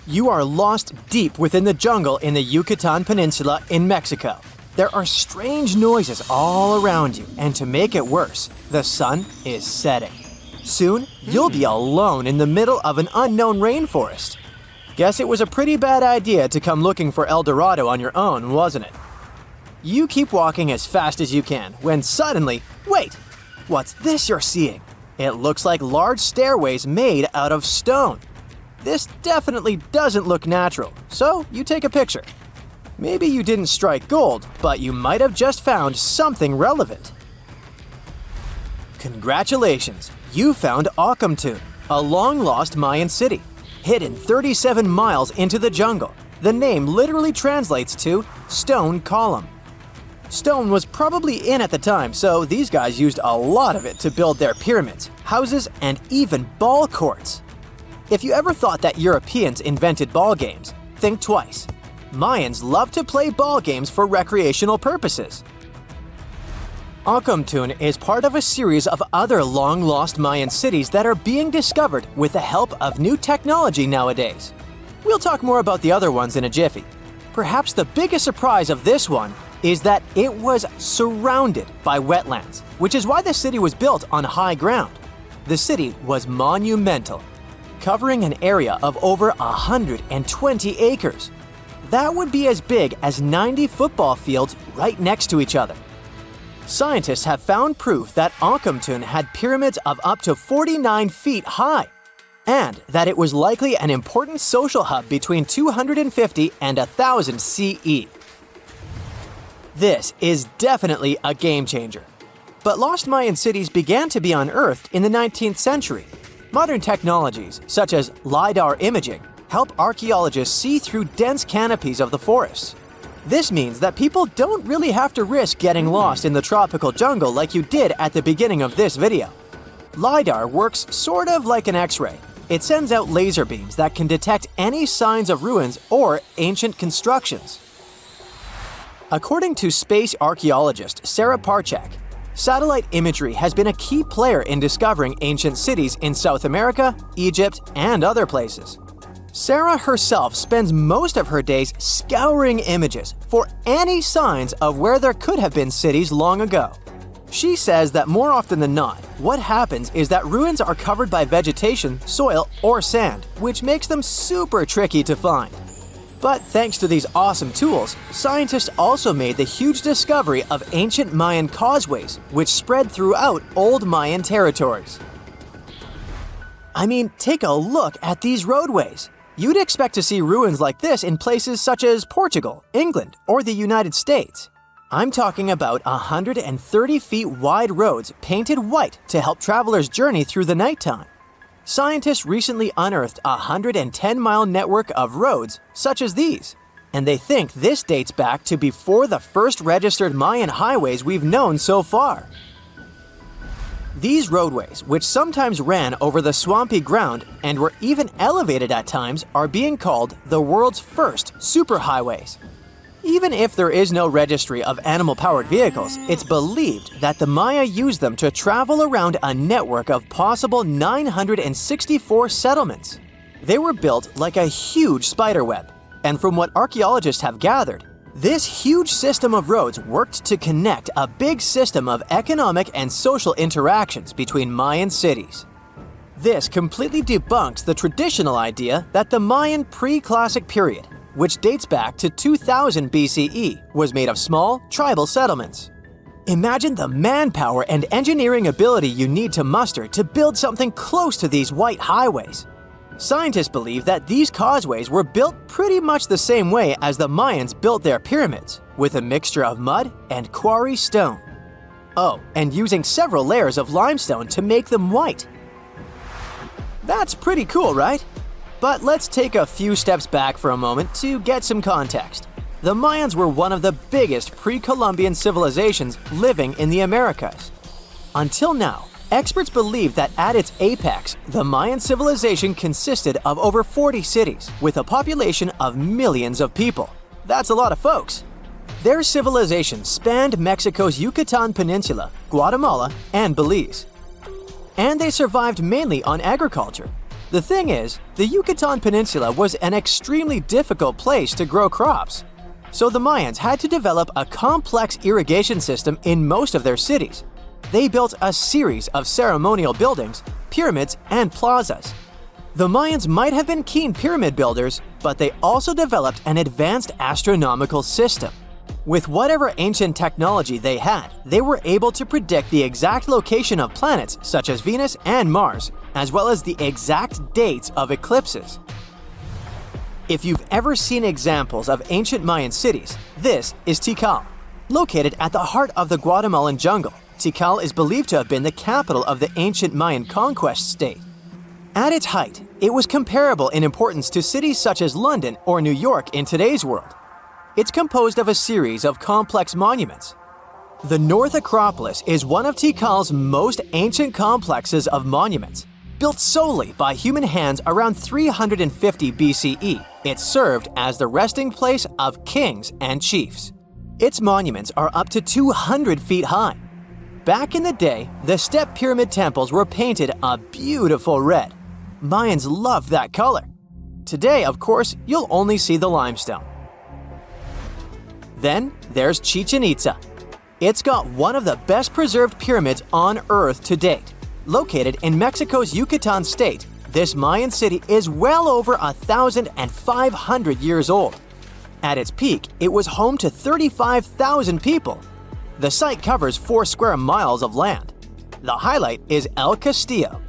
You are lost deep within the jungle in the Yucatan Peninsula in Mexico. There are strange noises all around you, and to make it worse, the sun is setting. Soon, you'll be alone in the middle of an unknown rainforest. Guess it was a pretty bad idea to come looking for El Dorado on your own, wasn't it? You keep walking as fast as you can, when suddenly, wait! What's this you're seeing? It looks like large stairways made out of stone. This definitely doesn't look natural, so you take a picture. Maybe you didn't strike gold, but you might have just found something relevant. Congratulations! You found Ocumtun, a long-lost Mayan city, hidden 37 miles into the jungle. The name literally translates to stone column. Stone was probably in at the time, so these guys used a lot of it to build their pyramids, houses, and even ball courts. If you ever thought that Europeans invented ball games, think twice. Mayans loved to play ball games for recreational purposes. Ocumtun is part of a series of other long-lost Mayan cities that are being discovered with the help of new technology nowadays. We'll talk more about the other ones in a jiffy. Perhaps the biggest surprise of this one is that it was surrounded by wetlands, which is why the city was built on high ground. The city was monumental, covering an area of over 120 acres. That would be as big as 90 football fields right next to each other. Scientists have found proof that Ocumtun had pyramids of up to 49 feet high, and that it was likely an important social hub between 250 and 1000 CE. This is definitely a game changer. But lost Mayan cities began to be unearthed in the 19th century. Modern technologies, such as LiDAR imaging, help archaeologists see through dense canopies of the forests. This means that people don't really have to risk getting lost in the tropical jungle like you did at the beginning of this video. LiDAR works sort of like an X-ray. It sends out laser beams that can detect any signs of ruins or ancient constructions. According to space archaeologist Sarah Parchak, satellite imagery has been a key player in discovering ancient cities in South America, Egypt, and other places. Sarah herself spends most of her days scouring images for any signs of where there could have been cities long ago. She says that more often than not, what happens is that ruins are covered by vegetation, soil, or sand, which makes them super tricky to find. But thanks to these awesome tools, scientists also made the huge discovery of ancient Mayan causeways, which spread throughout old Mayan territories. I mean, take a look at these roadways. You'd expect to see ruins like this in places such as Portugal, England, or the United States. I'm talking about 130 feet wide roads painted white to help travelers journey through the nighttime. Scientists recently unearthed a 110-mile network of roads such as these, and they think this dates back to before the first registered Mayan highways we've known so far. These roadways, which sometimes ran over the swampy ground and were even elevated at times, are being called the world's first superhighways. Even if there is no registry of animal-powered vehicles, it's believed that the Maya used them to travel around a network of possible 964 settlements. They were built like a huge spiderweb, and from what archaeologists have gathered, this huge system of roads worked to connect a big system of economic and social interactions between Mayan cities. This completely debunks the traditional idea that the Mayan pre-classic period, which dates back to 2000 BCE, was made of small, tribal settlements. Imagine the manpower and engineering ability you need to muster to build something close to these white highways. Scientists believe that these causeways were built pretty much the same way as the Mayans built their pyramids, with a mixture of mud and quarry stone. Oh, and using several layers of limestone to make them white. That's pretty cool, right? But let's take a few steps back for a moment to get some context. The Mayans were one of the biggest pre-Columbian civilizations living in the Americas. Until now, experts believe that at its apex, the Mayan civilization consisted of over 40 cities with a population of millions of people. That's a lot of folks. Their civilization spanned Mexico's Yucatan Peninsula, Guatemala, and Belize. And they survived mainly on agriculture. The thing is, the Yucatan Peninsula was an extremely difficult place to grow crops. So the Mayans had to develop a complex irrigation system in most of their cities. They built a series of ceremonial buildings, pyramids, and plazas. The Mayans might have been keen pyramid builders, but they also developed an advanced astronomical system. With whatever ancient technology they had, they were able to predict the exact location of planets such as Venus and Mars, as well as the exact dates of eclipses. If you've ever seen examples of ancient Mayan cities, this is Tikal. Located at the heart of the Guatemalan jungle, Tikal is believed to have been the capital of the ancient Mayan conquest state. At its height, it was comparable in importance to cities such as London or New York in today's world. It's composed of a series of complex monuments. The North Acropolis is one of Tikal's most ancient complexes of monuments. Built solely by human hands around 350 BCE, it served as the resting place of kings and chiefs. Its monuments are up to 200 feet high. Back in the day, the step pyramid temples were painted a beautiful red. Mayans loved that color. Today, of course, you'll only see the limestone. Then there's Chichen Itza. It's got one of the best preserved pyramids on Earth to date. Located in Mexico's Yucatan state, this Mayan city is well over 1,500 years old. At its peak, it was home to 35,000 people. The site covers 4 square miles of land. The highlight is El Castillo,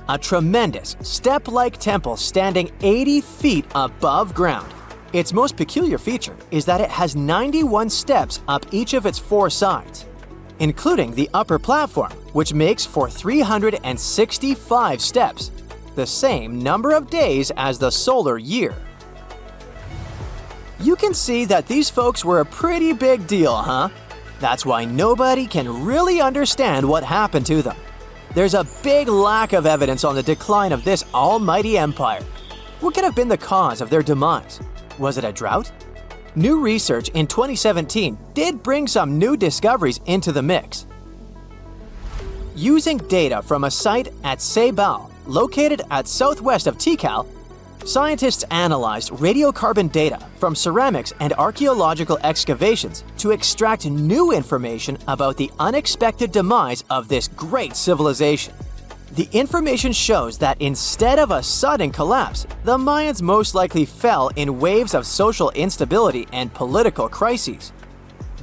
a tremendous step-like temple standing 80 feet above ground. Its most peculiar feature is that it has 91 steps up each of its 4 sides, including the upper platform, which makes for 365 steps, the same number of days as the solar year. You can see that these folks were a pretty big deal, huh? That's why nobody can really understand what happened to them. There's a big lack of evidence on the decline of this almighty empire. What could have been the cause of their demise? Was it a drought? New research in 2017 did bring some new discoveries into the mix. Using data from a site at Ceibal, located at southwest of Tikal, scientists analyzed radiocarbon data from ceramics and archaeological excavations to extract new information about the unexpected demise of this great civilization. The information shows that instead of a sudden collapse, the Mayans most likely fell in waves of social instability and political crises.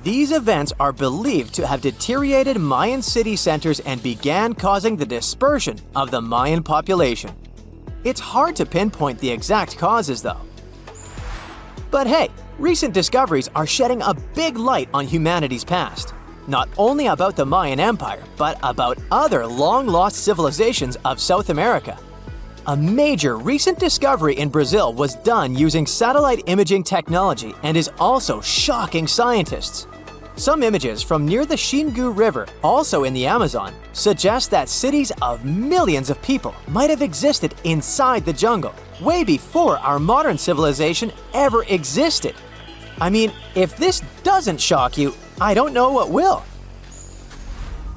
These events are believed to have deteriorated Mayan city centers and began causing the dispersion of the Mayan population. It's hard to pinpoint the exact causes, though. But hey, recent discoveries are shedding a big light on humanity's past. Not only about the Mayan Empire, but about other long-lost civilizations of South America. A major recent discovery in Brazil was done using satellite imaging technology and is also shocking scientists. Some images from near the Xingu River, also in the Amazon, suggest that cities of millions of people might have existed inside the jungle, way before our modern civilization ever existed. I mean, if this doesn't shock you, I don't know what will.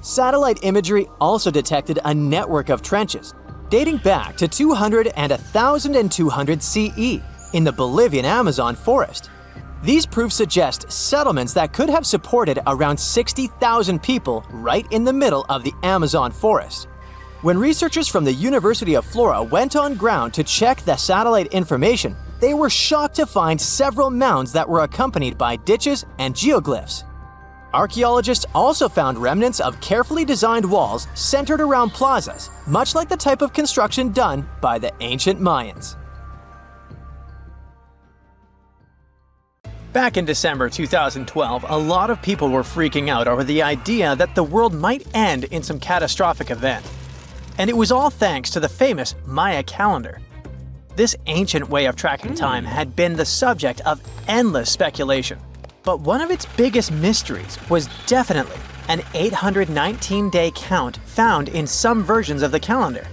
Satellite imagery also detected a network of trenches dating back to 200 and 1200 CE in the Bolivian Amazon forest. These proofs suggest settlements that could have supported around 60,000 people right in the middle of the Amazon forest. When researchers from the University of Florida went on ground to check the satellite information, they were shocked to find several mounds that were accompanied by ditches and geoglyphs. Archaeologists also found remnants of carefully designed walls centered around plazas, much like the type of construction done by the ancient Mayans. Back in December 2012, a lot of people were freaking out over the idea that the world might end in some catastrophic event. And it was all thanks to the famous Maya calendar. This ancient way of tracking time had been the subject of endless speculation. But one of its biggest mysteries was definitely an 819-day count found in some versions of the calendar.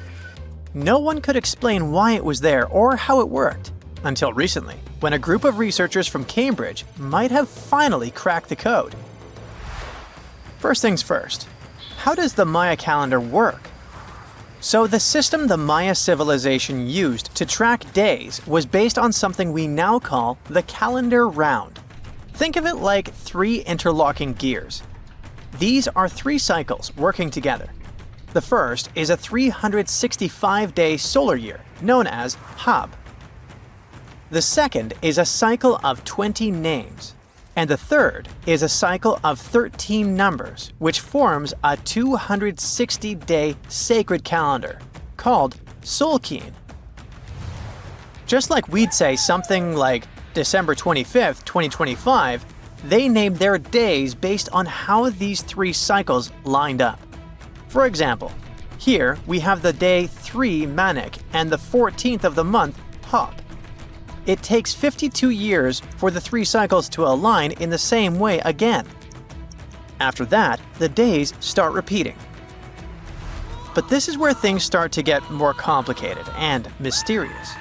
No one could explain why it was there or how it worked, until recently, when a group of researchers from Cambridge might have finally cracked the code. First things first, how does the Maya calendar work? So the system the Maya civilization used to track days was based on something we now call the calendar round. Think of it like 3 interlocking gears. These are 3 cycles working together. The first is a 365-day solar year, known as Hab. The second is a cycle of 20 names. And the third is a cycle of 13 numbers, which forms a 260-day sacred calendar, called Solkeen. Just like we'd say something like December 25th, 2025, they named their days based on how these 3 cycles lined up. For example, here we have the day 3 Manik and the 14th of the month Hop. It takes 52 years for the 3 cycles to align in the same way again. After that, the days start repeating. But this is where things start to get more complicated and mysterious.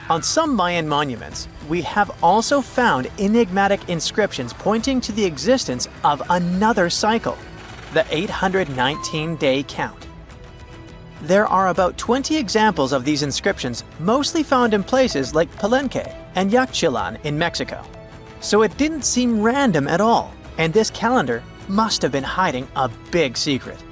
On some Mayan monuments, we have also found enigmatic inscriptions pointing to the existence of another cycle, the 819-day count. There are about 20 examples of these inscriptions, mostly found in places like Palenque and Yaxchilan in Mexico. So it didn't seem random at all, and this calendar must have been hiding a big secret.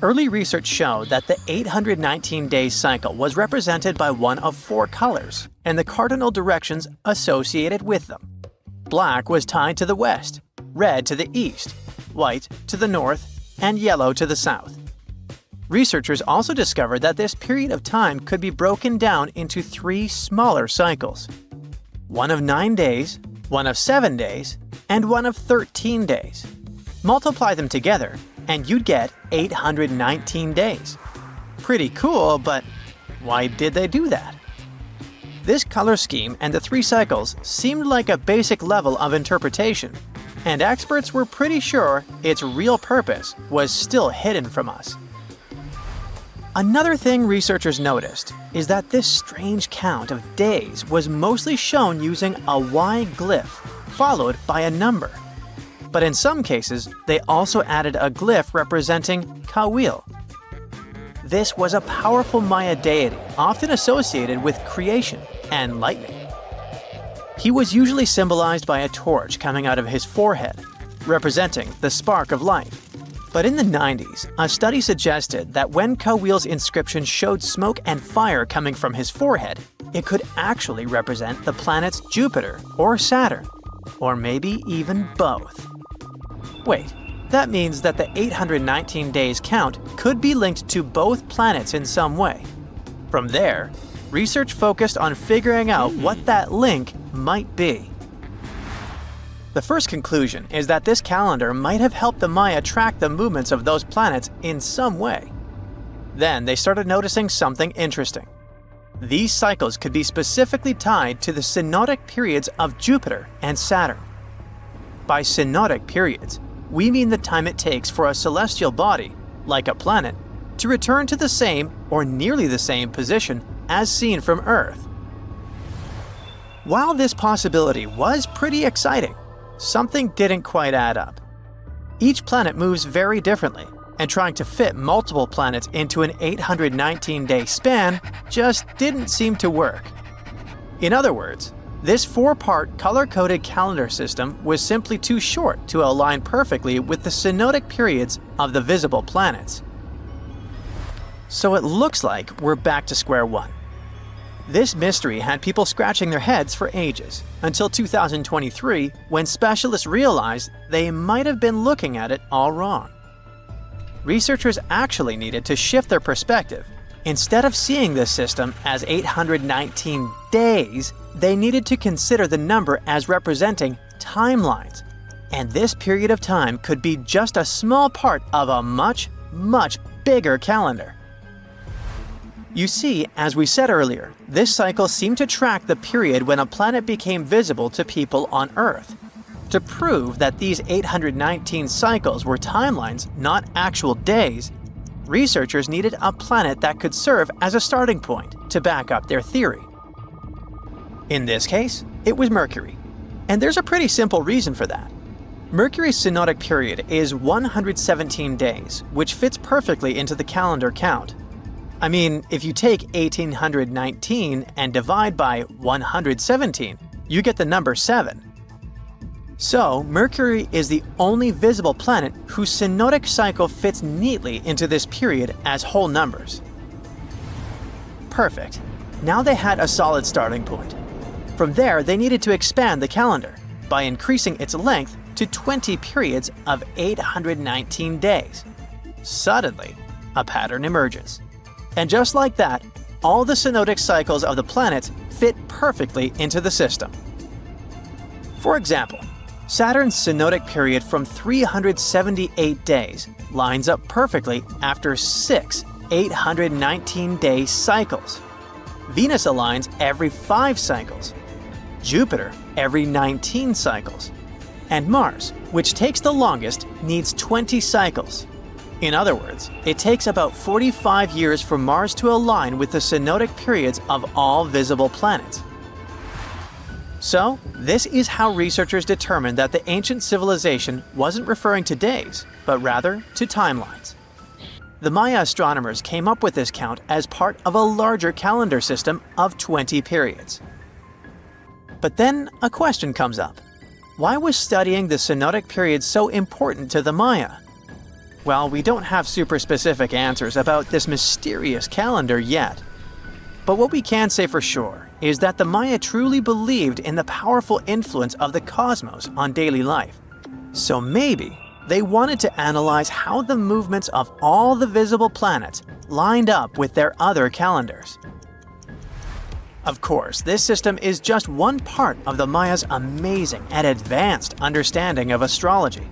Early research showed that the 819-day cycle was represented by one of 4 colors and the cardinal directions associated with them. Black was tied to the west, red to the east, white to the north, and yellow to the south. Researchers also discovered that this period of time could be broken down into 3 smaller cycles. One of 9 days, one of 7 days, and one of 13 days. Multiply them together, and you'd get 819 days. Pretty cool, but why did they do that? This color scheme and the 3 cycles seemed like a basic level of interpretation, and experts were pretty sure its real purpose was still hidden from us. Another thing researchers noticed is that this strange count of days was mostly shown using a Y glyph, followed by a number. But in some cases, they also added a glyph representing Kawil. This was a powerful Maya deity, often associated with creation and lightning. He was usually symbolized by a torch coming out of his forehead, representing the spark of life. But in the 90s, a study suggested that when Kawil's inscription showed smoke and fire coming from his forehead, it could actually represent the planets Jupiter or Saturn, or maybe even both. Wait, that means that the 819 days count could be linked to both planets in some way. From there, research focused on figuring out what that link might be. The first conclusion is that this calendar might have helped the Maya track the movements of those planets in some way. Then they started noticing something interesting. These cycles could be specifically tied to the synodic periods of Jupiter and Saturn. By synodic periods, we mean the time it takes for a celestial body, like a planet, to return to the same or nearly the same position as seen from Earth. While this possibility was pretty exciting, something didn't quite add up. Each planet moves very differently, and trying to fit multiple planets into an 819-day span just didn't seem to work. In other words, this 4-part color-coded calendar system was simply too short to align perfectly with the synodic periods of the visible planets. So it looks like we're back to square one. This mystery had people scratching their heads for ages, until 2023, when specialists realized they might have been looking at it all wrong. Researchers actually needed to shift their perspective. Instead of seeing this system as 819 days, they needed to consider the number as representing timelines. And this period of time could be just a small part of a much, much bigger calendar. You see, as we said earlier, this cycle seemed to track the period when a planet became visible to people on Earth. To prove that these 819 cycles were timelines, not actual days, researchers needed a planet that could serve as a starting point to back up their theory. In this case, it was Mercury. And there's a pretty simple reason for that. Mercury's synodic period is 117 days, which fits perfectly into the calendar count. I mean, if you take 1819 and divide by 117, you get the number 7. So, Mercury is the only visible planet whose synodic cycle fits neatly into this period as whole numbers. Perfect. Now they had a solid starting point. From there, they needed to expand the calendar by increasing its length to 20 periods of 819 days. Suddenly, a pattern emerges. And just like that, all the synodic cycles of the planets fit perfectly into the system. For example, Saturn's synodic period from 378 days lines up perfectly after 6 819-day cycles. Venus aligns every 5 cycles. Jupiter every 19 cycles. And Mars, which takes the longest, needs 20 cycles. In other words, it takes about 45 years for Mars to align with the synodic periods of all visible planets. So, this is how researchers determined that the ancient civilization wasn't referring to days, but rather to timelines. The Maya astronomers came up with this count as part of a larger calendar system of 20 periods. But then a question comes up. Why was studying the synodic period so important to the Maya? Well, we don't have super specific answers about this mysterious calendar yet. But what we can say for sure is that the Maya truly believed in the powerful influence of the cosmos on daily life. So maybe they wanted to analyze how the movements of all the visible planets lined up with their other calendars. Of course, this system is just one part of the Maya's amazing and advanced understanding of astrology.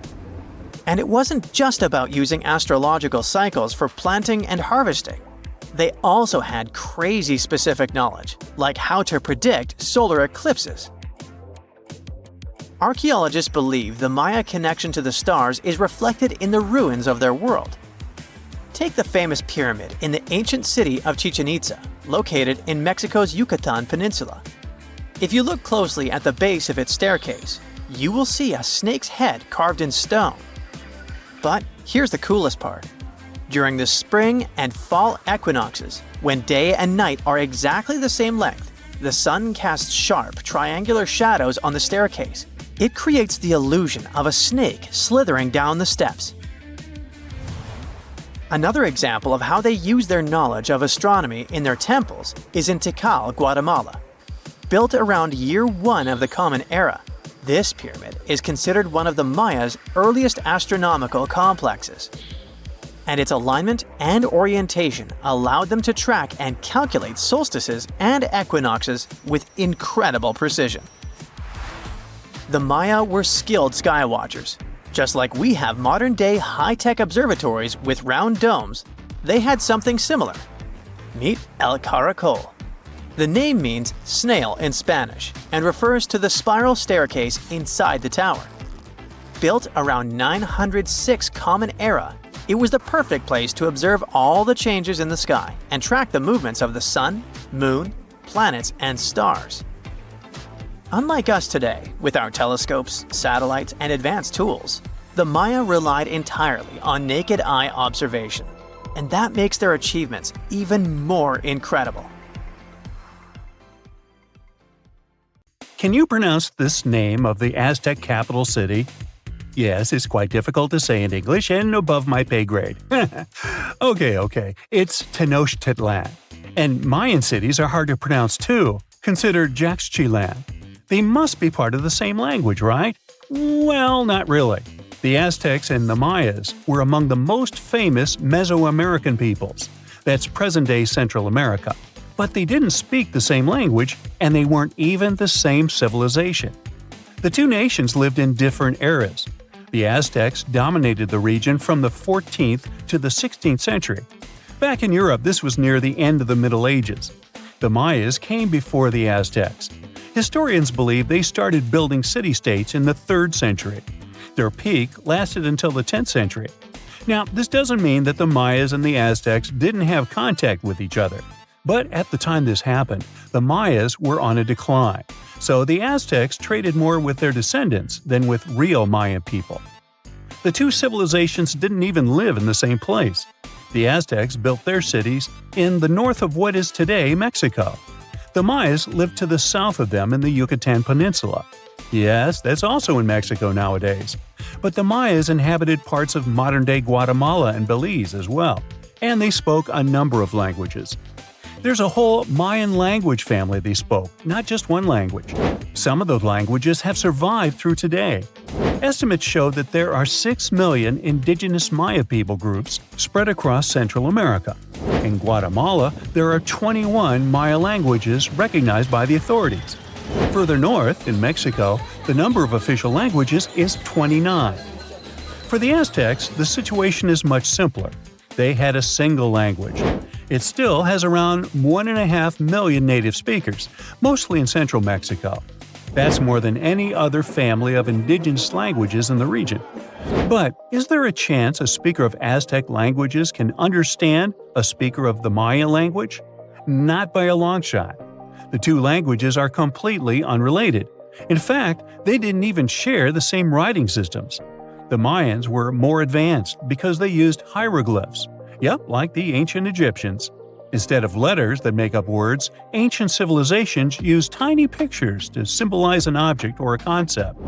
And it wasn't just about using astrological cycles for planting and harvesting. They also had crazy specific knowledge, like how to predict solar eclipses. Archaeologists believe the Maya connection to the stars is reflected in the ruins of their world. Take the famous pyramid in the ancient city of Chichen Itza, located in Mexico's Yucatan Peninsula. If you look closely at the base of its staircase, you will see a snake's head carved in stone. But here's the coolest part. During the spring and fall equinoxes, when day and night are exactly the same length, the sun casts sharp, triangular shadows on the staircase. It creates the illusion of a snake slithering down the steps. Another example of how they use their knowledge of astronomy in their temples is in Tikal, Guatemala. Built around year 1 of the Common Era, this pyramid is considered one of the Maya's earliest astronomical complexes. And its alignment and orientation allowed them to track and calculate solstices and equinoxes with incredible precision. The Maya were skilled skywatchers. Just like we have modern-day high-tech observatories with round domes, they had something similar. Meet El Caracol. The name means snail in Spanish and refers to the spiral staircase inside the tower. Built around 906 Common Era, it was the perfect place to observe all the changes in the sky and track the movements of the sun, moon, planets, and stars. Unlike us today, with our telescopes, satellites, and advanced tools, the Maya relied entirely on naked eye observation, and that makes their achievements even more incredible. Can you pronounce this name of the Aztec capital city? Yes, it's quite difficult to say in English and above my pay grade. Okay. It's Tenochtitlan. And Mayan cities are hard to pronounce too. Consider Jaxchilan. They must be part of the same language, right? Well, not really. The Aztecs and the Mayas were among the most famous Mesoamerican peoples. That's present-day Central America. But they didn't speak the same language, and they weren't even the same civilization. The two nations lived in different eras. The Aztecs dominated the region from the 14th to the 16th century. Back in Europe, this was near the end of the Middle Ages. The Mayas came before the Aztecs. Historians believe they started building city-states in the 3rd century. Their peak lasted until the 10th century. Now, this doesn't mean that the Mayas and the Aztecs didn't have contact with each other. But at the time this happened, the Mayas were on a decline. So the Aztecs traded more with their descendants than with real Mayan people. The two civilizations didn't even live in the same place. The Aztecs built their cities in the north of what is today Mexico. The Mayas lived to the south of them in the Yucatan Peninsula. Yes, that's also in Mexico nowadays. But the Mayas inhabited parts of modern-day Guatemala and Belize as well, and they spoke a number of languages. There's a whole Mayan language family they spoke, not just one language. Some of those languages have survived through today. Estimates show that there are 6 million indigenous Maya people groups spread across Central America. In Guatemala, there are 21 Maya languages recognized by the authorities. Further north, in Mexico, the number of official languages is 29. For the Aztecs, the situation is much simpler. They had a single language. It still has around 1.5 million native speakers, mostly in central Mexico. That's more than any other family of indigenous languages in the region. But is there a chance a speaker of Aztec languages can understand a speaker of the Maya language? Not by a long shot. The two languages are completely unrelated. In fact, they didn't even share the same writing systems. The Mayans were more advanced because they used hieroglyphs. Yep, like the ancient Egyptians. Instead of letters that make up words, ancient civilizations used tiny pictures to symbolize an object or a concept.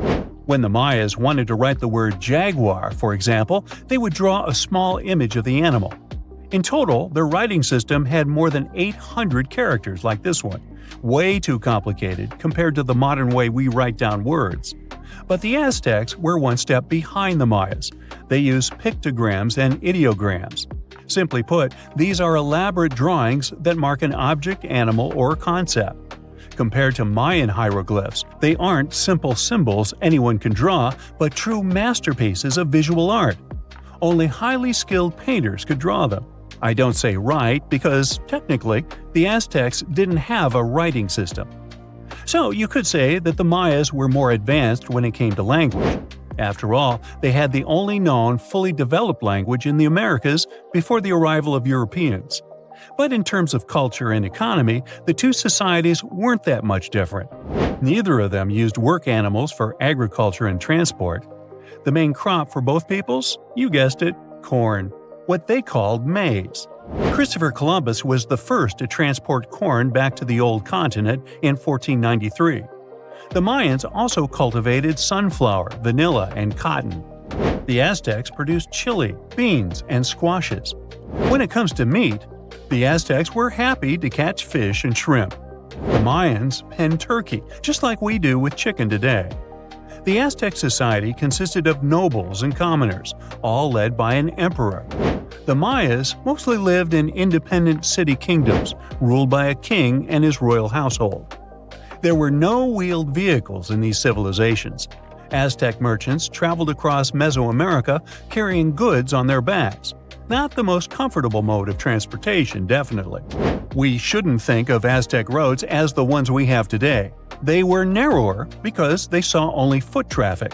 When the Mayas wanted to write the word jaguar, for example, they would draw a small image of the animal. In total, their writing system had more than 800 characters like this one. Way too complicated compared to the modern way we write down words. But the Aztecs were one step behind the Mayas. They used pictograms and ideograms. Simply put, these are elaborate drawings that mark an object, animal, or concept. Compared to Mayan hieroglyphs, they aren't simple symbols anyone can draw, but true masterpieces of visual art. Only highly skilled painters could draw them. I don't say write because, technically, the Aztecs didn't have a writing system. So you could say that the Mayas were more advanced when it came to language. After all, they had the only known fully developed language in the Americas before the arrival of Europeans. But in terms of culture and economy, the two societies weren't that much different. Neither of them used work animals for agriculture and transport. The main crop for both peoples? You guessed it, corn. What they called maize. Christopher Columbus was the first to transport corn back to the old continent in 1493. The Mayans also cultivated sunflower, vanilla, and cotton. The Aztecs produced chili, beans, and squashes. When it comes to meat, the Aztecs were happy to catch fish and shrimp. The Mayans penned turkey, just like we do with chicken today. The Aztec society consisted of nobles and commoners, all led by an emperor. The Mayas mostly lived in independent city kingdoms, ruled by a king and his royal household. There were no wheeled vehicles in these civilizations. Aztec merchants traveled across Mesoamerica carrying goods on their backs. Not the most comfortable mode of transportation, definitely. We shouldn't think of Aztec roads as the ones we have today. They were narrower because they saw only foot traffic.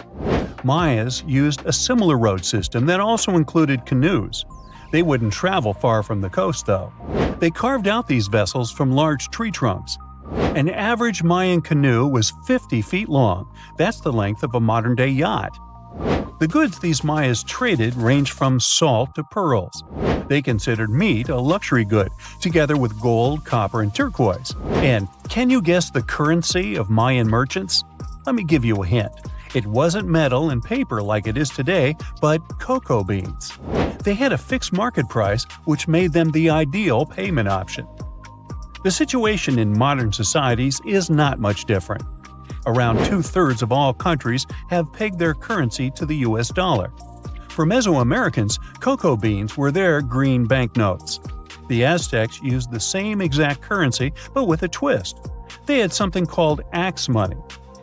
Mayas used a similar road system that also included canoes. They wouldn't travel far from the coast, though. They carved out these vessels from large tree trunks. An average Mayan canoe was 50 feet long. That's the length of a modern-day yacht. The goods these Mayas traded ranged from salt to pearls. They considered meat a luxury good, together with gold, copper, and turquoise. And can you guess the currency of Mayan merchants? Let me give you a hint. It wasn't metal and paper like it is today, but cocoa beans. They had a fixed market price, which made them the ideal payment option. The situation in modern societies is not much different. Around 2/3 of all countries have pegged their currency to the US dollar. For Mesoamericans, cocoa beans were their green banknotes. The Aztecs used the same exact currency, but with a twist. They had something called axe money.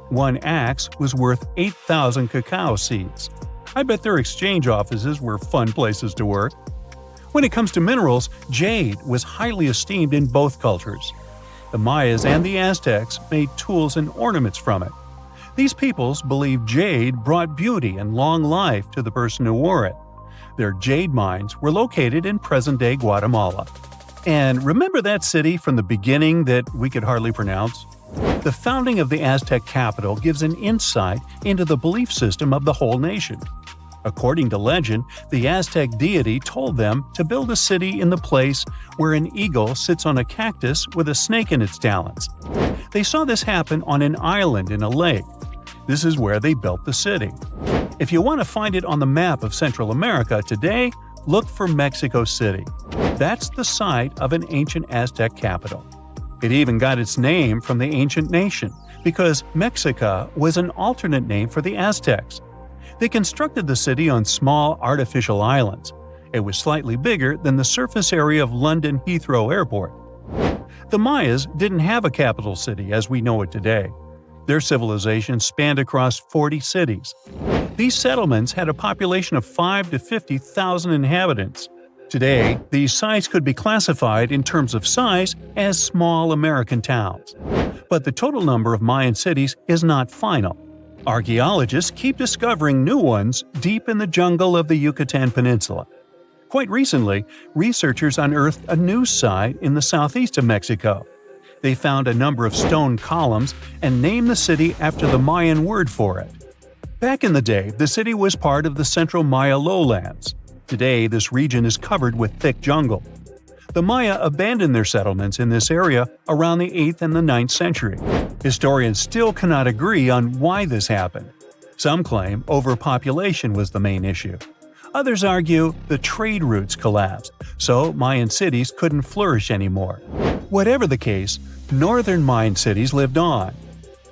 One axe was worth 8,000 cacao seeds. I bet their exchange offices were fun places to work. When it comes to minerals, jade was highly esteemed in both cultures. The Mayas and the Aztecs made tools and ornaments from it. These peoples believed jade brought beauty and long life to the person who wore it. Their jade mines were located in present-day Guatemala. And remember that city from the beginning that we could hardly pronounce? The founding of the Aztec capital gives an insight into the belief system of the whole nation. According to legend, the Aztec deity told them to build a city in the place where an eagle sits on a cactus with a snake in its talons. They saw this happen on an island in a lake. This is where they built the city. If you want to find it on the map of Central America today, look for Mexico City. That's the site of an ancient Aztec capital. It even got its name from the ancient nation, because Mexica was an alternate name for the Aztecs. They constructed the city on small artificial islands. It was slightly bigger than the surface area of London Heathrow Airport. The Mayas didn't have a capital city as we know it today. Their civilization spanned across 40 cities. These settlements had a population of 5 to 50,000 inhabitants. Today, these sites could be classified in terms of size as small American towns. But the total number of Mayan cities is not final. Archaeologists keep discovering new ones deep in the jungle of the Yucatan Peninsula. Quite recently, researchers unearthed a new site in the southeast of Mexico. They found a number of stone columns and named the city after the Mayan word for it. Back in the day, the city was part of the central Maya lowlands. Today, this region is covered with thick jungle. The Maya abandoned their settlements in this area around the 8th and the 9th century. Historians still cannot agree on why this happened. Some claim overpopulation was the main issue. Others argue the trade routes collapsed, so Mayan cities couldn't flourish anymore. Whatever the case, northern Mayan cities lived on.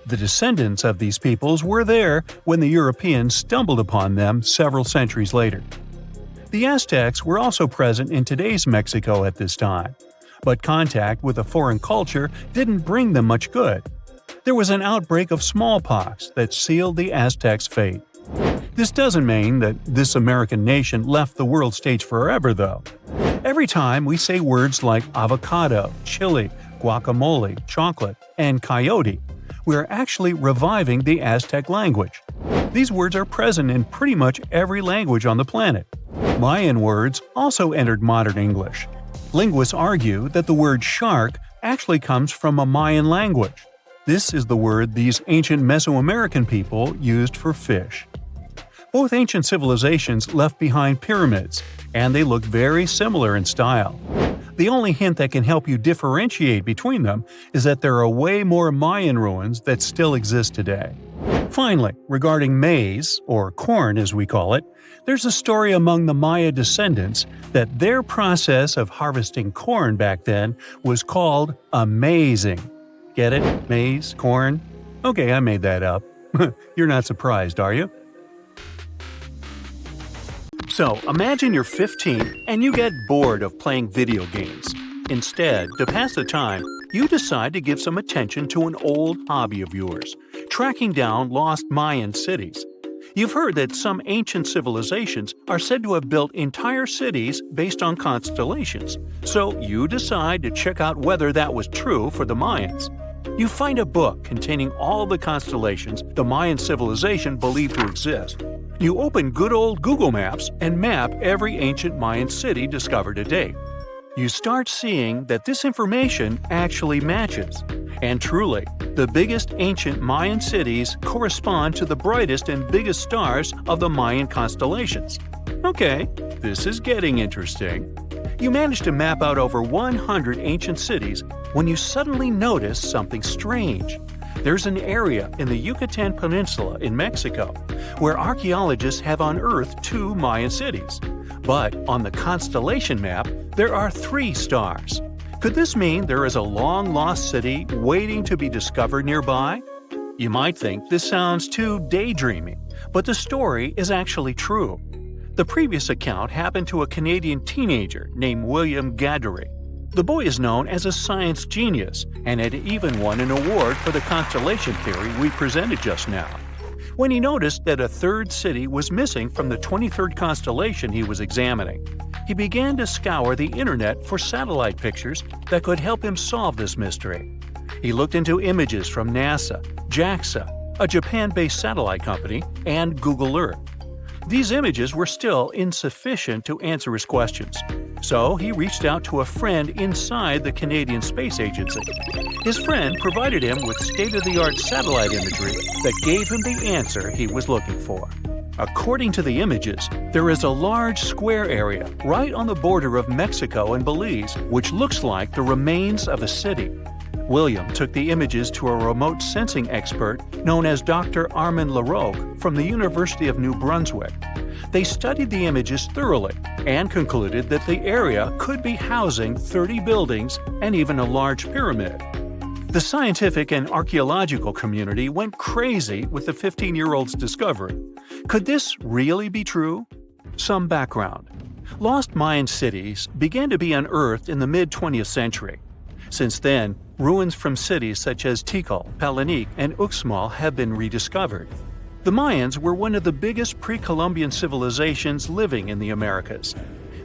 The descendants of these peoples were there when the Europeans stumbled upon them several centuries later. The Aztecs were also present in today's Mexico at this time, but contact with a foreign culture didn't bring them much good. There was an outbreak of smallpox that sealed the Aztecs' fate. This doesn't mean that this American nation left the world stage forever, though. Every time we say words like avocado, chili, guacamole, chocolate, and coyote, we're actually reviving the Aztec language. These words are present in pretty much every language on the planet. Mayan words also entered modern English. Linguists argue that the word shark actually comes from a Mayan language. This is the word these ancient Mesoamerican people used for fish. Both ancient civilizations left behind pyramids, and they look very similar in style. The only hint that can help you differentiate between them is that there are way more Mayan ruins that still exist today. Finally, regarding maize, or corn as we call it, there's a story among the Maya descendants that their process of harvesting corn back then was called amazing. Get it? Maize? Corn? Okay, I made that up. You're not surprised, are you? So, imagine you're 15 and you get bored of playing video games. Instead, to pass the time, you decide to give some attention to an old hobby of yours, tracking down lost Mayan cities. You've heard that some ancient civilizations are said to have built entire cities based on constellations, so you decide to check out whether that was true for the Mayans. You find a book containing all the constellations the Mayan civilization believed to exist. You open good old Google Maps and map every ancient Mayan city discovered to date. You start seeing that this information actually matches. And truly, the biggest ancient Mayan cities correspond to the brightest and biggest stars of the Mayan constellations. Okay, this is getting interesting. You manage to map out over 100 ancient cities when you suddenly notice something strange. There's an area in the Yucatan Peninsula in Mexico where archaeologists have unearthed 2 Mayan cities. But on the constellation map, there are 3 stars. Could this mean there is a long-lost city waiting to be discovered nearby? You might think this sounds too daydreaming, but the story is actually true. The previous account happened to a Canadian teenager named William Gaddery. The boy is known as a science genius and had even won an award for the constellation theory we presented just now. When he noticed that a 3rd city was missing from the 23rd constellation he was examining, he began to scour the internet for satellite pictures that could help him solve this mystery. He looked into images from NASA, JAXA, a Japan-based satellite company, and Google Earth. These images were still insufficient to answer his questions, so he reached out to a friend inside the Canadian Space Agency. His friend provided him with state-of-the-art satellite imagery that gave him the answer he was looking for. According to the images, there is a large square area right on the border of Mexico and Belize, which looks like the remains of a city. William took the images to a remote sensing expert known as Dr. Armand Larocque from the University of New Brunswick. They studied the images thoroughly and concluded that the area could be housing 30 buildings and even a large pyramid. The scientific and archaeological community went crazy with the 15-year-old's discovery. Could this really be true? Some background. Lost Mayan cities began to be unearthed in the mid-20th century. Since then, ruins from cities such as Tikal, Palenque, and Uxmal have been rediscovered. The Mayans were one of the biggest pre-Columbian civilizations living in the Americas.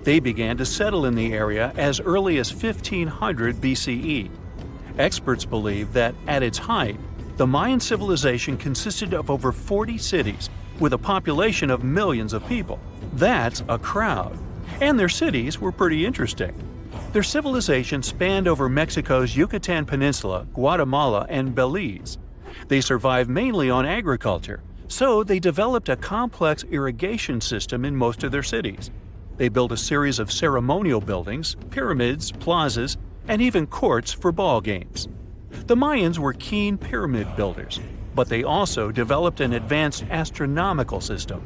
They began to settle in the area as early as 1500 BCE. Experts believe that, at its height, the Mayan civilization consisted of over 40 cities, with a population of millions of people. That's a crowd. And their cities were pretty interesting. Their civilization spanned over Mexico's Yucatan Peninsula, Guatemala, and Belize. They survived mainly on agriculture, so they developed a complex irrigation system in most of their cities. They built a series of ceremonial buildings, pyramids, plazas, and even courts for ball games. The Mayans were keen pyramid builders, but they also developed an advanced astronomical system.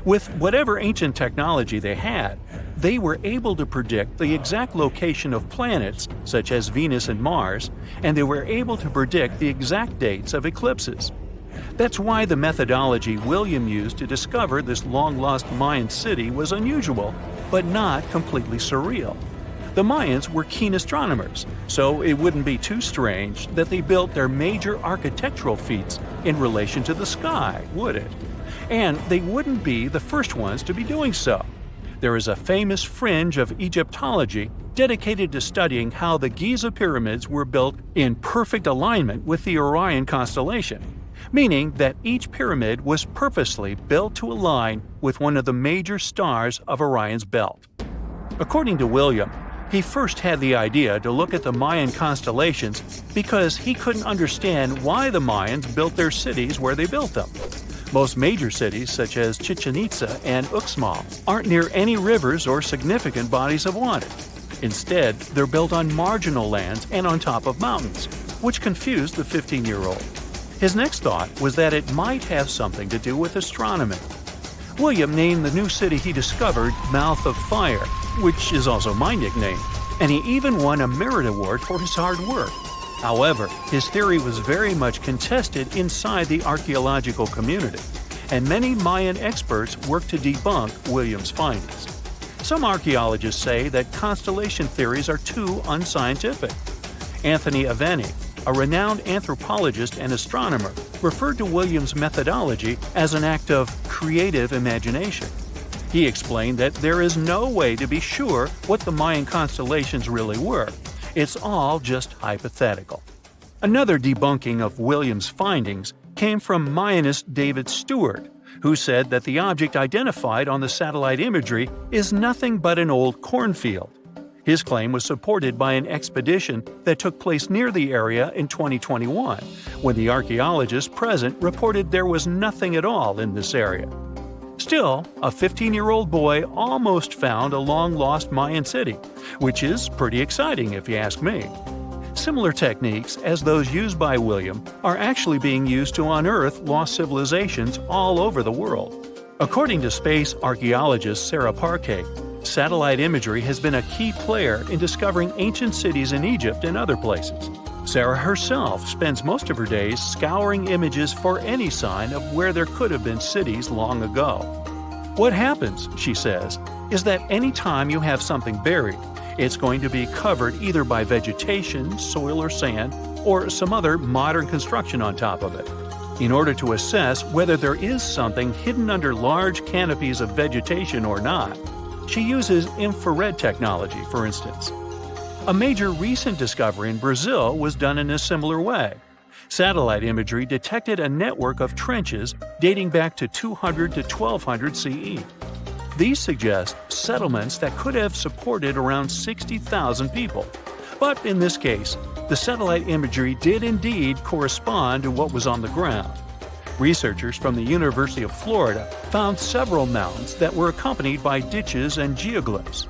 With whatever ancient technology they had, they were able to predict the exact location of planets, such as Venus and Mars, and they were able to predict the exact dates of eclipses. That's why the methodology William used to discover this long-lost Mayan city was unusual, but not completely surreal. The Mayans were keen astronomers, so it wouldn't be too strange that they built their major architectural feats in relation to the sky, would it? And they wouldn't be the first ones to be doing so. There is a famous fringe of Egyptology dedicated to studying how the Giza pyramids were built in perfect alignment with the Orion constellation, meaning that each pyramid was purposely built to align with one of the major stars of Orion's belt. According to William, he first had the idea to look at the Mayan constellations because he couldn't understand why the Mayans built their cities where they built them. Most major cities, such as Chichen Itza and Uxmal, aren't near any rivers or significant bodies of water. Instead, they're built on marginal lands and on top of mountains, which confused the 15-year-old. His next thought was that it might have something to do with astronomy. William named the new city he discovered Mouth of Fire, which is also my nickname, and he even won a merit award for his hard work. However, his theory was very much contested inside the archaeological community, and many Mayan experts worked to debunk William's findings. Some archaeologists say that constellation theories are too unscientific. Anthony Aveni, a renowned anthropologist and astronomer, referred to William's methodology as an act of creative imagination. He explained that there is no way to be sure what the Mayan constellations really were. It's all just hypothetical. Another debunking of William's findings came from Mayanist David Stewart, who said that the object identified on the satellite imagery is nothing but an old cornfield. His claim was supported by an expedition that took place near the area in 2021, when the archaeologists present reported there was nothing at all in this area. Still, a 15-year-old boy almost found a long-lost Mayan city, which is pretty exciting if you ask me. Similar techniques as those used by William are actually being used to unearth lost civilizations all over the world. According to space archaeologist Sarah Parquet, satellite imagery has been a key player in discovering ancient cities in Egypt and other places. Sarah herself spends most of her days scouring images for any sign of where there could have been cities long ago. What happens, she says, is that any time you have something buried, it's going to be covered either by vegetation, soil or sand, or some other modern construction on top of it. In order to assess whether there is something hidden under large canopies of vegetation or not, she uses infrared technology, for instance. A major recent discovery in Brazil was done in a similar way. Satellite imagery detected a network of trenches dating back to 200 to 1200 CE. These suggest settlements that could have supported around 60,000 people. But in this case, the satellite imagery did indeed correspond to what was on the ground. Researchers from the University of Florida found several mounds that were accompanied by ditches and geoglyphs.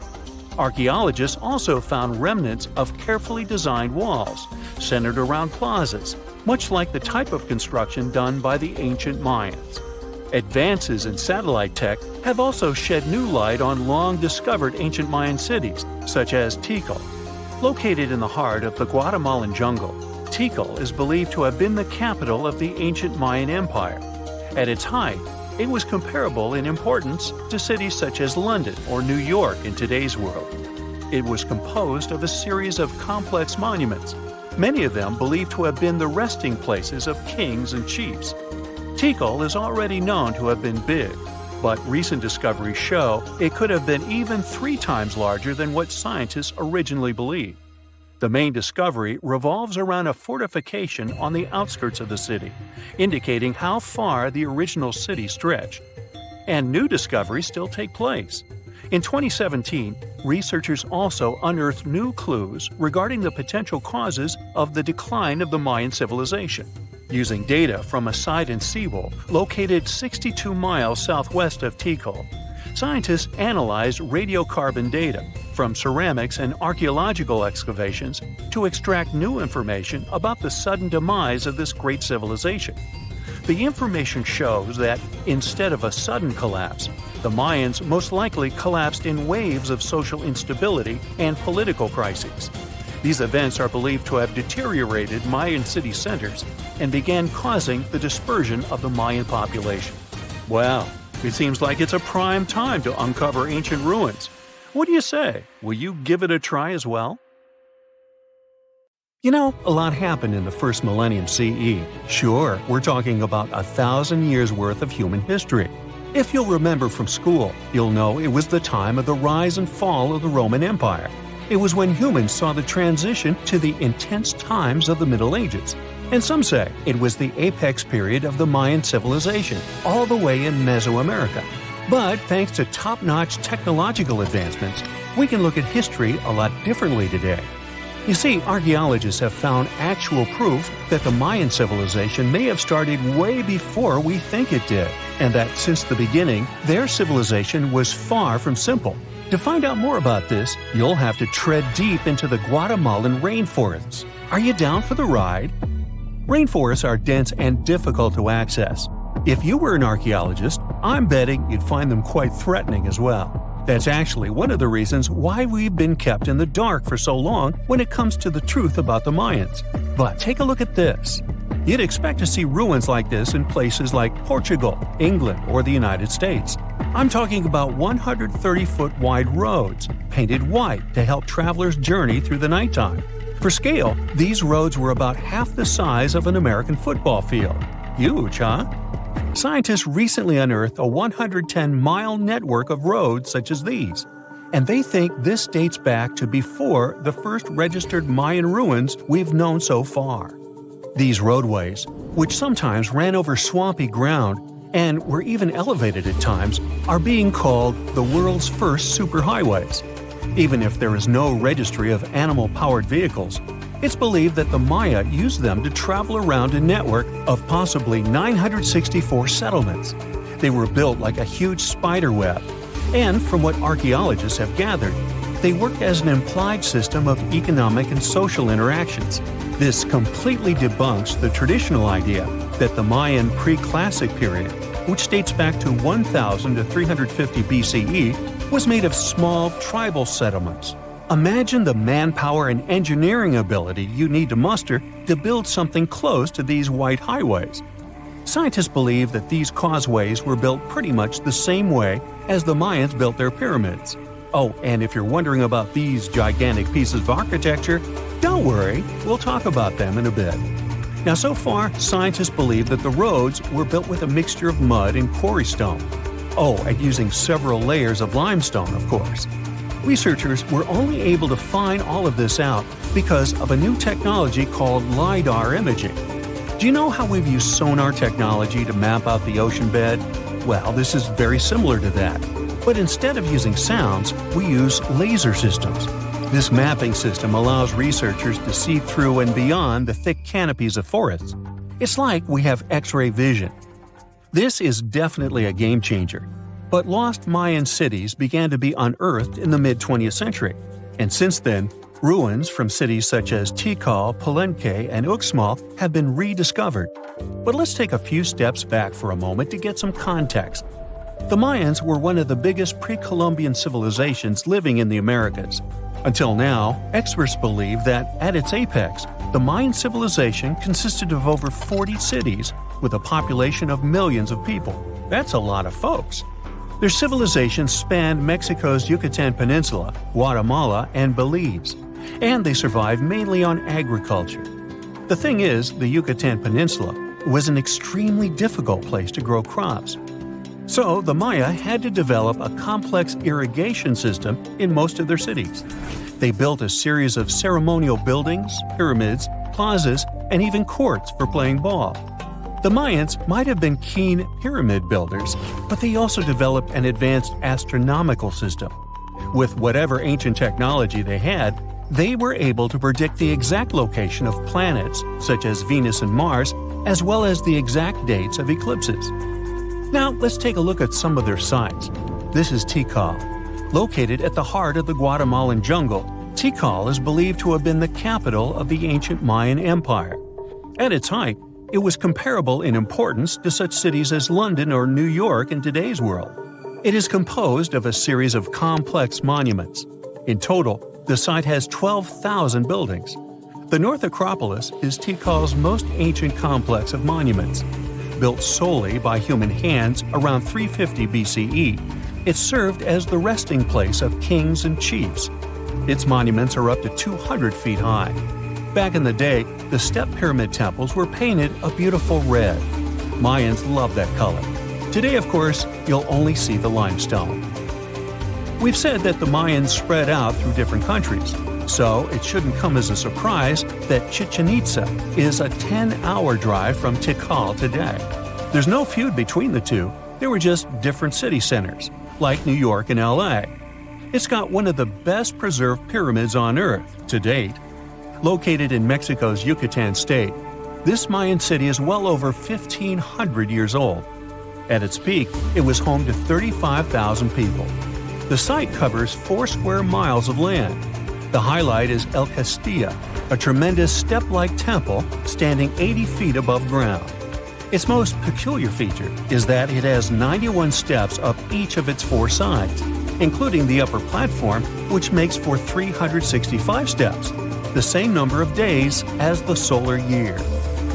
Archaeologists also found remnants of carefully designed walls, centered around plazas, much like the type of construction done by the ancient Mayans. Advances in satellite tech have also shed new light on long-discovered ancient Mayan cities, such as Tikal. Located in the heart of the Guatemalan jungle, Tikal is believed to have been the capital of the ancient Mayan Empire. At its height, it was comparable in importance to cities such as London or New York in today's world. It was composed of a series of complex monuments, many of them believed to have been the resting places of kings and chiefs. Tikal is already known to have been big, but recent discoveries show it could have been even 3 times larger than what scientists originally believed. The main discovery revolves around a fortification on the outskirts of the city, indicating how far the original city stretched. And new discoveries still take place. In 2017, researchers also unearthed new clues regarding the potential causes of the decline of the Mayan civilization. Using data from a site in Seawolf, located 62 miles southwest of Tikal, scientists analyzed radiocarbon data from ceramics and archaeological excavations to extract new information about the sudden demise of this great civilization. The information shows that, instead of a sudden collapse, the Mayans most likely collapsed in waves of social instability and political crises. These events are believed to have deteriorated Mayan city centers and began causing the dispersion of the Mayan population. Well, it seems like it's a prime time to uncover ancient ruins. What do you say? Will you give it a try as well? You know, a lot happened in the first millennium CE. Sure, we're talking about 1,000 years worth of human history. If you'll remember from school, you'll know it was the time of the rise and fall of the Roman Empire. It was when humans saw the transition to the intense times of the Middle Ages. And some say it was the apex period of the Mayan civilization, all the way in Mesoamerica. But thanks to top-notch technological advancements, we can look at history a lot differently today. You see, archaeologists have found actual proof that the Mayan civilization may have started way before we think it did, and that since the beginning, their civilization was far from simple. To find out more about this, you'll have to tread deep into the Guatemalan rainforests. Are you down for the ride? Rainforests are dense and difficult to access. If you were an archaeologist, I'm betting you'd find them quite threatening as well. That's actually one of the reasons why we've been kept in the dark for so long when it comes to the truth about the Mayans. But take a look at this. You'd expect to see ruins like this in places like Portugal, England, or the United States. I'm talking about 130-foot wide roads, painted white to help travelers journey through the nighttime. For scale, these roads were about half the size of an American football field. Huge, huh? Scientists recently unearthed a 110-mile network of roads such as these, and they think this dates back to before the first registered Mayan ruins we've known so far. These roadways, which sometimes ran over swampy ground and were even elevated at times, are being called the world's first superhighways. Even if there is no registry of animal-powered vehicles, it's believed that the Maya used them to travel around a network of possibly 964 settlements. They were built like a huge spider web, and from what archaeologists have gathered, they worked as an implied system of economic and social interactions. This completely debunks the traditional idea that the Mayan pre-classic period, which dates back to 1000 to 350 BCE, was made of small tribal settlements. Imagine the manpower and engineering ability you need to muster to build something close to these white highways. Scientists believe that these causeways were built pretty much the same way as the Mayans built their pyramids. Oh, and if you're wondering about these gigantic pieces of architecture, don't worry, we'll talk about them in a bit. Now, so far, scientists believe that the roads were built with a mixture of mud and quarry stone. Oh, and using several layers of limestone, of course. Researchers were only able to find all of this out because of a new technology called LiDAR imaging. Do you know how we've used sonar technology to map out the ocean bed? Well, this is very similar to that. But instead of using sounds, we use laser systems. This mapping system allows researchers to see through and beyond the thick canopies of forests. It's like we have X-ray vision. This is definitely a game changer. But lost Mayan cities began to be unearthed in the mid-20th century. And since then, ruins from cities such as Tikal, Palenque, and Uxmal have been rediscovered. But let's take a few steps back for a moment to get some context. The Mayans were one of the biggest pre-Columbian civilizations living in the Americas. Until now, experts believe that, at its apex, the Mayan civilization consisted of over 40 cities with a population of millions of people. That's a lot of folks. Their civilization spanned Mexico's Yucatan Peninsula, Guatemala, and Belize, and they survived mainly on agriculture. The thing is, the Yucatan Peninsula was an extremely difficult place to grow crops. So the Maya had to develop a complex irrigation system in most of their cities. They built a series of ceremonial buildings, pyramids, plazas, and even courts for playing ball. The Mayans might have been keen pyramid builders, but they also developed an advanced astronomical system. With whatever ancient technology they had, they were able to predict the exact location of planets, such as Venus and Mars, as well as the exact dates of eclipses. Now, let's take a look at some of their sites. This is Tikal. Located at the heart of the Guatemalan jungle, Tikal is believed to have been the capital of the ancient Mayan Empire. At its height, it was comparable in importance to such cities as London or New York in today's world. It is composed of a series of complex monuments. In total, the site has 12,000 buildings. The North Acropolis is Tikal's most ancient complex of monuments. Built solely by human hands around 350 BCE, it served as the resting place of kings and chiefs. Its monuments are up to 200 feet high. Back in the day, the step pyramid temples were painted a beautiful red. Mayans loved that color. Today, of course, you'll only see the limestone. We've said that the Mayans spread out through different countries, so it shouldn't come as a surprise that Chichen Itza is a 10-hour drive from Tikal today. There's no feud between the two, they were just different city centers, like New York and LA. It's got one of the best preserved pyramids on Earth to date. Located in Mexico's Yucatan state, this Mayan city is well over 1,500 years old. At its peak, it was home to 35,000 people. The site covers 4 square miles of land. The highlight is El Castilla, a tremendous step-like temple standing 80 feet above ground. Its most peculiar feature is that it has 91 steps up each of its 4 sides, including the upper platform, which makes for 365 steps, the same number of days as the solar year.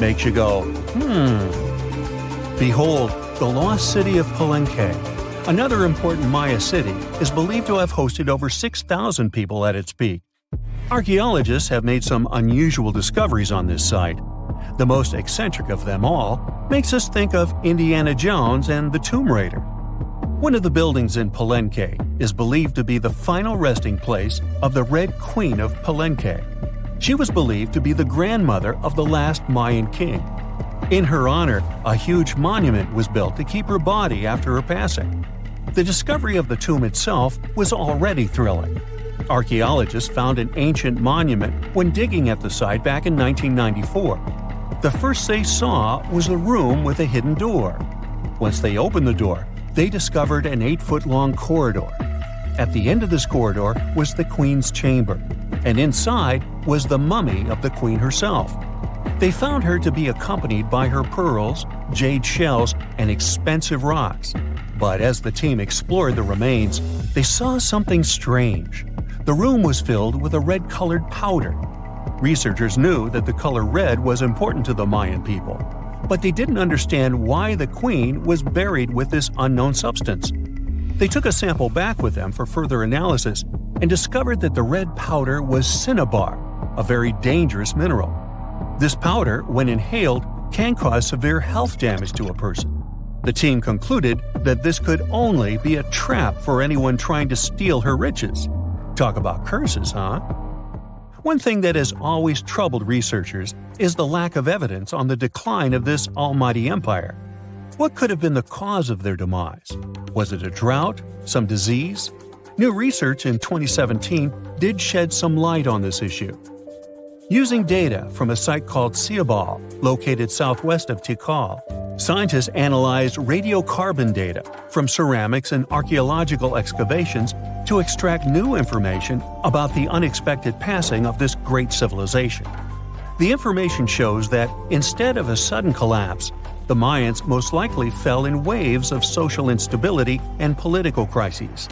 Makes you go, Behold, the lost city of Palenque. Another important Maya city is believed to have hosted over 6,000 people at its peak. Archaeologists have made some unusual discoveries on this site. The most eccentric of them all makes us think of Indiana Jones and the Tomb Raider. One of the buildings in Palenque is believed to be the final resting place of the Red Queen of Palenque. She was believed to be the grandmother of the last Mayan king. In her honor, a huge monument was built to keep her body after her passing. The discovery of the tomb itself was already thrilling. Archaeologists found an ancient monument when digging at the site back in 1994. The first they saw was a room with a hidden door. Once they opened the door, they discovered an 8-foot-long corridor. At the end of this corridor was the queen's chamber, and inside was the mummy of the queen herself. They found her to be accompanied by her pearls, jade shells, and expensive rocks. But as the team explored the remains, they saw something strange. The room was filled with a red-colored powder. Researchers knew that the color red was important to the Mayan people, but they didn't understand why the queen was buried with this unknown substance. They took a sample back with them for further analysis and discovered that the red powder was cinnabar, a very dangerous mineral. This powder, when inhaled, can cause severe health damage to a person. The team concluded that this could only be a trap for anyone trying to steal her riches. Talk about curses, huh? One thing that has always troubled researchers is the lack of evidence on the decline of this almighty empire. What could have been the cause of their demise? Was it a drought? Some disease? New research in 2017 did shed some light on this issue. Using data from a site called Siabal, located southwest of Tikal, scientists analyzed radiocarbon data from ceramics and archaeological excavations to extract new information about the unexpected passing of this great civilization. The information shows that instead of a sudden collapse, the Mayans most likely fell in waves of social instability and political crises.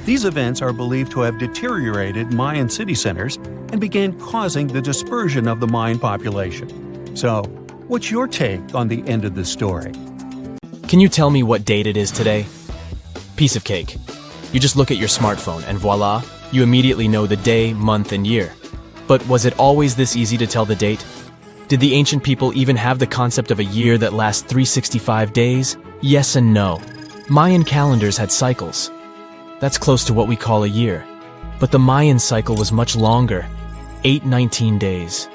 These events are believed to have deteriorated Mayan city centers and began causing the dispersion of the Mayan population. So, what's your take on the end of the story? Can you tell me what date it is today? Piece of cake. You just look at your smartphone and voila, you immediately know the day, month, and year. But was it always this easy to tell the date? Did the ancient people even have the concept of a year that lasts 365 days? Yes and no. Mayan calendars had cycles. That's close to what we call a year. But the Mayan cycle was much longer, 819 days.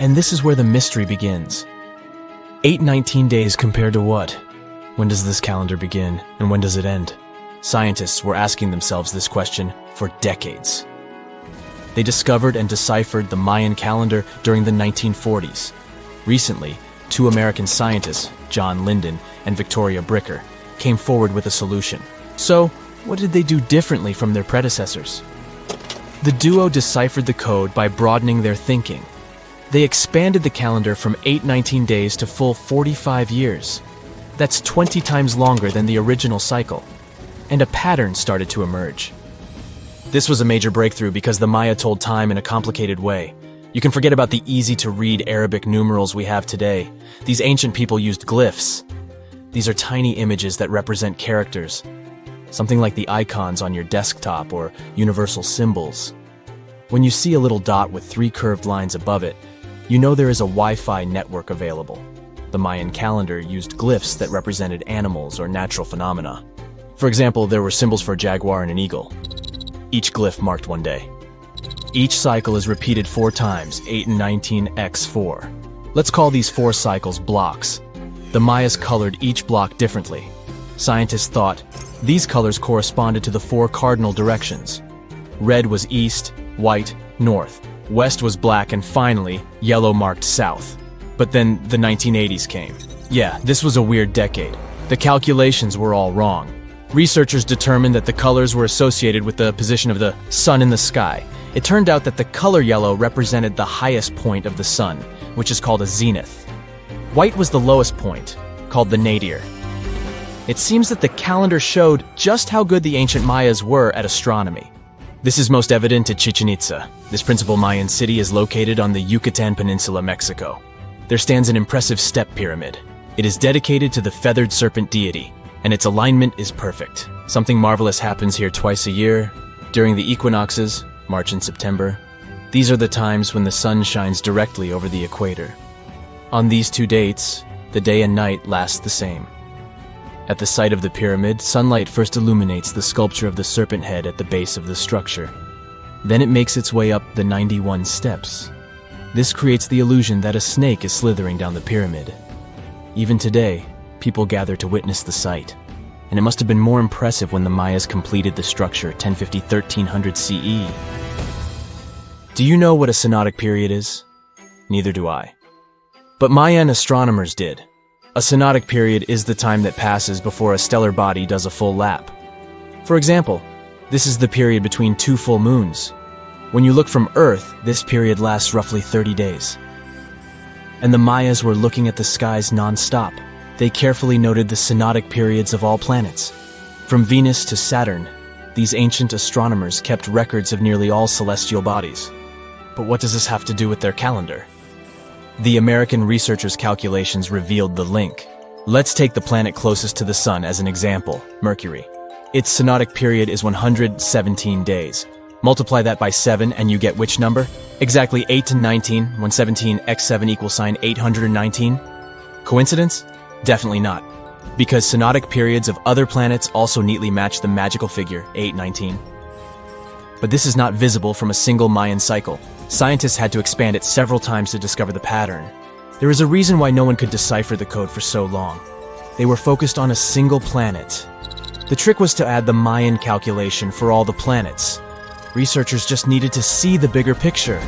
And this is where the mystery begins. 819 days compared to what? When does this calendar begin, and when does it end? Scientists were asking themselves this question for decades. They discovered and deciphered the Mayan calendar during the 1940s. Recently, two American scientists, John Linden and Victoria Bricker, came forward with a solution. So, what did they do differently from their predecessors? The duo deciphered the code by broadening their thinking. They expanded the calendar from 819 days to full 45 years. That's 20 times longer than the original cycle. And a pattern started to emerge. This was a major breakthrough because the Maya told time in a complicated way. You can forget about the easy-to-read Arabic numerals we have today. These ancient people used glyphs. These are tiny images that represent characters. Something like the icons on your desktop or universal symbols. When you see a little dot with 3 curved lines above it, you know there is a Wi-Fi network available. The Mayan calendar used glyphs that represented animals or natural phenomena. For example, there were symbols for a jaguar and an eagle. Each glyph marked one day. Each cycle is repeated 4 times, 8 and 19 x 4. Let's call these 4 cycles blocks. The Mayas colored each block differently. Scientists thought these colors corresponded to the 4 cardinal directions. Red was east, white, north. West was black, and finally, yellow marked south. But then the 1980s came. Yeah, this was a weird decade. The calculations were all wrong. Researchers determined that the colors were associated with the position of the sun in the sky. It turned out that the color yellow represented the highest point of the sun, which is called a zenith. White was the lowest point, called the nadir. It seems that the calendar showed just how good the ancient Mayas were at astronomy. This is most evident at Chichen Itza. This principal Mayan city is located on the Yucatan Peninsula, Mexico. There stands an impressive step pyramid. It is dedicated to the feathered serpent deity, and its alignment is perfect. Something marvelous happens here twice a year, during the equinoxes, March and September. These are the times when the sun shines directly over the equator. On these 2 dates, the day and night last the same. At the site of the pyramid, sunlight first illuminates the sculpture of the serpent head at the base of the structure. Then it makes its way up the 91 steps. This creates the illusion that a snake is slithering down the pyramid. Even today, people gather to witness the sight. And it must have been more impressive when the Mayas completed the structure 1050-1300 CE. Do you know what a synodic period is? Neither do I. But Mayan astronomers did. A synodic period is the time that passes before a stellar body does a full lap. For example, this is the period between 2 full moons. When you look from Earth, this period lasts roughly 30 days. And the Mayas were looking at the skies non-stop. They carefully noted the synodic periods of all planets. From Venus to Saturn, these ancient astronomers kept records of nearly all celestial bodies. But what does this have to do with their calendar? The American researchers' calculations revealed the link. Let's take the planet closest to the sun as an example, Mercury. Its synodic period is 117 days. Multiply that by 7 and you get which number? Exactly 8 to 19, 117 x 7 equals 819. Coincidence? Definitely not. Because synodic periods of other planets also neatly match the magical figure 819. But this is not visible from a single Mayan cycle. Scientists had to expand it several times to discover the pattern. There is a reason why no one could decipher the code for so long. They were focused on a single planet. The trick was to add the Mayan calculation for all the planets. Researchers just needed to see the bigger picture.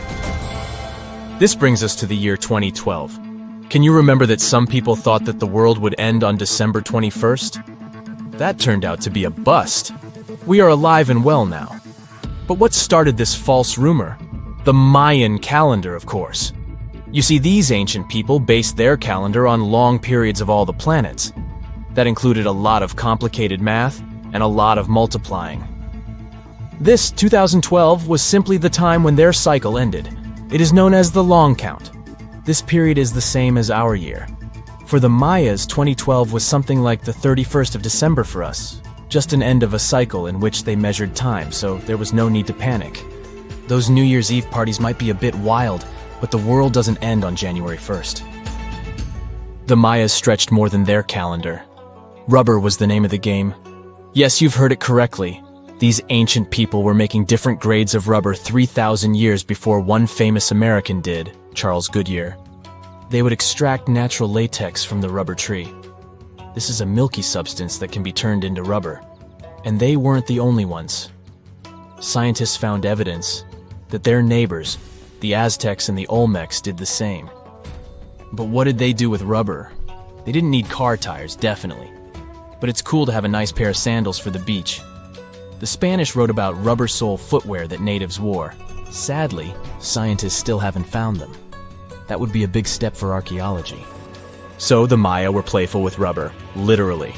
This brings us to the year 2012. Can you remember that some people thought that the world would end on December 21st? That turned out to be a bust. We are alive and well now. But what started this false rumor? The Mayan calendar, of course. You see, these ancient people based their calendar on long periods of all the planets. That included a lot of complicated math and a lot of multiplying. This 2012 was simply the time when their cycle ended. It is known as the long count. This period is the same as our year. For the Mayas, 2012 was something like the 31st of December for us, just an end of a cycle in which they measured time, so there was no need to panic. Those New Year's Eve parties might be a bit wild, but the world doesn't end on January 1st. The Mayas stretched more than their calendar. Rubber was the name of the game. Yes, you've heard it correctly. These ancient people were making different grades of rubber 3,000 years before one famous American did, Charles Goodyear. They would extract natural latex from the rubber tree. This is a milky substance that can be turned into rubber. And they weren't the only ones. Scientists found evidence that their neighbors, the Aztecs and the Olmecs, did the same. But what did they do with rubber? They didn't need car tires, definitely. But it's cool to have a nice pair of sandals for the beach. The Spanish wrote about rubber sole footwear that natives wore. Sadly, scientists still haven't found them. That would be a big step for archaeology. So the Maya were playful with rubber, literally.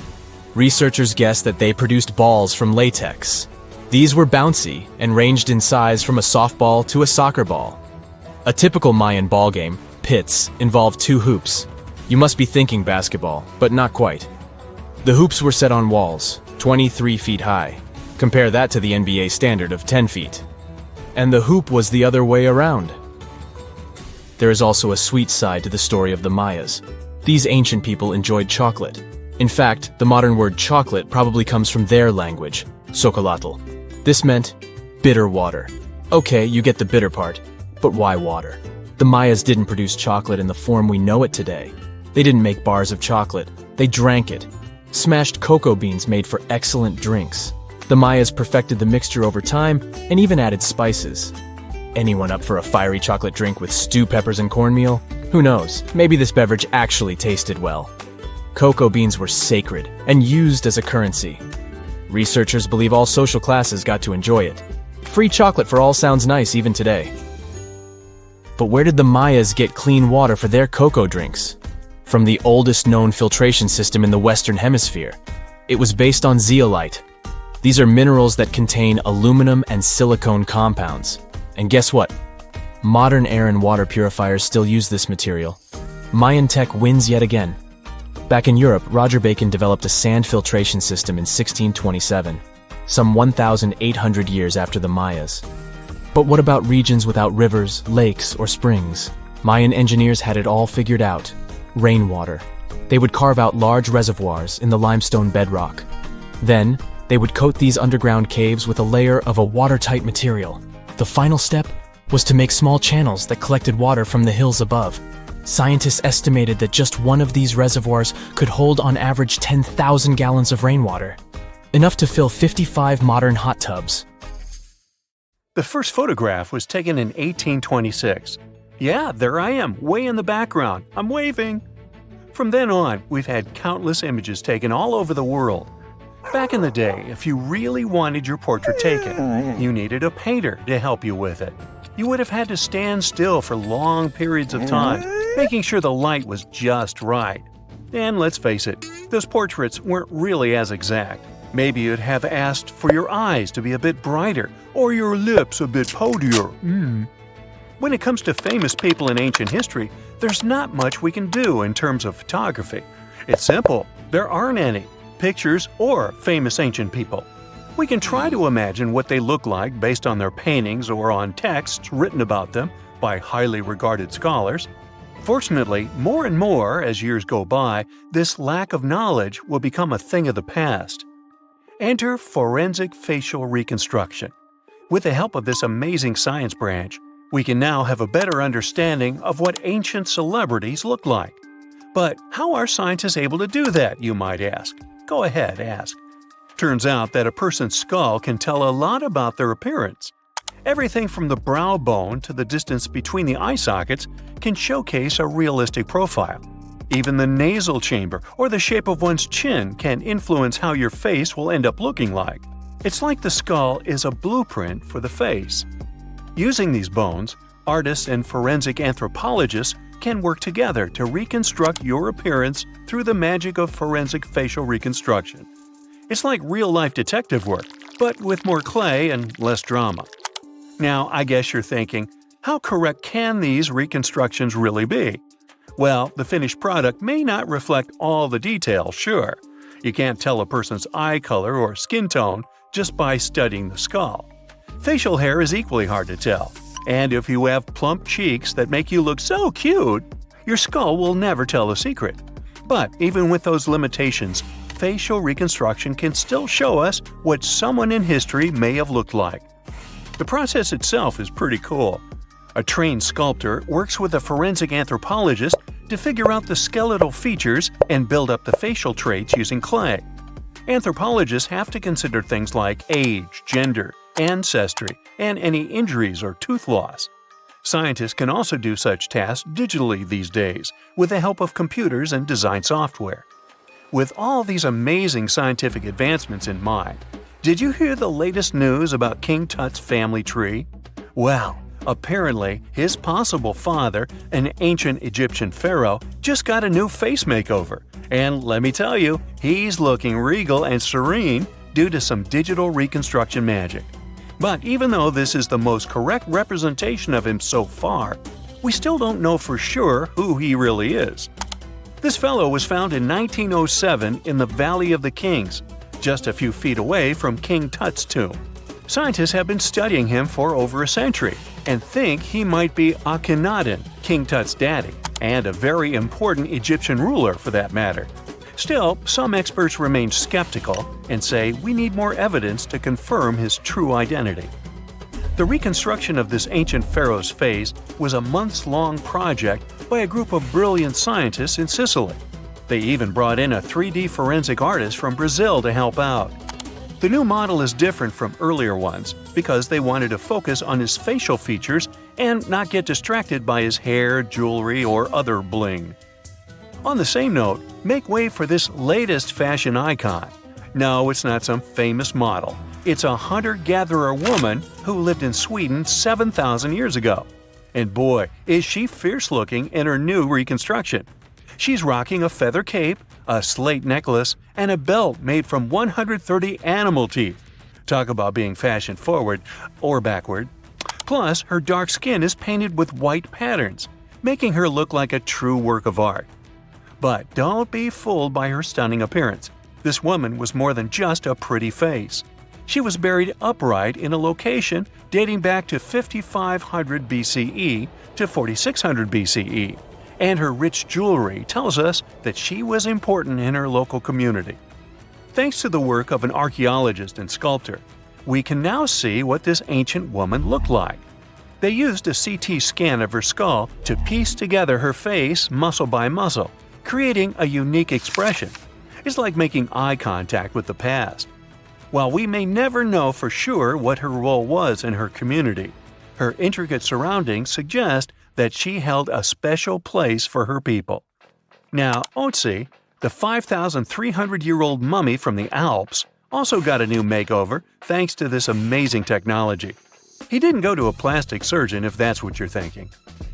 Researchers guessed that they produced balls from latex. These were bouncy and ranged in size from a softball to a soccer ball. A typical Mayan ball game, pits, involved 2 hoops. You must be thinking basketball, but not quite. The hoops were set on walls, 23 feet high. Compare that to the NBA standard of 10 feet. And the hoop was the other way around. There is also a sweet side to the story of the Mayas. These ancient people enjoyed chocolate. In fact, the modern word chocolate probably comes from their language, xocolotl. This meant bitter water. Okay, you get the bitter part, but why water? The Mayas didn't produce chocolate in the form we know it today. They didn't make bars of chocolate, they drank it. Smashed cocoa beans made for excellent drinks. The Mayas perfected the mixture over time and even added spices. Anyone up for a fiery chocolate drink with stew peppers and cornmeal? Who knows, maybe this beverage actually tasted well. Cocoa beans were sacred and used as a currency. Researchers believe all social classes got to enjoy it. Free chocolate for all sounds nice even today. But where did the Mayas get clean water for their cocoa drinks? From the oldest known filtration system in the Western Hemisphere. It was based on zeolite. These are minerals that contain aluminum and silicone compounds. And guess what? Modern air and water purifiers still use this material. Mayan tech wins yet again. Back in Europe, Roger Bacon developed a sand filtration system in 1627, some 1,800 years after the Mayas. But what about regions without rivers, lakes, or springs? Mayan engineers had it all figured out. Rainwater. They would carve out large reservoirs in the limestone bedrock. Then, they would coat these underground caves with a layer of a watertight material. The final step was to make small channels that collected water from the hills above. Scientists estimated that just one of these reservoirs could hold on average 10,000 gallons of rainwater, enough to fill 55 modern hot tubs. The first photograph was taken in 1826. Yeah, there I am, way in the background. I'm waving. From then on, we've had countless images taken all over the world. Back in the day, if you really wanted your portrait taken, you needed a painter to help you with it. You would have had to stand still for long periods of time, making sure the light was just right. And let's face it, those portraits weren't really as exact. Maybe you'd have asked for your eyes to be a bit brighter, or your lips a bit poutier. When it comes to famous people in ancient history, there's not much we can do in terms of photography. It's simple, there aren't any pictures or famous ancient people. We can try to imagine what they look like based on their paintings or on texts written about them by highly regarded scholars. Fortunately, more and more as years go by, this lack of knowledge will become a thing of the past. Enter forensic facial reconstruction. With the help of this amazing science branch, We can now have a better understanding of what ancient celebrities look like. But how are scientists able to do that, you might ask? Go ahead, ask. Turns out that a person's skull can tell a lot about their appearance. Everything from the brow bone to the distance between the eye sockets can showcase a realistic profile. Even the nasal chamber or the shape of one's chin can influence how your face will end up looking like. It's like the skull is a blueprint for the face. Using these bones, artists and forensic anthropologists can work together to reconstruct your appearance through the magic of forensic facial reconstruction. It's like real-life detective work, but with more clay and less drama. Now, I guess you're thinking, how correct can these reconstructions really be? Well, the finished product may not reflect all the details, sure. You can't tell a person's eye color or skin tone just by studying the skull. Facial hair is equally hard to tell, and if you have plump cheeks that make you look so cute, your skull will never tell the secret. But even with those limitations, facial reconstruction can still show us what someone in history may have looked like. The process itself is pretty cool. A trained sculptor works with a forensic anthropologist to figure out the skeletal features and build up the facial traits using clay. Anthropologists have to consider things like age, gender, ancestry, and any injuries or tooth loss. Scientists can also do such tasks digitally these days with the help of computers and design software. With all these amazing scientific advancements in mind, did you hear the latest news about King Tut's family tree? Well, apparently his possible father, an ancient Egyptian pharaoh, just got a new face makeover. And let me tell you, he's looking regal and serene due to some digital reconstruction magic. But even though this is the most correct representation of him so far, we still don't know for sure who he really is. This fellow was found in 1907 in the Valley of the Kings, just a few feet away from King Tut's tomb. Scientists have been studying him for over a century and think he might be Akhenaten, King Tut's daddy, and a very important Egyptian ruler for that matter. Still, some experts remain skeptical and say we need more evidence to confirm his true identity. The reconstruction of this ancient pharaoh's face was a months-long project by a group of brilliant scientists in Sicily. They even brought in a 3D forensic artist from Brazil to help out. The new model is different from earlier ones because they wanted to focus on his facial features and not get distracted by his hair, jewelry, or other bling. On the same note, make way for this latest fashion icon. No, it's not some famous model. It's a hunter-gatherer woman who lived in Sweden 7,000 years ago. And boy, is she fierce-looking in her new reconstruction. She's rocking a feather cape, a slate necklace, and a belt made from 130 animal teeth. Talk about being fashion-forward or backward. Plus, her dark skin is painted with white patterns, making her look like a true work of art. But don't be fooled by her stunning appearance. This woman was more than just a pretty face. She was buried upright in a location dating back to 5500 BCE to 4600 BCE, and her rich jewelry tells us that she was important in her local community. Thanks to the work of an archaeologist and sculptor, we can now see what this ancient woman looked like. They used a CT scan of her skull to piece together her face muscle by muscle, creating a unique expression. It's like making eye contact with the past. While we may never know for sure what her role was in her community, her intricate surroundings suggest that she held a special place for her people. Now, Otzi, the 5,300-year-old mummy from the Alps, also got a new makeover thanks to this amazing technology. He didn't go to a plastic surgeon if that's what you're thinking.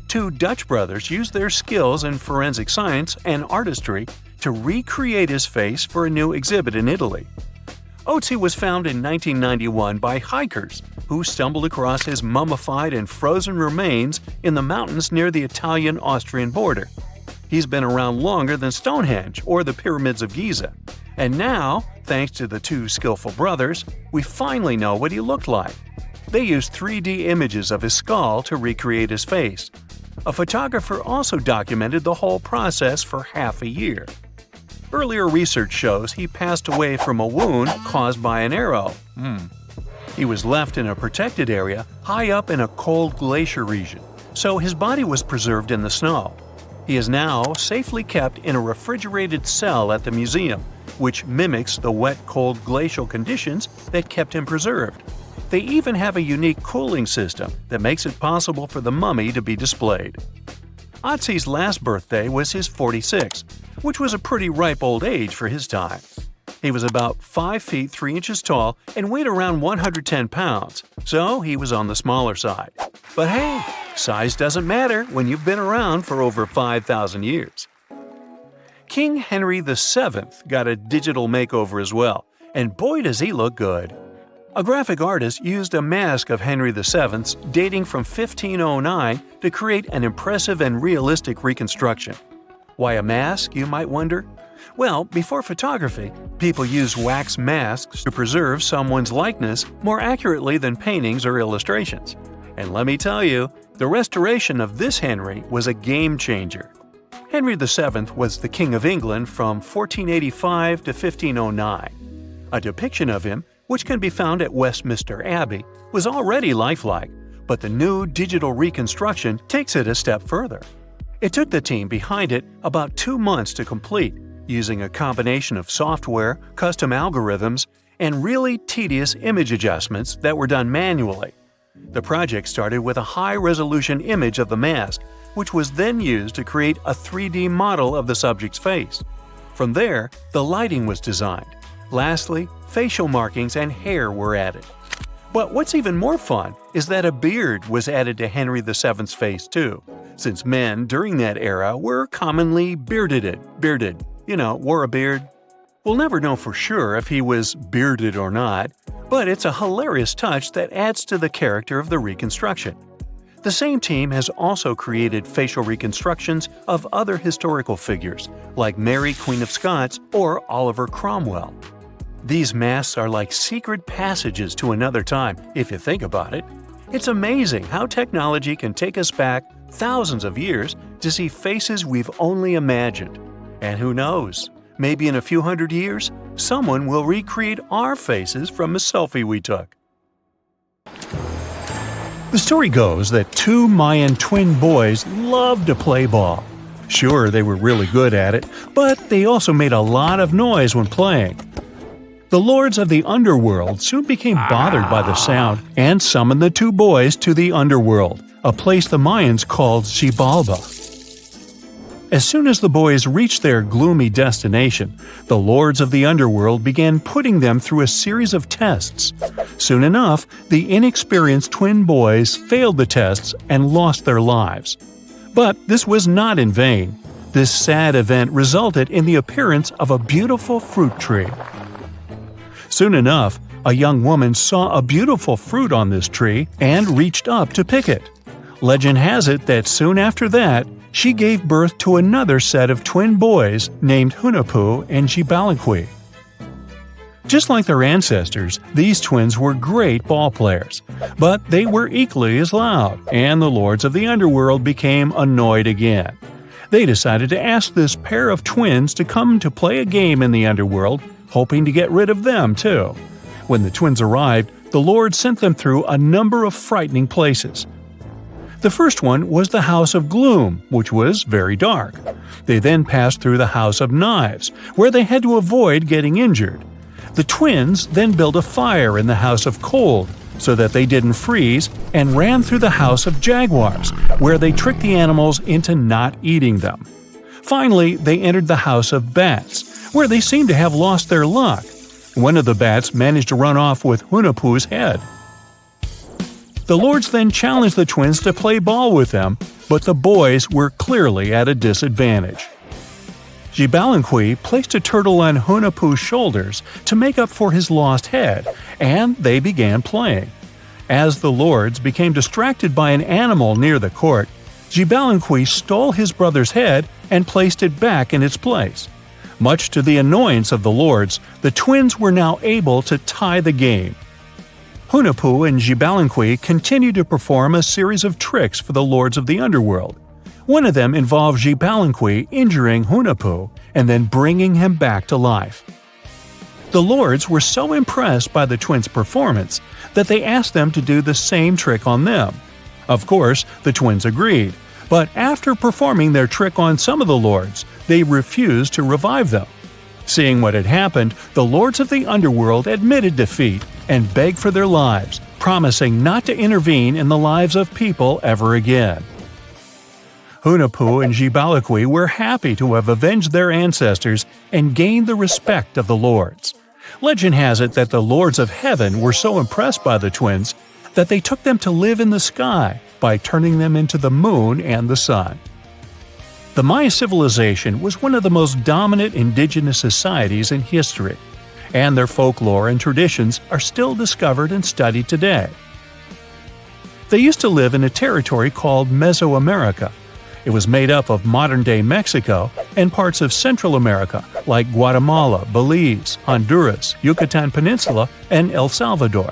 Two Dutch brothers used their skills in forensic science and artistry to recreate his face for a new exhibit in Italy. Otzi was found in 1991 by hikers who stumbled across his mummified and frozen remains in the mountains near the Italian-Austrian border. He's been around longer than Stonehenge or the pyramids of Giza. And now, thanks to the two skillful brothers, we finally know what he looked like. They used 3D images of his skull to recreate his face. A photographer also documented the whole process for half a year. Earlier research shows he passed away from a wound caused by an arrow. He was left in a protected area high up in a cold glacier region, so his body was preserved in the snow. He is now safely kept in a refrigerated cell at the museum, which mimics the wet, cold glacial conditions that kept him preserved. They even have a unique cooling system that makes it possible for the mummy to be displayed. Otzi's last birthday was his 46th, which was a pretty ripe old age for his time. He was about 5 feet 3 inches tall and weighed around 110 pounds, so he was on the smaller side. But hey, size doesn't matter when you've been around for over 5,000 years. King Henry VII got a digital makeover as well, and boy does he look good. A graphic artist used a mask of Henry VII's dating from 1509 to create an impressive and realistic reconstruction. Why a mask, you might wonder? Well, before photography, people used wax masks to preserve someone's likeness more accurately than paintings or illustrations. And let me tell you, the restoration of this Henry was a game changer. Henry VII was the King of England from 1485 to 1509. A depiction of him, which can be found at Westminster Abbey, was already lifelike, but the new digital reconstruction takes it a step further. It took the team behind it about 2 months to complete, using a combination of software, custom algorithms, and really tedious image adjustments that were done manually. The project started with a high-resolution image of the mask, which was then used to create a 3D model of the subject's face. From there, the lighting was designed. Lastly, facial markings and hair were added. But what's even more fun is that a beard was added to Henry VII's face too, since men during that era were commonly bearded, wore a beard. We'll never know for sure if he was bearded or not, but it's a hilarious touch that adds to the character of the reconstruction. The same team has also created facial reconstructions of other historical figures, like Mary Queen of Scots or Oliver Cromwell. These masks are like secret passages to another time, if you think about it. It's amazing how technology can take us back thousands of years to see faces we've only imagined. And who knows, maybe in a few hundred years, someone will recreate our faces from a selfie we took. The story goes that 2 Mayan twin boys loved to play ball. Sure, they were really good at it, but they also made a lot of noise when playing. The lords of the underworld soon became bothered by the sound and summoned the 2 boys to the underworld, a place the Mayans called Xibalba. As soon as the boys reached their gloomy destination, the lords of the underworld began putting them through a series of tests. Soon enough, the inexperienced twin boys failed the tests and lost their lives. But this was not in vain. This sad event resulted in the appearance of a beautiful fruit tree. Soon enough, a young woman saw a beautiful fruit on this tree and reached up to pick it. Legend has it that soon after that, she gave birth to another set of twin boys named Hunahpu and Xibalba. Just like their ancestors, these twins were great ball players, but they were equally as loud, and the lords of the underworld became annoyed again. They decided to ask this pair of twins to come to play a game in the underworld, hoping to get rid of them too. When the twins arrived, the Lord sent them through a number of frightening places. The first one was the House of Gloom, which was very dark. They then passed through the House of Knives, where they had to avoid getting injured. The twins then built a fire in the House of Cold, so that they didn't freeze, and ran through the House of Jaguars, where they tricked the animals into not eating them. Finally, they entered the House of Bats, where they seemed to have lost their luck. One of the bats managed to run off with Hunahpu's head. The lords then challenged the twins to play ball with them, but the boys were clearly at a disadvantage. Xibalba placed a turtle on Hunahpu's shoulders to make up for his lost head, and they began playing. As the lords became distracted by an animal near the court, Xibalba stole his brother's head and placed it back in its place. Much to the annoyance of the lords, the twins were now able to tie the game. Hunahpu and Xibalba continued to perform a series of tricks for the lords of the underworld. One of them involved Xibalba injuring Hunahpu and then bringing him back to life. The lords were so impressed by the twins' performance that they asked them to do the same trick on them. Of course, the twins agreed, but after performing their trick on some of the lords, they refused to revive them. Seeing what had happened, the lords of the underworld admitted defeat and begged for their lives, promising not to intervene in the lives of people ever again. Hunahpu and Xibalaqui were happy to have avenged their ancestors and gained the respect of the lords. Legend has it that the lords of heaven were so impressed by the twins that they took them to live in the sky by turning them into the moon and the sun. The Maya civilization was one of the most dominant indigenous societies in history, and their folklore and traditions are still discovered and studied today. They used to live in a territory called Mesoamerica. It was made up of modern-day Mexico and parts of Central America like Guatemala, Belize, Honduras, Yucatan Peninsula, and El Salvador.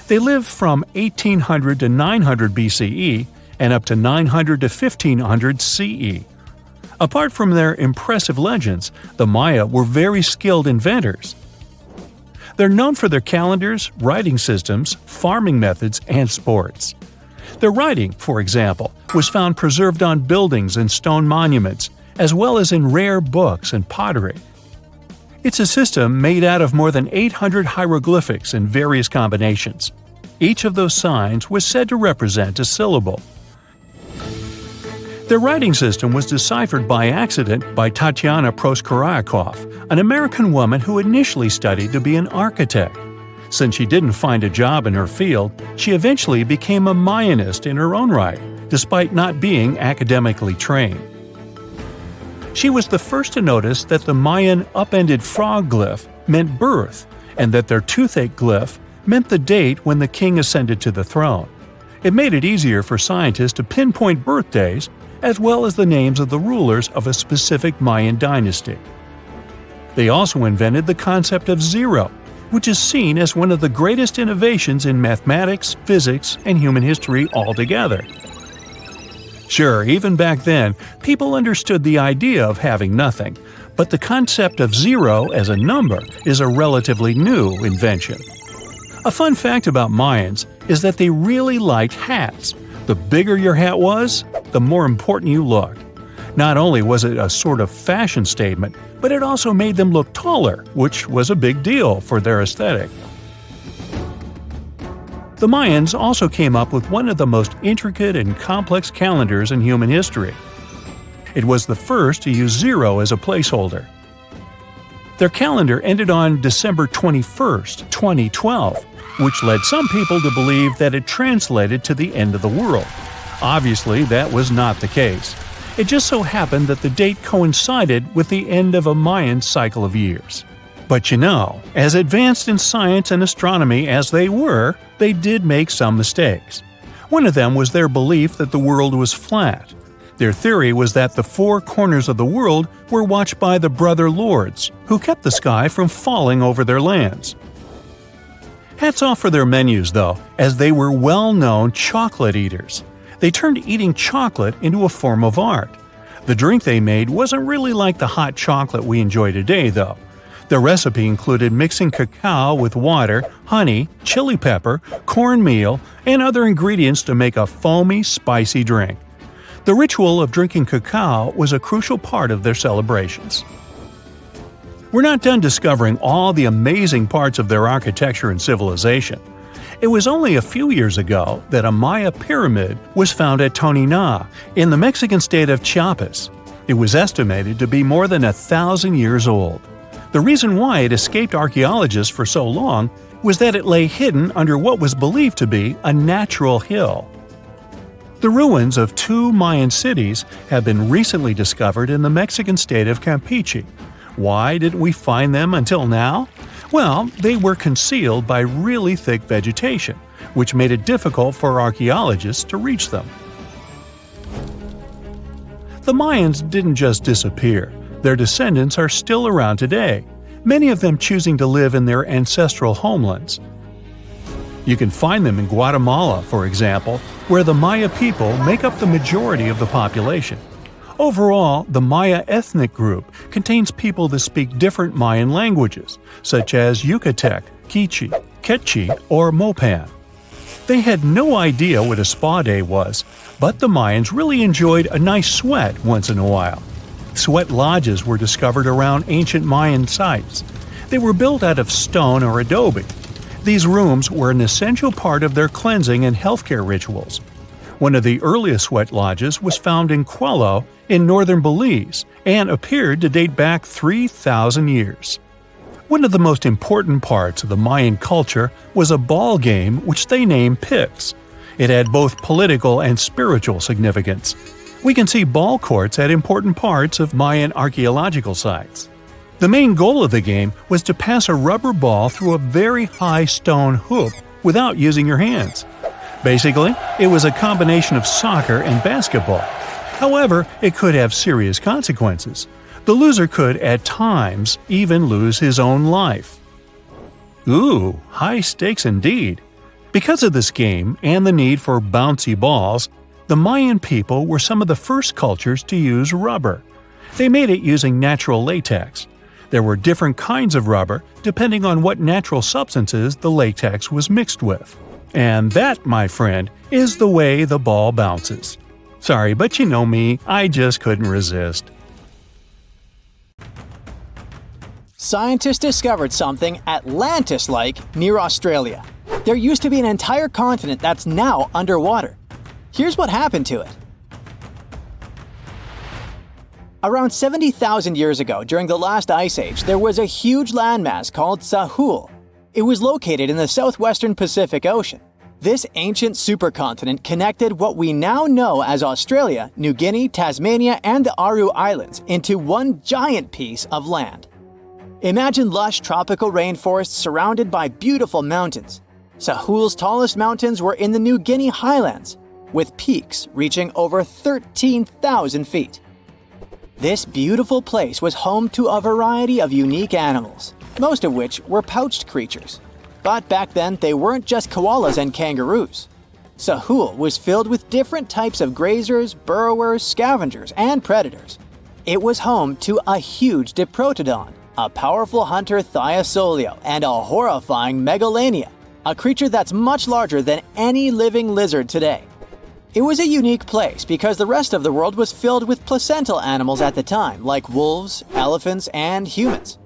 They lived from 1800 to 900 BCE and up to 900 to 1500 CE. Apart from their impressive legends, the Maya were very skilled inventors. They're known for their calendars, writing systems, farming methods, and sports. Their writing, for example, was found preserved on buildings and stone monuments, as well as in rare books and pottery. It's a system made out of more than 800 hieroglyphics in various combinations. Each of those signs was said to represent a syllable. Their writing system was deciphered by accident by Tatiana Proskorakov, an American woman who initially studied to be an architect. Since she didn't find a job in her field, she eventually became a Mayanist in her own right, despite not being academically trained. She was the first to notice that the Mayan upended frog glyph meant birth, and that their toothache glyph meant the date when the king ascended to the throne. It made it easier for scientists to pinpoint birthdays, as well as the names of the rulers of a specific Mayan dynasty. They also invented the concept of zero, which is seen as one of the greatest innovations in mathematics, physics, and human history altogether. Sure, even back then, people understood the idea of having nothing, but the concept of zero as a number is a relatively new invention. A fun fact about Mayans is that they really liked hats. The bigger your hat was, the more important you looked. Not only was it a sort of fashion statement, but it also made them look taller, which was a big deal for their aesthetic. The Mayans also came up with one of the most intricate and complex calendars in human history. It was the first to use zero as a placeholder. Their calendar ended on December 21st, 2012, which led some people to believe that it translated to the end of the world. Obviously, that was not the case. It just so happened that the date coincided with the end of a Mayan cycle of years. But you know, as advanced in science and astronomy as they were, they did make some mistakes. One of them was their belief that the world was flat. Their theory was that the four corners of the world were watched by the brother lords, who kept the sky from falling over their lands. Hats off for their menus, though, as they were well-known chocolate eaters. They turned eating chocolate into a form of art. The drink they made wasn't really like the hot chocolate we enjoy today, though. The recipe included mixing cacao with water, honey, chili pepper, cornmeal, and other ingredients to make a foamy, spicy drink. The ritual of drinking cacao was a crucial part of their celebrations. We're not done discovering all the amazing parts of their architecture and civilization. It was only a few years ago that a Maya pyramid was found at Tonina, in the Mexican state of Chiapas. It was estimated to be more than 1,000 years old. The reason why it escaped archaeologists for so long was that it lay hidden under what was believed to be a natural hill. The ruins of two Mayan cities have been recently discovered in the Mexican state of Campeche. Why didn't we find them until now? Well, they were concealed by really thick vegetation, which made it difficult for archaeologists to reach them. The Mayans didn't just disappear. Their descendants are still around today, many of them choosing to live in their ancestral homelands. You can find them in Guatemala, for example, where the Maya people make up the majority of the population. Overall, the Maya ethnic group contains people that speak different Mayan languages, such as Yucatec, Quiche, Quechua, or Mopan. They had no idea what a spa day was, but the Mayans really enjoyed a nice sweat once in a while. Sweat lodges were discovered around ancient Mayan sites. They were built out of stone or adobe. These rooms were an essential part of their cleansing and healthcare rituals. One of the earliest sweat lodges was found in Quello in northern Belize and appeared to date back 3,000 years. One of the most important parts of the Mayan culture was a ball game which they named Pix. It had both political and spiritual significance. We can see ball courts at important parts of Mayan archaeological sites. The main goal of the game was to pass a rubber ball through a very high stone hoop without using your hands. Basically, it was a combination of soccer and basketball. However, it could have serious consequences. The loser could, at times, even lose his own life. Ooh, high stakes indeed. Because of this game and the need for bouncy balls, the Mayan people were some of the first cultures to use rubber. They made it using natural latex. There were different kinds of rubber depending on what natural substances the latex was mixed with. And that, my friend, is the way the ball bounces. Sorry, but you know me, I just couldn't resist. Scientists discovered something Atlantis-like near Australia. There used to be an entire continent that's now underwater. Here's what happened to it. Around 70,000 years ago, during the last ice age, there was a huge landmass called Sahul. It was located in the southwestern Pacific Ocean. This ancient supercontinent connected what we now know as Australia, New Guinea, Tasmania, and the Aru Islands into one giant piece of land. Imagine lush tropical rainforests surrounded by beautiful mountains. Sahul's tallest mountains were in the New Guinea highlands, with peaks reaching over 13,000 feet. This beautiful place was home to a variety of unique animals, most of which were pouched creatures. But back then, they weren't just koalas and kangaroos. Sahul was filled with different types of grazers, burrowers, scavengers, and predators. It was home to a huge diprotodon, a powerful hunter Thiosolio, and a horrifying Megalania, a creature that's much larger than any living lizard today. It was a unique place because the rest of the world was filled with placental animals at the time, like wolves, elephants, and humans.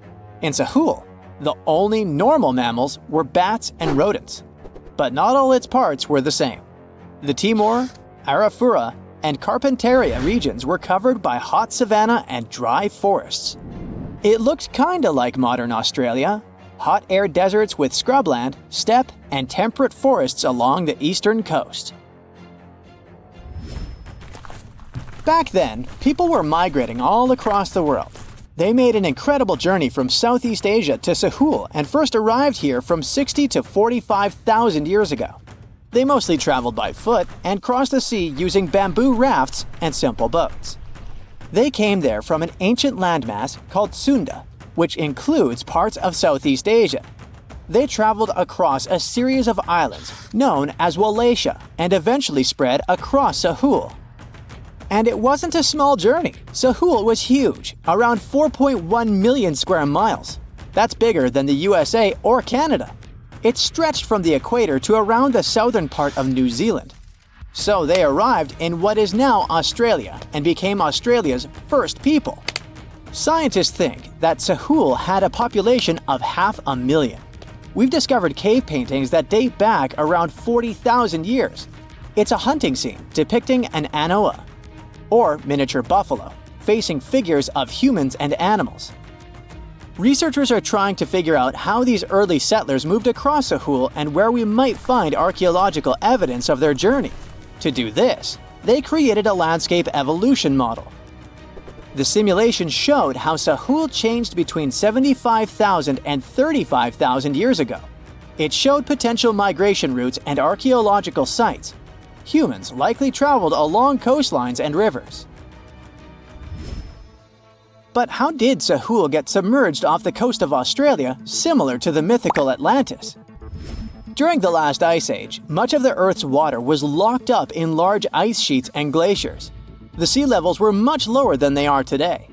In Sahul, the only normal mammals were bats and rodents. But not all its parts were the same. The Timor, Arafura, and Carpentaria regions were covered by hot savanna and dry forests. It looked kinda like modern Australia, hot air deserts with scrubland, steppe, and temperate forests along the eastern coast. Back then, people were migrating all across the world. They made an incredible journey from Southeast Asia to Sahul and first arrived here from 60 to 45,000 years ago. They mostly traveled by foot and crossed the sea using bamboo rafts and simple boats. They came there from an ancient landmass called Sunda, which includes parts of Southeast Asia. They traveled across a series of islands known as Wallachia and eventually spread across Sahul. And it wasn't a small journey. Sahul was huge, around 4.1 million square miles. That's bigger than the USA or Canada. It stretched from the equator to around the southern part of New Zealand. So they arrived in what is now Australia and became Australia's first people. Scientists think that Sahul had a population of 500,000. We've discovered cave paintings that date back around 40,000 years. It's a hunting scene depicting an anoa, or miniature buffalo, facing figures of humans and animals. Researchers are trying to figure out how these early settlers moved across Sahul and where we might find archaeological evidence of their journey. To do this, they created a landscape evolution model. The simulation showed how Sahul changed between 75,000 and 35,000 years ago. It showed potential migration routes and archaeological sites. Humans likely traveled along coastlines and rivers. But how did Sahul get submerged off the coast of Australia, similar to the mythical Atlantis? During the last ice age, much of the Earth's water was locked up in large ice sheets and glaciers. The sea levels were much lower than they are today.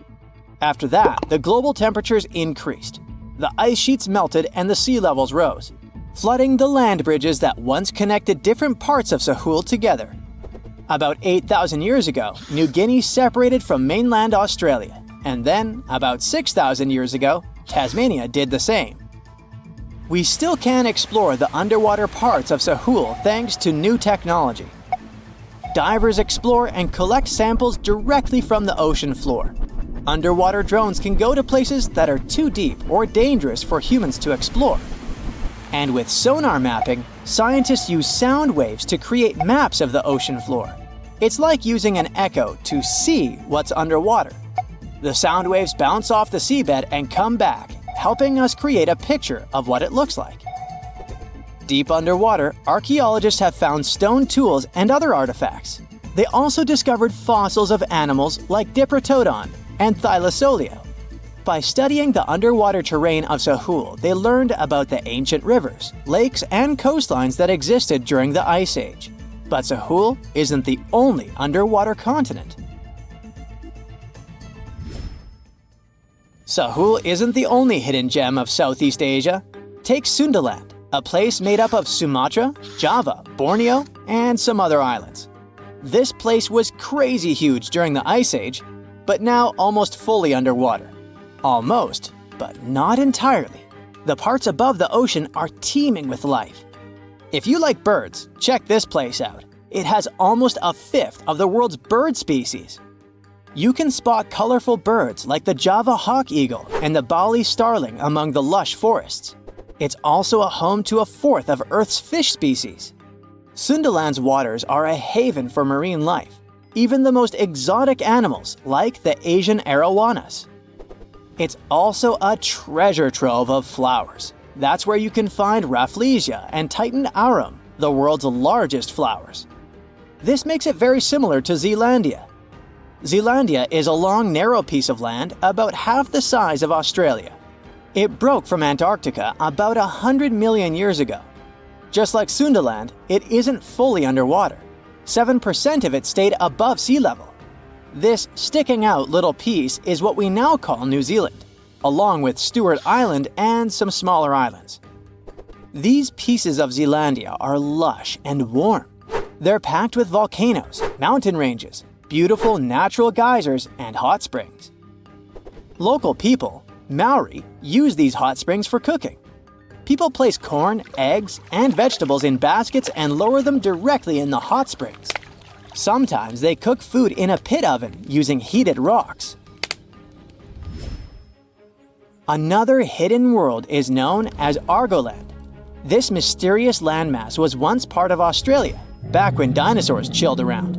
After that, the global temperatures increased. The ice sheets melted and the sea levels rose, flooding the land bridges that once connected different parts of Sahul together. About 8,000 years ago, New Guinea separated from mainland Australia, and then, about 6,000 years ago, Tasmania did the same. We still can explore the underwater parts of Sahul thanks to new technology. Divers explore and collect samples directly from the ocean floor. Underwater drones can go to places that are too deep or dangerous for humans to explore. And with sonar mapping, scientists use sound waves to create maps of the ocean floor. It's like using an echo to see what's underwater. The sound waves bounce off the seabed and come back, helping us create a picture of what it looks like. Deep underwater, archaeologists have found stone tools and other artifacts. They also discovered fossils of animals like Diprotodon and Thylacoleo. By studying the underwater terrain of Sahul, they learned about the ancient rivers, lakes, and coastlines that existed during the Ice Age. But Sahul isn't the only underwater continent. Sahul isn't the only hidden gem of Southeast Asia. Take Sundaland, a place made up of Sumatra, Java, Borneo, and some other islands. This place was crazy huge during the Ice Age, but now almost fully underwater. Almost, but not entirely. The parts above the ocean are teeming with life. If you like birds, check this place out. It has almost a fifth of the world's bird species. You can spot colorful birds like the Java hawk eagle and the Bali starling among the lush forests. It's also a home to a fourth of Earth's fish species. Sundaland's waters are a haven for marine life, even the most exotic animals like the Asian arowanas. It's also a treasure trove of flowers. That's where you can find Rafflesia and Titan arum, the world's largest flowers. This makes it very similar to Zealandia. Zealandia is a long, narrow piece of land about half the size of Australia. It broke from Antarctica about 100 million years ago. Just like Sundaland, it isn't fully underwater. 7% of it stayed above sea level. This sticking out little piece is what we now call New Zealand, along with Stewart Island and some smaller islands. These pieces of Zealandia are lush and warm. They're packed with volcanoes, mountain ranges, beautiful natural geysers, and hot springs. Local people, Maori, use these hot springs for cooking. People place corn, eggs, and vegetables in baskets and lower them directly in the hot springs. Sometimes they cook food in a pit oven using heated rocks. Another hidden world is known as Argoland. This mysterious landmass was once part of Australia, back when dinosaurs chilled around.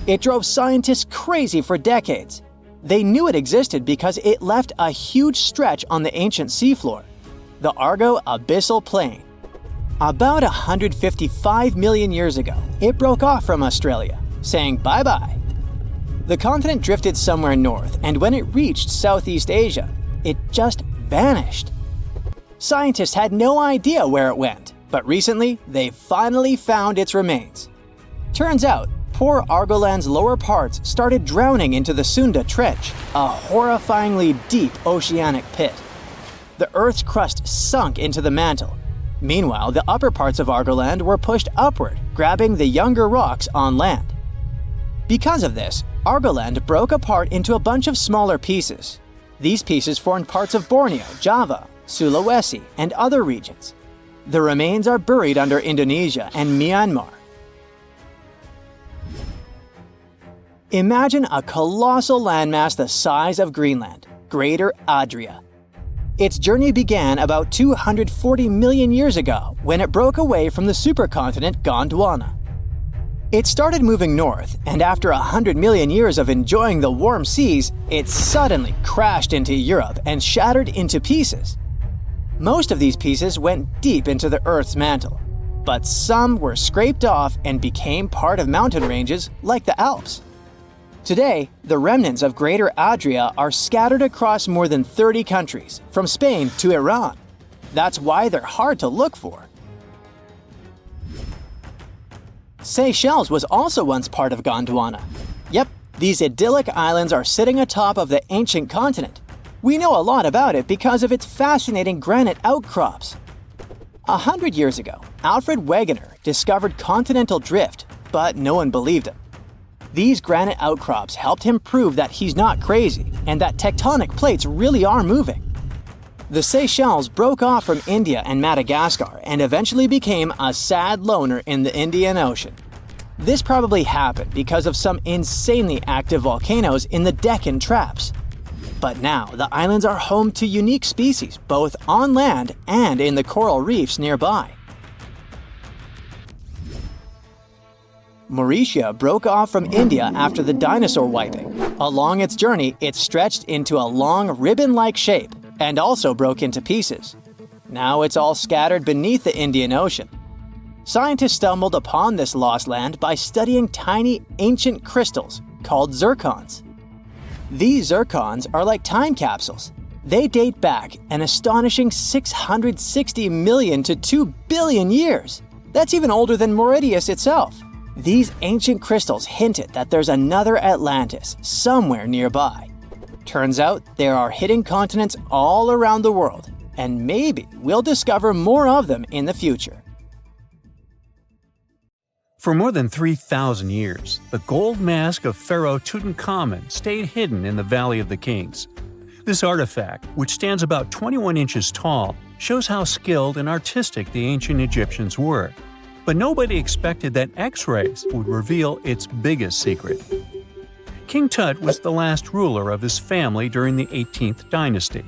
It drove scientists crazy for decades. They knew it existed because it left a huge stretch on the ancient seafloor, the Argo Abyssal Plain. About 155 million years ago, it broke off from Australia, saying bye-bye. The continent drifted somewhere north, and when it reached Southeast Asia, it just vanished. Scientists had no idea where it went, but recently they finally found its remains. Turns out, poor Argoland's lower parts started drowning into the Sunda Trench, a horrifyingly deep oceanic pit. The Earth's crust sunk into the mantle. Meanwhile, the upper parts of Argoland were pushed upward, grabbing the younger rocks on land. Because of this, Argoland broke apart into a bunch of smaller pieces. These pieces formed parts of Borneo, Java, Sulawesi, and other regions. The remains are buried under Indonesia and Myanmar. Imagine a colossal landmass the size of Greenland, Greater Adria. Its journey began about 240 million years ago when it broke away from the supercontinent Gondwana. It started moving north, and after 100 million years of enjoying the warm seas, it suddenly crashed into Europe and shattered into pieces. Most of these pieces went deep into the Earth's mantle, but some were scraped off and became part of mountain ranges like the Alps. Today, the remnants of Greater Adria are scattered across more than 30 countries, from Spain to Iran. That's why they're hard to look for. Seychelles was also once part of Gondwana. Yep, These idyllic islands are sitting atop of the ancient continent. We know a lot about it because of its fascinating granite outcrops. 100 years ago, Alfred Wegener discovered continental drift, but no one believed him. These granite outcrops helped him prove that he's not crazy and that tectonic plates really are moving. The Seychelles broke off from India and Madagascar and eventually became a sad loner in the Indian Ocean. This probably happened because of some insanely active volcanoes in the Deccan Traps. But now, the islands are home to unique species both on land and in the coral reefs nearby. Mauritius broke off from India after the dinosaur wiping. Along its journey, it stretched into a long ribbon-like shape and also broke into pieces. Now it's all scattered beneath the Indian Ocean. Scientists stumbled upon this lost land by studying tiny ancient crystals called zircons. These zircons are like time capsules. They date back an astonishing 660 million to 2 billion years. That's even older than Mauritius itself. These ancient crystals hinted that there's another Atlantis somewhere nearby. Turns out there are hidden continents all around the world, and maybe we'll discover more of them in the future. For more than 3,000 years, the gold mask of Pharaoh Tutankhamun stayed hidden in the Valley of the Kings. This artifact, which stands about 21 inches tall, shows how skilled and artistic the ancient Egyptians were. But nobody expected that X-rays would reveal its biggest secret. King Tut was the last ruler of his family during the 18th dynasty.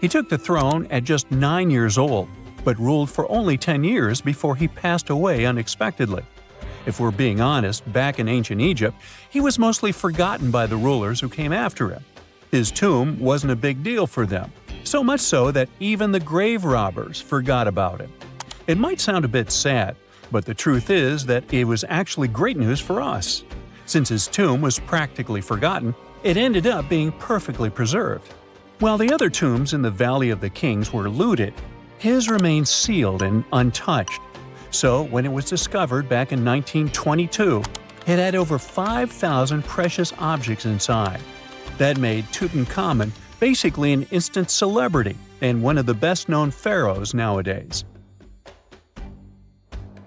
He took the throne at just 9 years old, but ruled for only 10 years before he passed away unexpectedly. If we're being honest, back in ancient Egypt, he was mostly forgotten by the rulers who came after him. His tomb wasn't a big deal for them, so much so that even the grave robbers forgot about him. It might sound a bit sad, but the truth is that it was actually great news for us. Since his tomb was practically forgotten, it ended up being perfectly preserved. While the other tombs in the Valley of the Kings were looted, his remained sealed and untouched. So, when it was discovered back in 1922, it had over 5,000 precious objects inside. That made Tutankhamun basically an instant celebrity and one of the best-known pharaohs nowadays.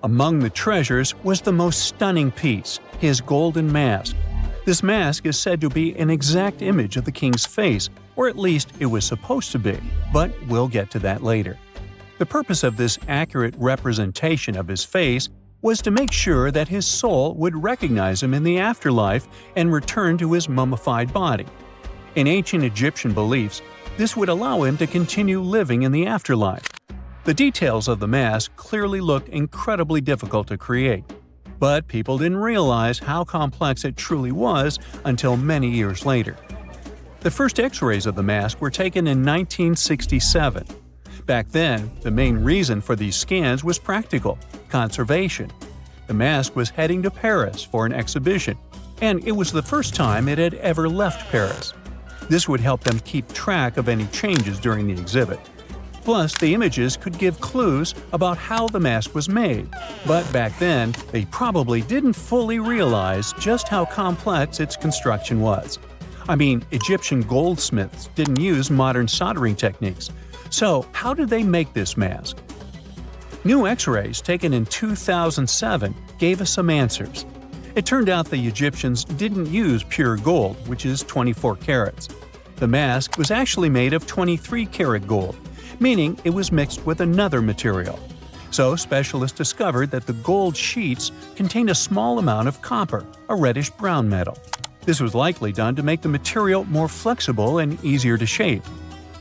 Among the treasures was the most stunning piece, his golden mask. This mask is said to be an exact image of the king's face, or at least it was supposed to be, but we'll get to that later. The purpose of this accurate representation of his face was to make sure that his soul would recognize him in the afterlife and return to his mummified body. In ancient Egyptian beliefs, this would allow him to continue living in the afterlife. The details of the mask clearly looked incredibly difficult to create, but people didn't realize how complex it truly was until many years later. The first X-rays of the mask were taken in 1967. Back then, the main reason for these scans was practical – conservation. The mask was heading to Paris for an exhibition, and it was the first time it had ever left Paris. This would help them keep track of any changes during the exhibit. Plus, the images could give clues about how the mask was made, but back then, they probably didn't fully realize just how complex its construction was. I mean, Egyptian goldsmiths didn't use modern soldering techniques. So, how did they make this mask? New X-rays taken in 2007 gave us some answers. It turned out the Egyptians didn't use pure gold, which is 24 carats. The mask was actually made of 23-karat gold, meaning it was mixed with another material. So, specialists discovered that the gold sheets contained a small amount of copper, a reddish-brown metal. This was likely done to make the material more flexible and easier to shape.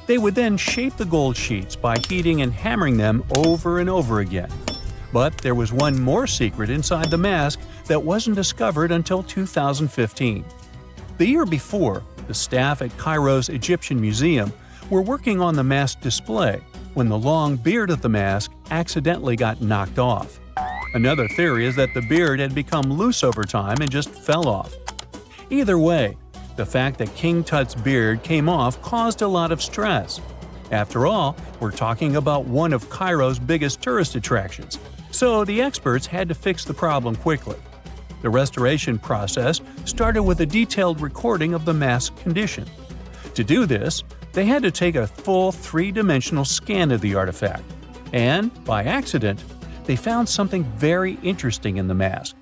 They would then shape the gold sheets by heating and hammering them over and over again. But there was one more secret inside the mask that wasn't discovered until 2015. The year before, the staff at Cairo's Egyptian Museum were working on the mask display when the long beard of the mask accidentally got knocked off. Another theory is that the beard had become loose over time and just fell off. Either way, the fact that King Tut's beard came off caused a lot of stress. After all, we're talking about one of Cairo's biggest tourist attractions, so the experts had to fix the problem quickly. The restoration process started with a detailed recording of the mask's condition. To do this, they had to take a full three-dimensional scan of the artifact. And, by accident, they found something very interesting in the mask.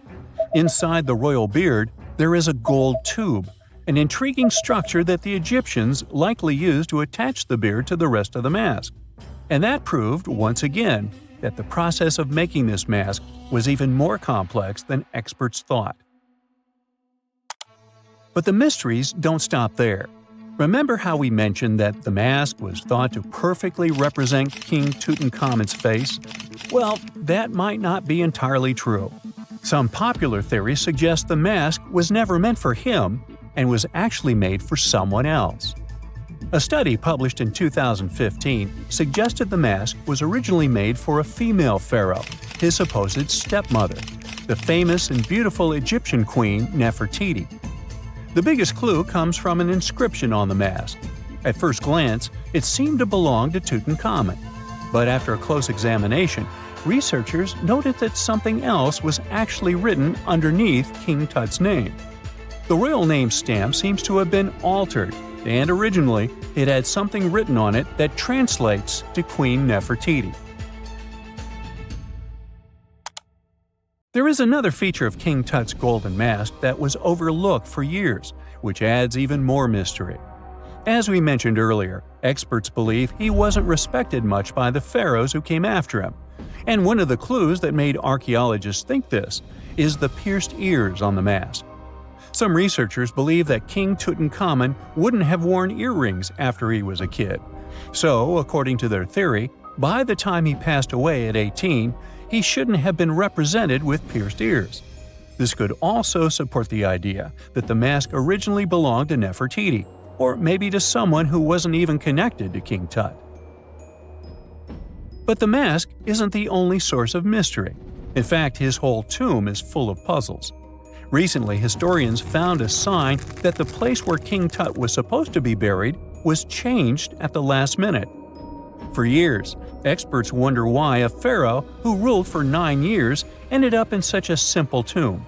Inside the royal beard, there is a gold tube, an intriguing structure that the Egyptians likely used to attach the beard to the rest of the mask. And that proved, once again, that the process of making this mask was even more complex than experts thought. But the mysteries don't stop there. Remember how we mentioned that the mask was thought to perfectly represent King Tutankhamun's face? Well, that might not be entirely true. Some popular theories suggest the mask was never meant for him and was actually made for someone else. A study published in 2015 suggested the mask was originally made for a female pharaoh, his supposed stepmother, the famous and beautiful Egyptian queen Nefertiti. The biggest clue comes from an inscription on the mask. At first glance, it seemed to belong to Tutankhamun, but after a close examination, researchers noted that something else was actually written underneath King Tut's name. The royal name stamp seems to have been altered, and originally it had something written on it that translates to Queen Nefertiti. There is another feature of King Tut's golden mask that was overlooked for years, which adds even more mystery. As we mentioned earlier, experts believe he wasn't respected much by the pharaohs who came after him. And one of the clues that made archaeologists think this is the pierced ears on the mask. Some researchers believe that King Tutankhamun wouldn't have worn earrings after he was a kid. So, according to their theory, by the time he passed away at 18, he shouldn't have been represented with pierced ears. This could also support the idea that the mask originally belonged to Nefertiti, or maybe to someone who wasn't even connected to King Tut. But the mask isn't the only source of mystery. In fact, his whole tomb is full of puzzles. Recently, historians found a sign that the place where King Tut was supposed to be buried was changed at the last minute. For years, experts wonder why a pharaoh who ruled for 9 years ended up in such a simple tomb.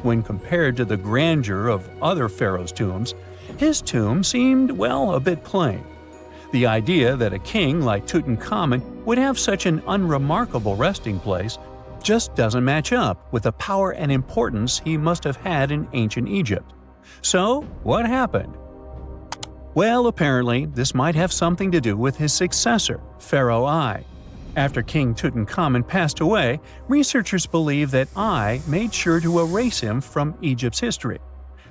When compared to the grandeur of other pharaohs' tombs, his tomb seemed, well, a bit plain. The idea that a king like Tutankhamun would have such an unremarkable resting place just doesn't match up with the power and importance he must have had in ancient Egypt. So, what happened? Well, apparently, this might have something to do with his successor, Pharaoh I. After King Tutankhamun passed away, researchers believe that I made sure to erase him from Egypt's history.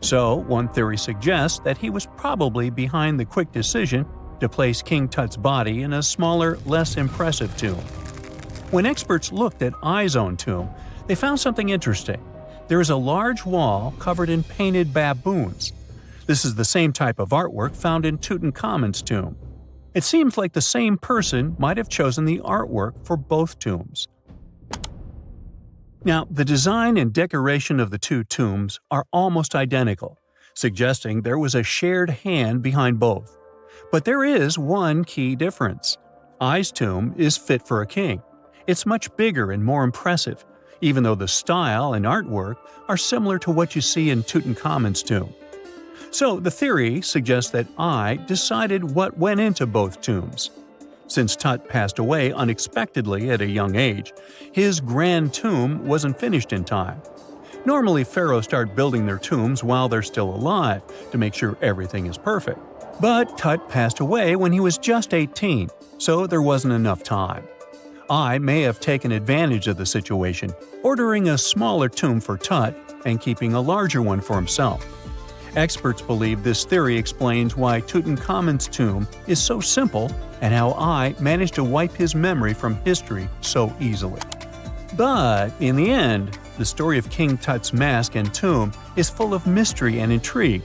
So, one theory suggests that he was probably behind the quick decision to place King Tut's body in a smaller, less impressive tomb. When experts looked at I's own tomb, they found something interesting. There is a large wall covered in painted baboons. This is the same type of artwork found in Tutankhamun's tomb. It seems like the same person might have chosen the artwork for both tombs. Now, the design and decoration of the two tombs are almost identical, suggesting there was a shared hand behind both. But there is one key difference. I's tomb is fit for a king. It's much bigger and more impressive, even though the style and artwork are similar to what you see in Tutankhamun's tomb. So the theory suggests that I decided what went into both tombs. Since Tut passed away unexpectedly at a young age, his grand tomb wasn't finished in time. Normally, pharaohs start building their tombs while they're still alive to make sure everything is perfect. But Tut passed away when he was just 18, so there wasn't enough time. I may have taken advantage of the situation, ordering a smaller tomb for Tut and keeping a larger one for himself. Experts believe this theory explains why Tutankhamun's tomb is so simple and how I managed to wipe his memory from history so easily. But in the end, the story of King Tut's mask and tomb is full of mystery and intrigue.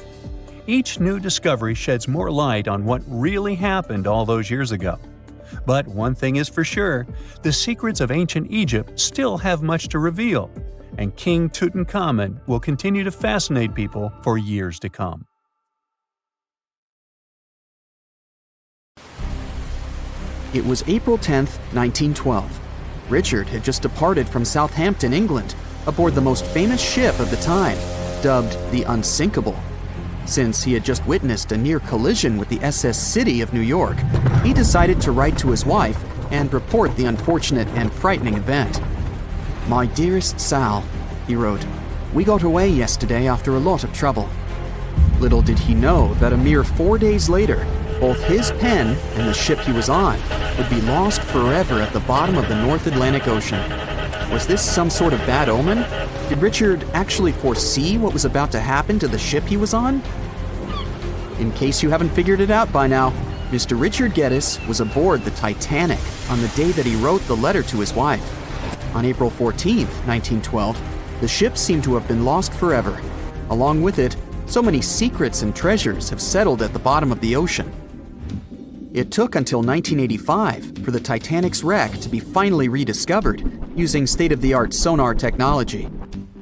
Each new discovery sheds more light on what really happened all those years ago. But one thing is for sure, the secrets of ancient Egypt still have much to reveal, and King Tutankhamun will continue to fascinate people for years to come. It was April 10, 1912. Richard had just departed from Southampton, England, aboard the most famous ship of the time, dubbed the Unsinkable. Since he had just witnessed a near collision with the SS City of New York, he decided to write to his wife and report the unfortunate and frightening event. "My dearest Sal," he wrote, "we got away yesterday after a lot of trouble." Little did he know that a mere 4 days later, both his pen and the ship he was on would be lost forever at the bottom of the North Atlantic Ocean. Was this some sort of bad omen? Did Richard actually foresee what was about to happen to the ship he was on? In case you haven't figured it out by now, Mr. Richard Geddes was aboard the Titanic on the day that he wrote the letter to his wife. On April 14th, 1912, the ship seemed to have been lost forever. Along with it, so many secrets and treasures have settled at the bottom of the ocean. It took until 1985 for the Titanic's wreck to be finally rediscovered using state-of-the-art sonar technology.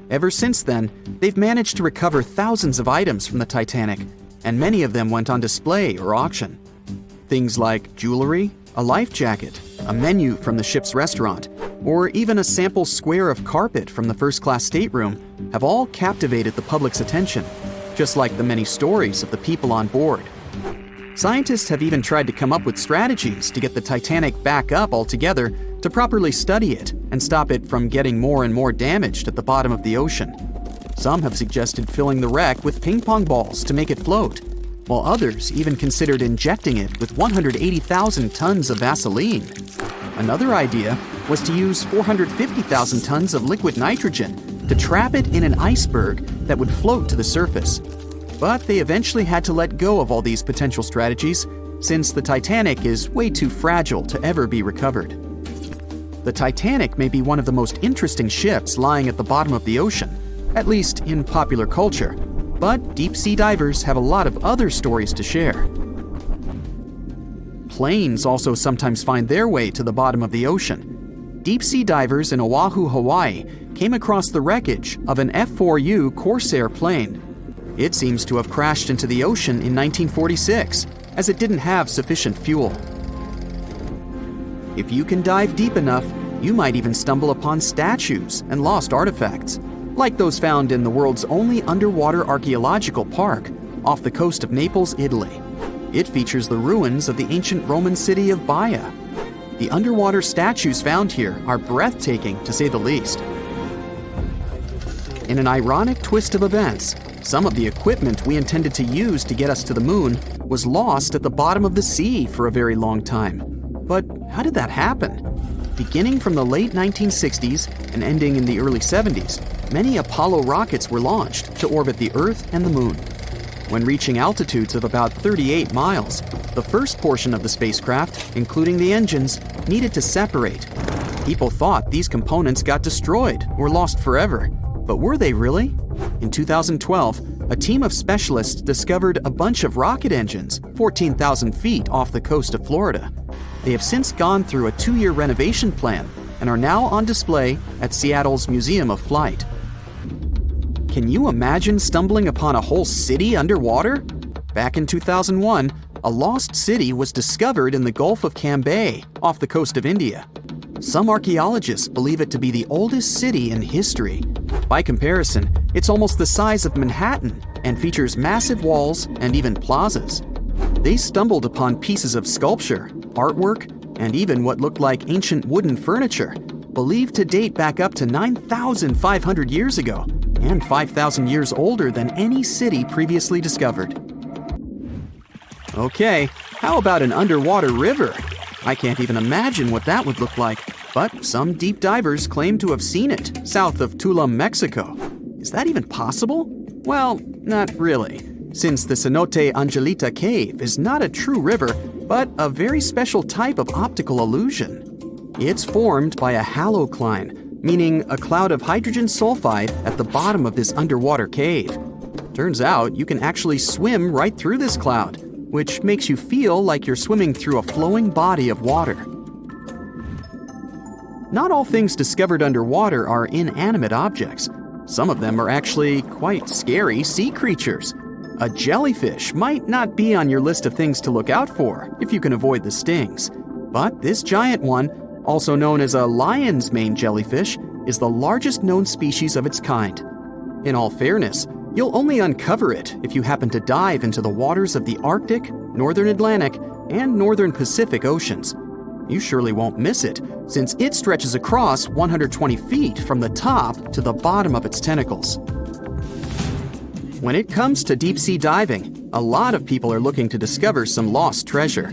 Ever since then, they've managed to recover thousands of items from the Titanic, and many of them went on display or auction. Things like jewelry, a life jacket, a menu from the ship's restaurant, or even a sample square of carpet from the first-class stateroom have all captivated the public's attention, just like the many stories of the people on board. Scientists have even tried to come up with strategies to get the Titanic back up altogether to properly study it and stop it from getting more and more damaged at the bottom of the ocean. Some have suggested filling the wreck with ping pong balls to make it float, while others even considered injecting it with 180,000 tons of Vaseline. Another idea was to use 450,000 tons of liquid nitrogen to trap it in an iceberg that would float to the surface. But they eventually had to let go of all these potential strategies since the Titanic is way too fragile to ever be recovered. The Titanic may be one of the most interesting ships lying at the bottom of the ocean, at least in popular culture, but deep-sea divers have a lot of other stories to share. Planes also sometimes find their way to the bottom of the ocean. Deep-sea divers in Oahu, Hawaii came across the wreckage of an F-4U Corsair plane. It seems to have crashed into the ocean in 1946, as it didn't have sufficient fuel. If you can dive deep enough, you might even stumble upon statues and lost artifacts, like those found in the world's only underwater archaeological park off the coast of Naples, Italy. It features the ruins of the ancient Roman city of Baia. The underwater statues found here are breathtaking, to say the least. In an ironic twist of events, some of the equipment we intended to use to get us to the moon was lost at the bottom of the sea for a very long time. But how did that happen? Beginning from the late 1960s and ending in the early 70s, many Apollo rockets were launched to orbit the Earth and the Moon. When reaching altitudes of about 38 miles, the first portion of the spacecraft, including the engines, needed to separate. People thought these components got destroyed or lost forever. But were they really? In 2012, a team of specialists discovered a bunch of rocket engines 14,000 feet off the coast of Florida. They have since gone through a 2-year renovation plan and are now on display at Seattle's Museum of Flight. Can you imagine stumbling upon a whole city underwater? Back in 2001, a lost city was discovered in the Gulf of Cambay, off the coast of India. Some archaeologists believe it to be the oldest city in history. By comparison, it's almost the size of Manhattan and features massive walls and even plazas. They stumbled upon pieces of sculpture, artwork, and even what looked like ancient wooden furniture, believed to date back up to 9,500 years ago and 5,000 years older than any city previously discovered. Okay, how about an underwater river? I can't even imagine what that would look like, but some deep divers claim to have seen it south of Tulum, Mexico. Is that even possible? Well, not really, since the Cenote Angelita Cave is not a true river, but a very special type of optical illusion. It's formed by a halocline, meaning a cloud of hydrogen sulfide at the bottom of this underwater cave. Turns out you can actually swim right through this cloud, which makes you feel like you're swimming through a flowing body of water. Not all things discovered underwater are inanimate objects. Some of them are actually quite scary sea creatures. A jellyfish might not be on your list of things to look out for if you can avoid the stings. But this giant one, also known as a lion's mane jellyfish, is the largest known species of its kind. In all fairness, you'll only uncover it if you happen to dive into the waters of the Arctic, Northern Atlantic, and Northern Pacific Oceans. You surely won't miss it, since it stretches across 120 feet from the top to the bottom of its tentacles. When it comes to deep-sea diving, a lot of people are looking to discover some lost treasure.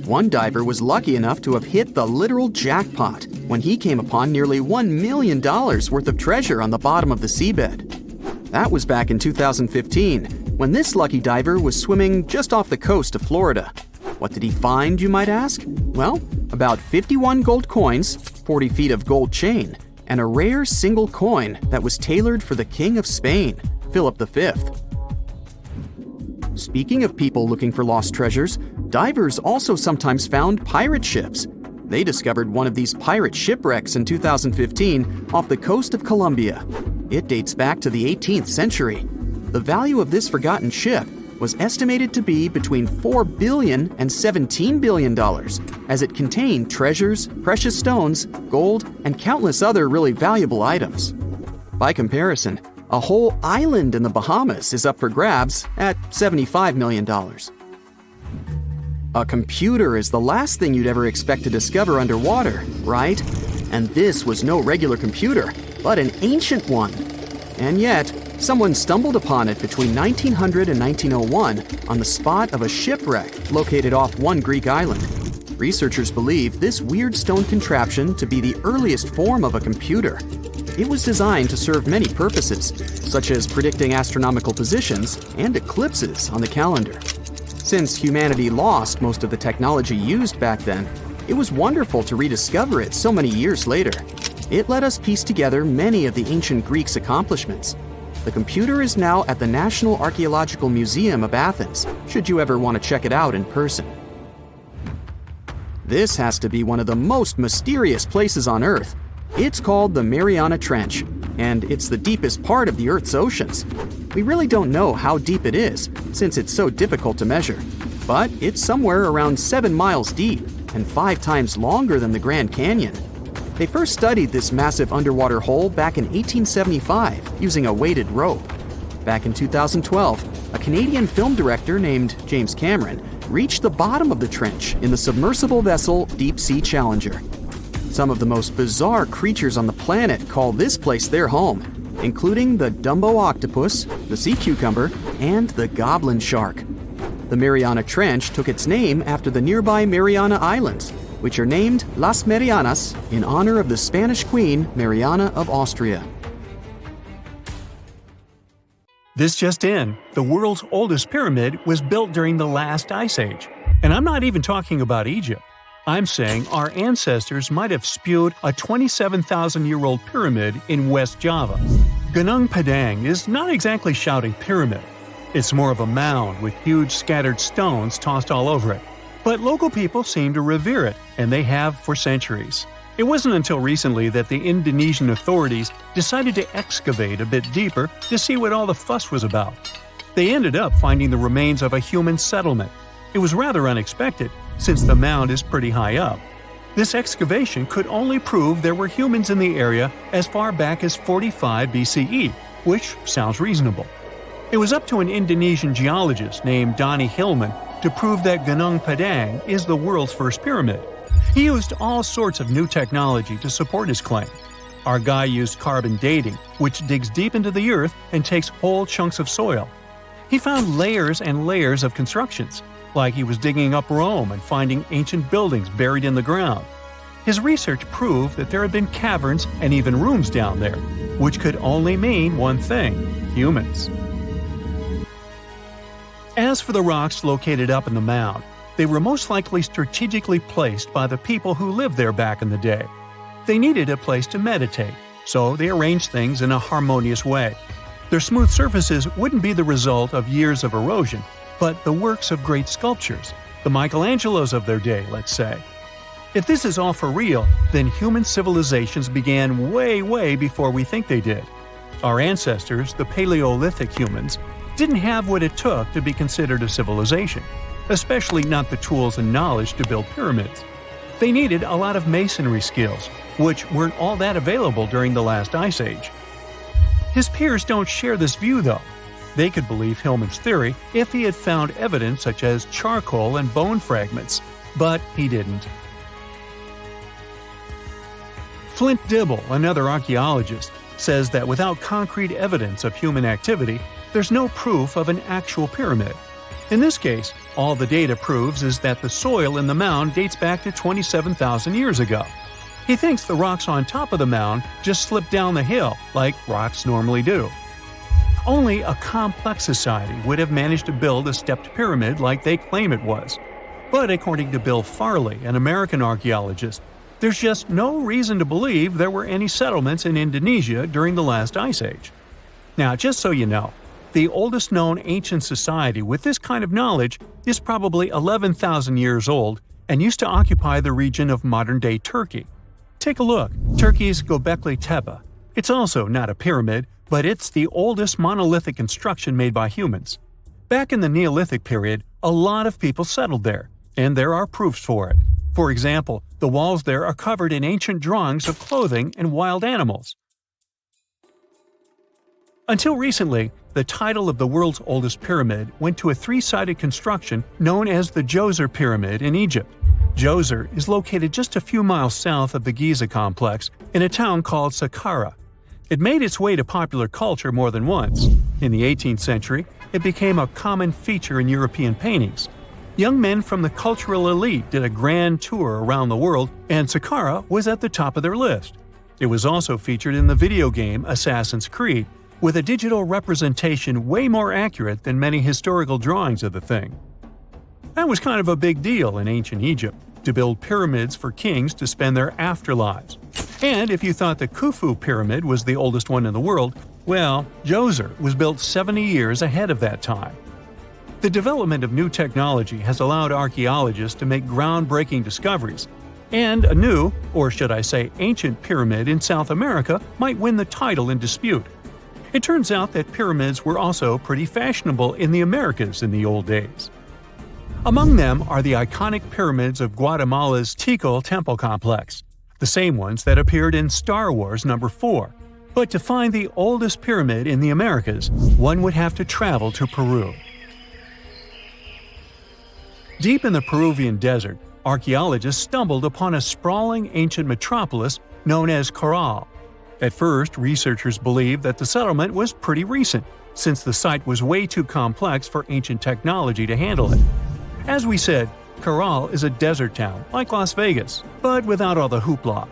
One diver was lucky enough to have hit the literal jackpot when he came upon nearly $1 million worth of treasure on the bottom of the seabed. That was back in 2015, when this lucky diver was swimming just off the coast of Florida. What did he find, you might ask? Well, about 51 gold coins, 40 feet of gold chain, and a rare single coin that was tailored for the King of Spain, Philip V. Speaking of people looking for lost treasures, divers also sometimes found pirate ships. They discovered one of these pirate shipwrecks in 2015 off the coast of Colombia. It dates back to the 18th century. The value of this forgotten ship was estimated to be between $4 billion and $17 billion, as it contained treasures, precious stones, gold, and countless other really valuable items. By comparison, a whole island in the Bahamas is up for grabs at $75 million. A computer is the last thing you'd ever expect to discover underwater, right? And this was no regular computer, but an ancient one. And yet, someone stumbled upon it between 1900 and 1901 on the spot of a shipwreck located off one Greek island. Researchers believe this weird stone contraption to be the earliest form of a computer. It was designed to serve many purposes, such as predicting astronomical positions and eclipses on the calendar. Since humanity lost most of the technology used back then, it was wonderful to rediscover it so many years later. It let us piece together many of the ancient Greeks' accomplishments. The computer is now at the National Archaeological Museum of Athens, should you ever want to check it out in person. This has to be one of the most mysterious places on Earth. It's called the Mariana Trench, and it's the deepest part of the Earth's oceans. We really don't know how deep it is, since it's so difficult to measure, but it's somewhere around 7 miles deep and 5 times longer than the Grand Canyon. They first studied this massive underwater hole back in 1875 using a weighted rope. Back in 2012, a Canadian film director named James Cameron reached the bottom of the trench in the submersible vessel Deep Sea Challenger. Some of the most bizarre creatures on the planet call this place their home, including the Dumbo octopus, the sea cucumber, and the goblin shark. The Mariana Trench took its name after the nearby Mariana Islands, which are named Las Marianas in honor of the Spanish Queen Mariana of Austria. This just in, the world's oldest pyramid was built during the last ice age. And I'm not even talking about Egypt. I'm saying our ancestors might have spewed a 27,000-year-old pyramid in West Java. Gunung Padang is not exactly shouting pyramid. It's more of a mound with huge scattered stones tossed all over it. But local people seem to revere it, and they have for centuries. It wasn't until recently that the Indonesian authorities decided to excavate a bit deeper to see what all the fuss was about. They ended up finding the remains of a human settlement. It was rather unexpected, since the mound is pretty high up. This excavation could only prove there were humans in the area as far back as 45 BCE, which sounds reasonable. It was up to an Indonesian geologist named Donnie Hillman to prove that Gunung Padang is the world's first pyramid. He used all sorts of new technology to support his claim. Our guy used carbon dating, which digs deep into the earth and takes whole chunks of soil. He found layers and layers of constructions, like he was digging up Rome and finding ancient buildings buried in the ground. His research proved that there had been caverns and even rooms down there, which could only mean one thing: humans. As for the rocks located up in the mound, they were most likely strategically placed by the people who lived there back in the day. They needed a place to meditate, so they arranged things in a harmonious way. Their smooth surfaces wouldn't be the result of years of erosion, but the works of great sculptures, the Michelangelos of their day, let's say. If this is all for real, then human civilizations began way before we think they did. Our ancestors, the Paleolithic humans, didn't have what it took to be considered a civilization, especially not the tools and knowledge to build pyramids. They needed a lot of masonry skills, which weren't all that available during the last ice age. His peers don't share this view, though. They could believe Hillman's theory if he had found evidence such as charcoal and bone fragments, but he didn't. Flint Dibble, another archaeologist, says that without concrete evidence of human activity, there's no proof of an actual pyramid. In this case, all the data proves is that the soil in the mound dates back to 27,000 years ago. He thinks the rocks on top of the mound just slipped down the hill, like rocks normally do. Only a complex society would have managed to build a stepped pyramid like they claim it was. But according to Bill Farley, an American archaeologist, there's just no reason to believe there were any settlements in Indonesia during the last ice age. Now, just so you know, the oldest known ancient society with this kind of knowledge is probably 11,000 years old and used to occupy the region of modern-day Turkey. Take a look, Turkey's Göbekli Tepe. It's also not a pyramid, but it's the oldest monolithic construction made by humans. Back in the Neolithic period, a lot of people settled there, and there are proofs for it. For example, the walls there are covered in ancient drawings of clothing and wild animals. Until recently, the title of the world's oldest pyramid went to a three-sided construction known as the Djoser Pyramid in Egypt. Djoser is located just a few miles south of the Giza complex in a town called Saqqara. It made its way to popular culture more than once. In the 18th century, it became a common feature in European paintings. Young men from the cultural elite did a grand tour around the world, and Saqqara was at the top of their list. It was also featured in the video game Assassin's Creed, with a digital representation way more accurate than many historical drawings of the thing. That was kind of a big deal in ancient Egypt, to build pyramids for kings to spend their afterlives. And if you thought the Khufu pyramid was the oldest one in the world, well, Djoser was built 70 years ahead of that time. The development of new technology has allowed archaeologists to make groundbreaking discoveries, and a new, or should I say ancient pyramid in South America might win the title in dispute. It turns out that pyramids were also pretty fashionable in the Americas in the old days. Among them are the iconic pyramids of Guatemala's Tikal Temple Complex, the same ones that appeared in Star Wars No. 4. But to find the oldest pyramid in the Americas, one would have to travel to Peru. Deep in the Peruvian desert, archaeologists stumbled upon a sprawling ancient metropolis known as Caral. At first, researchers believed that the settlement was pretty recent, since the site was way too complex for ancient technology to handle it. As we said, Caral is a desert town, like Las Vegas, but without all the hoopla.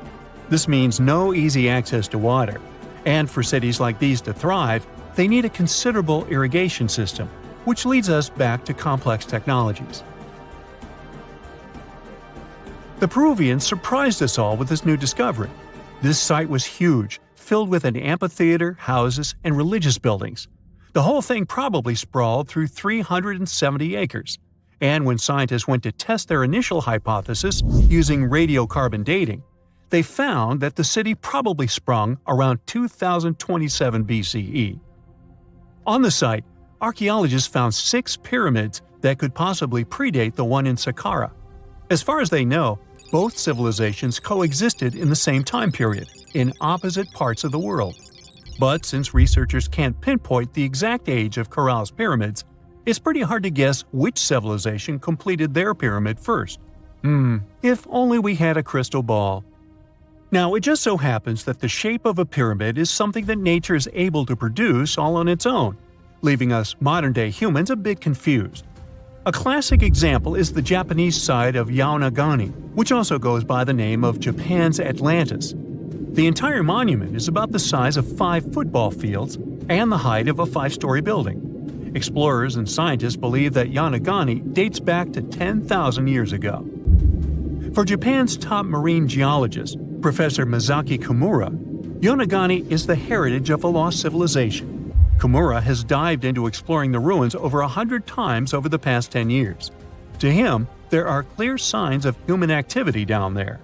This means no easy access to water. And for cities like these to thrive, they need a considerable irrigation system, which leads us back to complex technologies. The Peruvians surprised us all with this new discovery. This site was huge, filled with an amphitheater, houses, and religious buildings. The whole thing probably sprawled through 370 acres. And when scientists went to test their initial hypothesis using radiocarbon dating, they found that the city probably sprung around 2027 BCE. On the site, archaeologists found 6 pyramids that could possibly predate the one in Saqqara. As far as they know, both civilizations coexisted in the same time period, in opposite parts of the world. But since researchers can't pinpoint the exact age of Caral's pyramids, it's pretty hard to guess which civilization completed their pyramid first. If only we had a crystal ball. Now, it just so happens that the shape of a pyramid is something that nature is able to produce all on its own, leaving us modern-day humans a bit confused. A classic example is the Japanese site of Yaonagani, which also goes by the name of Japan's Atlantis. The entire monument is about the size of 5 football fields and the height of a 5-story building. Explorers and scientists believe that Yaonagani dates back to 10,000 years ago. For Japan's top marine geologist, Professor Masaki Kimura, Yaonagani is the heritage of a lost civilization. Kimura has dived into exploring the ruins over 100 times over the past 10 years. To him, there are clear signs of human activity down there.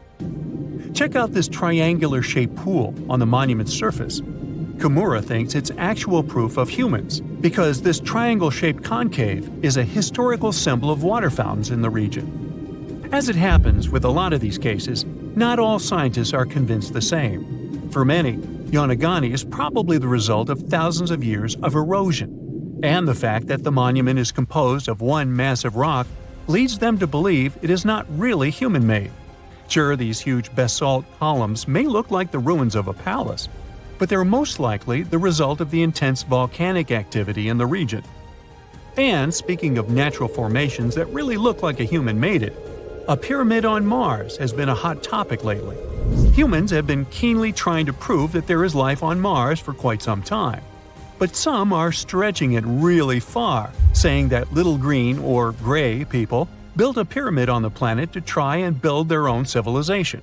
Check out this triangular-shaped pool on the monument's surface. Kimura thinks it's actual proof of humans, because this triangle-shaped concave is a historical symbol of water fountains in the region. As it happens with a lot of these cases, not all scientists are convinced the same. For many, Yonagani is probably the result of thousands of years of erosion, and the fact that the monument is composed of one massive rock leads them to believe it is not really human-made. Sure, these huge basalt columns may look like the ruins of a palace, but they're most likely the result of the intense volcanic activity in the region. And speaking of natural formations that really look like a human made it, a pyramid on Mars has been a hot topic lately. Humans have been keenly trying to prove that there is life on Mars for quite some time. But some are stretching it really far, saying that little green or gray people built a pyramid on the planet to try and build their own civilization.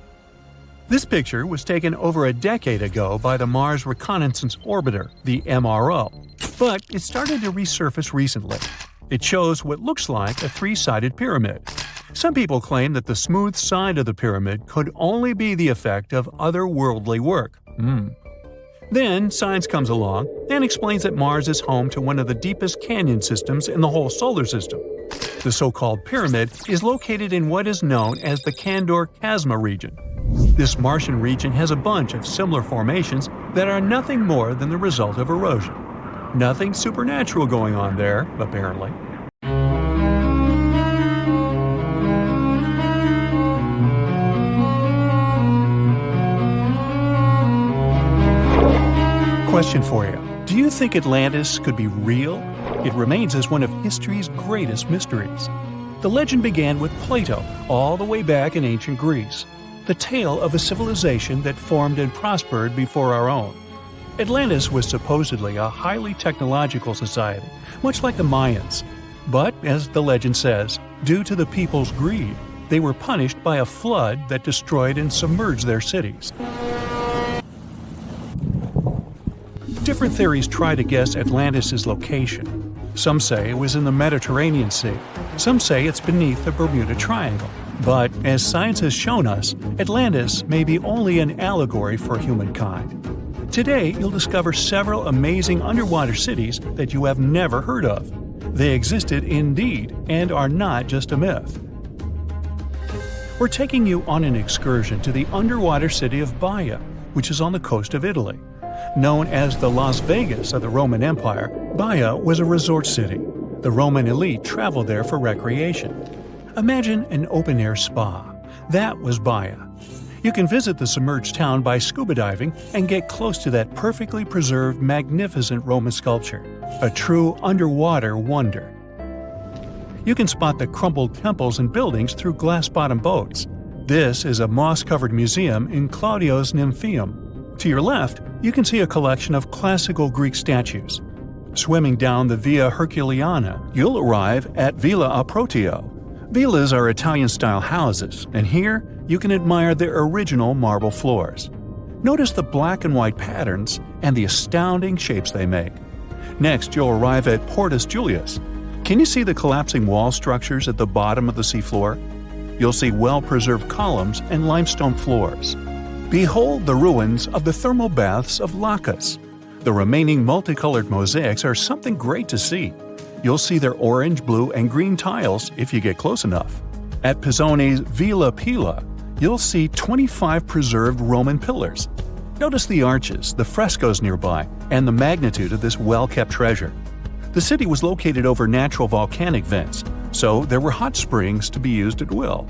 This picture was taken over a decade ago by the Mars Reconnaissance Orbiter, the MRO, but it started to resurface recently. It shows what looks like a three-sided pyramid. Some people claim that the smooth side of the pyramid could only be the effect of otherworldly work. Then science comes along and explains that Mars is home to one of the deepest canyon systems in the whole solar system. The so-called pyramid is located in what is known as the Kandor-Chasma region. This Martian region has a bunch of similar formations that are nothing more than the result of erosion. Nothing supernatural going on there, apparently. Question for you. Do you think Atlantis could be real? It remains as one of history's greatest mysteries. The legend began with Plato, all the way back in ancient Greece. The tale of a civilization that formed and prospered before our own. Atlantis was supposedly a highly technological society, much like the Mayans. But, as the legend says, due to the people's greed, they were punished by a flood that destroyed and submerged their cities. Different theories try to guess Atlantis' location. Some say it was in the Mediterranean Sea. Some say it's beneath the Bermuda Triangle. But, as science has shown us, Atlantis may be only an allegory for humankind. Today, you'll discover several amazing underwater cities that you have never heard of. They existed indeed, and are not just a myth. We're taking you on an excursion to the underwater city of Baia, which is on the coast of Italy. Known as the Las Vegas of the Roman Empire, Baia was a resort city. The Roman elite traveled there for recreation. Imagine an open-air spa. That was Baia. You can visit the submerged town by scuba diving and get close to that perfectly preserved, magnificent Roman sculpture, a true underwater wonder. You can spot the crumpled temples and buildings through glass-bottom boats. This is a moss-covered museum in Claudio's Nymphaeum. To your left, you can see a collection of classical Greek statues. Swimming down the Via Herculeana, you'll arrive at Villa Aprotio. Villas are Italian-style houses, and here you can admire their original marble floors. Notice the black and white patterns and the astounding shapes they make. Next, you'll arrive at Portus Julius. Can you see the collapsing wall structures at the bottom of the seafloor? You'll see well-preserved columns and limestone floors. Behold the ruins of the thermal baths of Lacus. The remaining multicolored mosaics are something great to see. You'll see their orange, blue, and green tiles if you get close enough. At Pisoni's Villa Pila, you'll see 25 preserved Roman pillars. Notice the arches, the frescoes nearby, and the magnitude of this well-kept treasure. The city was located over natural volcanic vents, so there were hot springs to be used at will.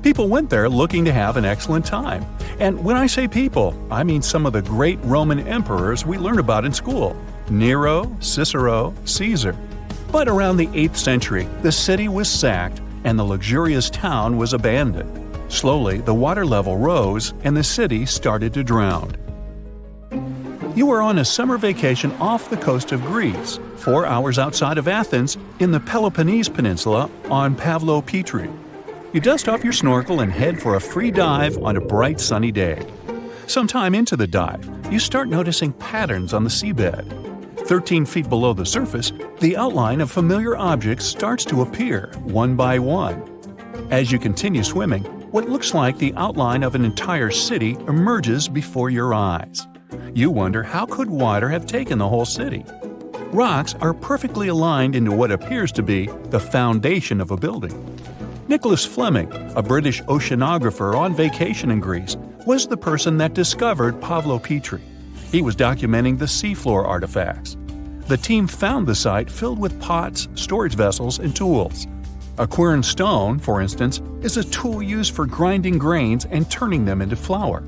People went there looking to have an excellent time. And when I say people, I mean some of the great Roman emperors we learned about in school: Nero, Cicero, Caesar. But around the 8th century, the city was sacked and the luxurious town was abandoned. Slowly, the water level rose and the city started to drown. You are on a summer vacation off the coast of Greece, 4 hours outside of Athens, in the Peloponnese Peninsula on Pavlo Petri. You dust off your snorkel and head for a free dive on a bright sunny day. Sometime into the dive, you start noticing patterns on the seabed. 13 feet below the surface, the outline of familiar objects starts to appear, one by one. As you continue swimming, what looks like the outline of an entire city emerges before your eyes. You wonder, how could water have taken the whole city? Rocks are perfectly aligned into what appears to be the foundation of a building. Nicholas Fleming, a British oceanographer on vacation in Greece, was the person that discovered Pavlo Petri. He was documenting the seafloor artifacts. The team found the site filled with pots, storage vessels, and tools. A quern stone, for instance, is a tool used for grinding grains and turning them into flour.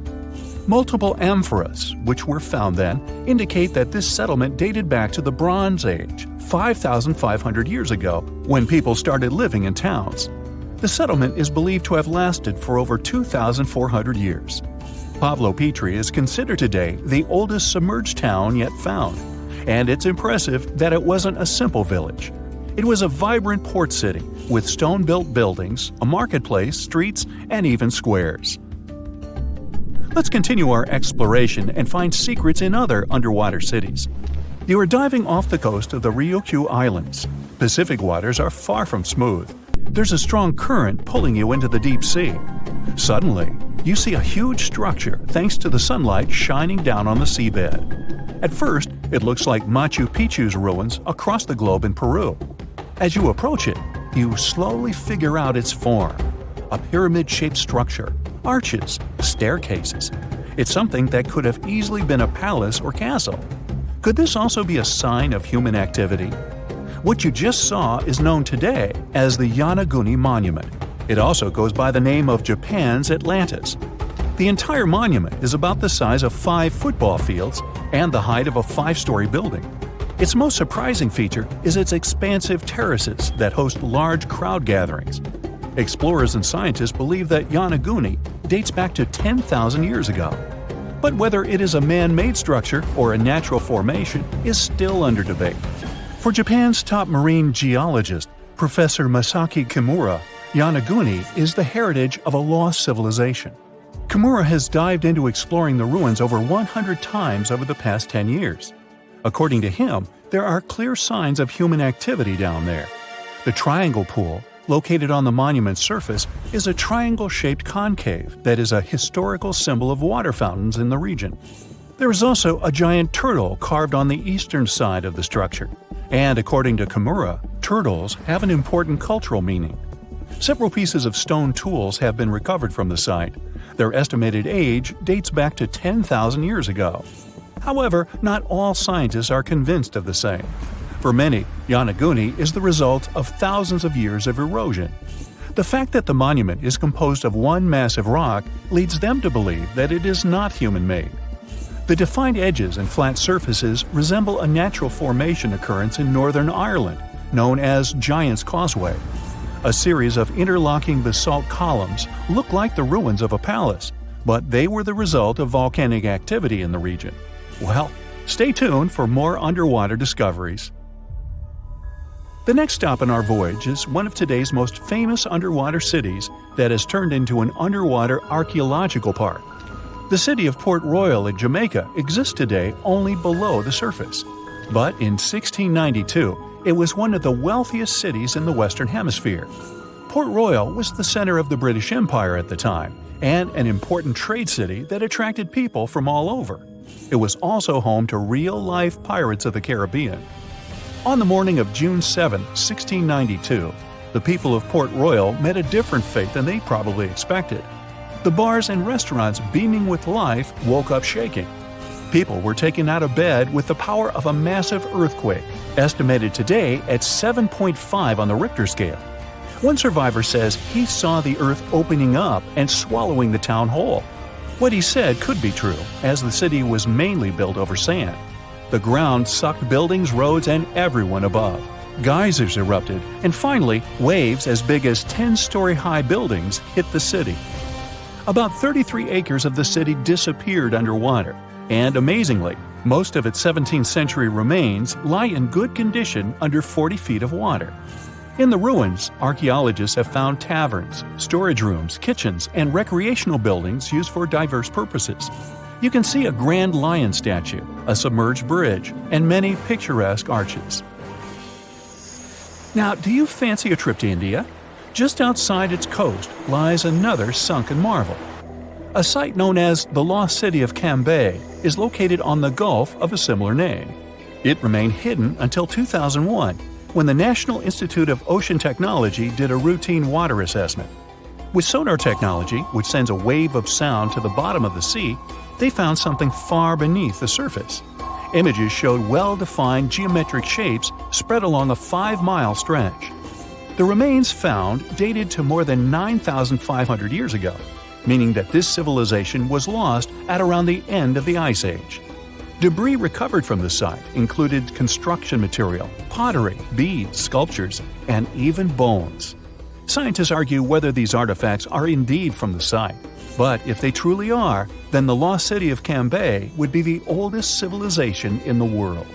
Multiple amphoras, which were found then, indicate that this settlement dated back to the Bronze Age, 5,500 years ago, when people started living in towns. The settlement is believed to have lasted for over 2,400 years. Pavlo Petri is considered today the oldest submerged town yet found, and it's impressive that it wasn't a simple village. It was a vibrant port city with stone-built buildings, a marketplace, streets, and even squares. Let's continue our exploration and find secrets in other underwater cities. You are diving off the coast of the Ryukyu Islands. Pacific waters are far from smooth. There's a strong current pulling you into the deep sea. Suddenly, you see a huge structure thanks to the sunlight shining down on the seabed. At first, it looks like Machu Picchu's ruins across the globe in Peru. As you approach it, you slowly figure out its form. A pyramid-shaped structure, arches, staircases. It's something that could have easily been a palace or castle. Could this also be a sign of human activity? What you just saw is known today as the Yonaguni Monument. It also goes by the name of Japan's Atlantis. The entire monument is about the size of 5 football fields and the height of a 5-story building. Its most surprising feature is its expansive terraces that host large crowd gatherings. Explorers and scientists believe that Yonaguni dates back to 10,000 years ago. But whether it is a man-made structure or a natural formation is still under debate. For Japan's top marine geologist, Professor Masaki Kimura, Yonaguni is the heritage of a lost civilization. Kimura has dived into exploring the ruins over 100 times over the past 10 years. According to him, there are clear signs of human activity down there. The triangle pool, located on the monument's surface, is a triangle-shaped concave that is a historical symbol of water fountains in the region. There is also a giant turtle carved on the eastern side of the structure. And according to Kimura, turtles have an important cultural meaning. Several pieces of stone tools have been recovered from the site. Their estimated age dates back to 10,000 years ago. However, not all scientists are convinced of the same. For many, Yonaguni is the result of thousands of years of erosion. The fact that the monument is composed of one massive rock leads them to believe that it is not human-made. The defined edges and flat surfaces resemble a natural formation occurrence in Northern Ireland, known as Giant's Causeway. A series of interlocking basalt columns look like the ruins of a palace, but they were the result of volcanic activity in the region. Well, stay tuned for more underwater discoveries. The next stop on our voyage is one of today's most famous underwater cities that has turned into an underwater archaeological park. The city of Port Royal in Jamaica exists today only below the surface. But in 1692, it was one of the wealthiest cities in the Western Hemisphere. Port Royal was the center of the British Empire at the time, and an important trade city that attracted people from all over. It was also home to real-life pirates of the Caribbean. On the morning of June 7, 1692, the people of Port Royal met a different fate than they probably expected. The bars and restaurants beaming with life woke up shaking. People were taken out of bed with the power of a massive earthquake, estimated today at 7.5 on the Richter scale. One survivor says he saw the earth opening up and swallowing the town whole. What he said could be true, as the city was mainly built over sand. The ground sucked buildings, roads, and everyone above. Geysers erupted, and finally, waves as big as 10-story-high buildings hit the city. About 33 acres of the city disappeared underwater, and amazingly, most of its 17th century remains lie in good condition under 40 feet of water. In the ruins, archaeologists have found taverns, storage rooms, kitchens, and recreational buildings used for diverse purposes. You can see a grand lion statue, a submerged bridge, and many picturesque arches. Now, do you fancy a trip to India? Just outside its coast lies another sunken marvel. A site known as the Lost City of Cambay is located on the Gulf of a similar name. It remained hidden until 2001, when the National Institute of Ocean Technology did a routine water assessment. With sonar technology, which sends a wave of sound to the bottom of the sea, they found something far beneath the surface. Images showed well-defined geometric shapes spread along a 5-mile stretch. The remains found dated to more than 9,500 years ago, meaning that this civilization was lost at around the end of the Ice Age. Debris recovered from the site included construction material, pottery, beads, sculptures, and even bones. Scientists argue whether these artifacts are indeed from the site, but if they truly are, then the lost city of Cambay would be the oldest civilization in the world.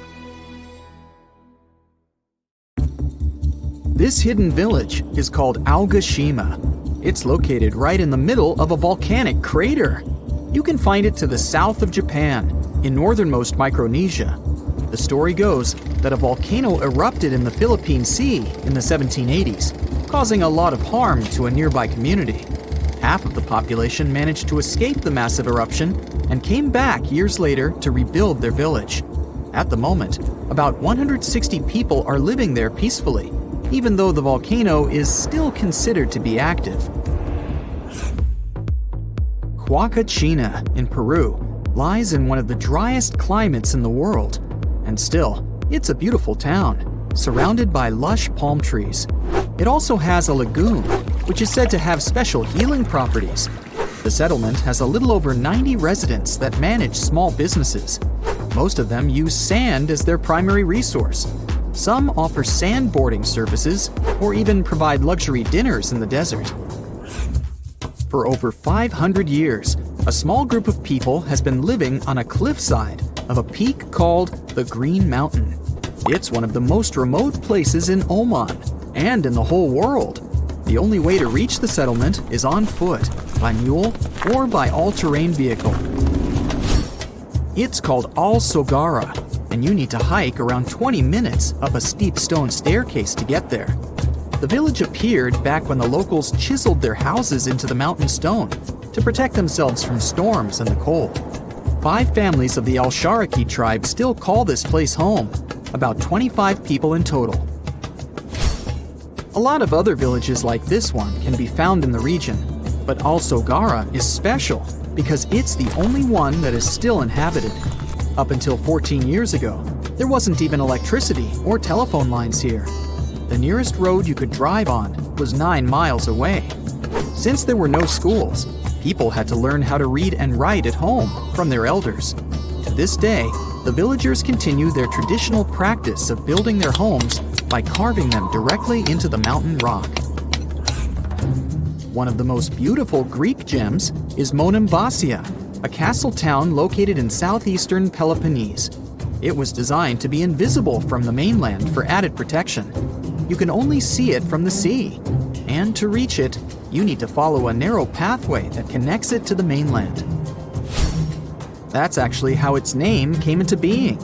This hidden village is called Aogashima. It's located right in the middle of a volcanic crater. You can find it to the south of Japan, in northernmost Micronesia. The story goes that a volcano erupted in the Philippine Sea in the 1780s, causing a lot of harm to a nearby community. Half of the population managed to escape the massive eruption and came back years later to rebuild their village. At the moment, about 160 people are living there peacefully, even though the volcano is still considered to be active. Huacachina in Peru lies in one of the driest climates in the world, and still, it's a beautiful town, surrounded by lush palm trees. It also has a lagoon, which is said to have special healing properties. The settlement has a little over 90 residents that manage small businesses. Most of them use sand as their primary resource. Some offer sandboarding services or even provide luxury dinners in the desert. For over 500 years, a small group of people has been living on a cliffside of a peak called the Green Mountain. It's one of the most remote places in Oman and in the whole world. The only way to reach the settlement is on foot, by mule, or by all-terrain vehicle. It's called Al Sogara, and you need to hike around 20 minutes up a steep stone staircase to get there. The village appeared back when the locals chiseled their houses into the mountain stone to protect themselves from storms and the cold. 5 families of the Al-Sharaki tribe still call this place home, about 25 people in total. A lot of other villages like this one can be found in the region, but Al Sogara is special because it's the only one that is still inhabited. Up until 14 years ago, there wasn't even electricity or telephone lines here. The nearest road you could drive on was 9 miles away. Since there were no schools, people had to learn how to read and write at home from their elders. To this day, the villagers continue their traditional practice of building their homes by carving them directly into the mountain rock. One of the most beautiful Greek gems is Monemvasia, a castle town located in southeastern Peloponnese. It was designed to be invisible from the mainland for added protection. You can only see it from the sea, and to reach it, you need to follow a narrow pathway that connects it to the mainland. That's actually how its name came into being.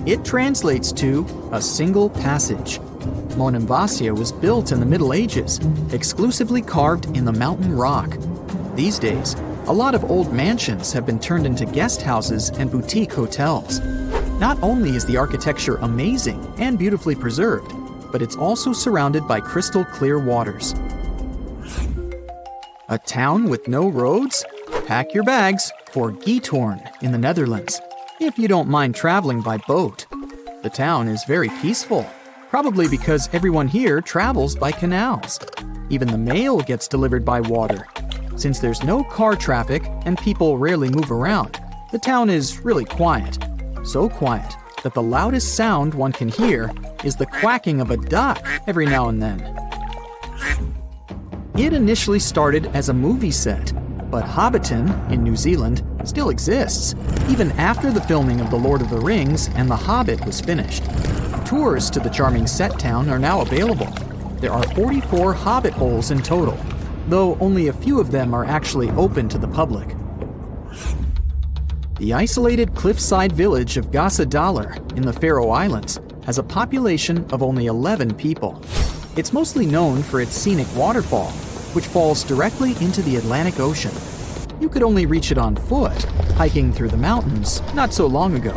It translates to a single passage. Monemvasia was built in the Middle Ages, exclusively carved in the mountain rock. These days, a lot of old mansions have been turned into guest houses and boutique hotels. Not only is the architecture amazing and beautifully preserved, but it's also surrounded by crystal clear waters. A town with no roads? Pack your bags for Giethoorn in the Netherlands, if you don't mind traveling by boat. The town is very peaceful, probably because everyone here travels by canals. Even the mail gets delivered by water. Since there's no car traffic and people rarely move around, the town is really quiet. So quiet that the loudest sound one can hear is the quacking of a duck every now and then. It initially started as a movie set, but Hobbiton in New Zealand still exists, even after the filming of The Lord of the Rings and The Hobbit was finished. Tours to the charming set town are now available. There are 44 Hobbit holes in total, though only a few of them are actually open to the public. The isolated cliffside village of Gasadalar in the Faroe Islands has a population of only 11 people. It's mostly known for its scenic waterfall, which falls directly into the Atlantic Ocean. You could only reach it on foot, hiking through the mountains not so long ago.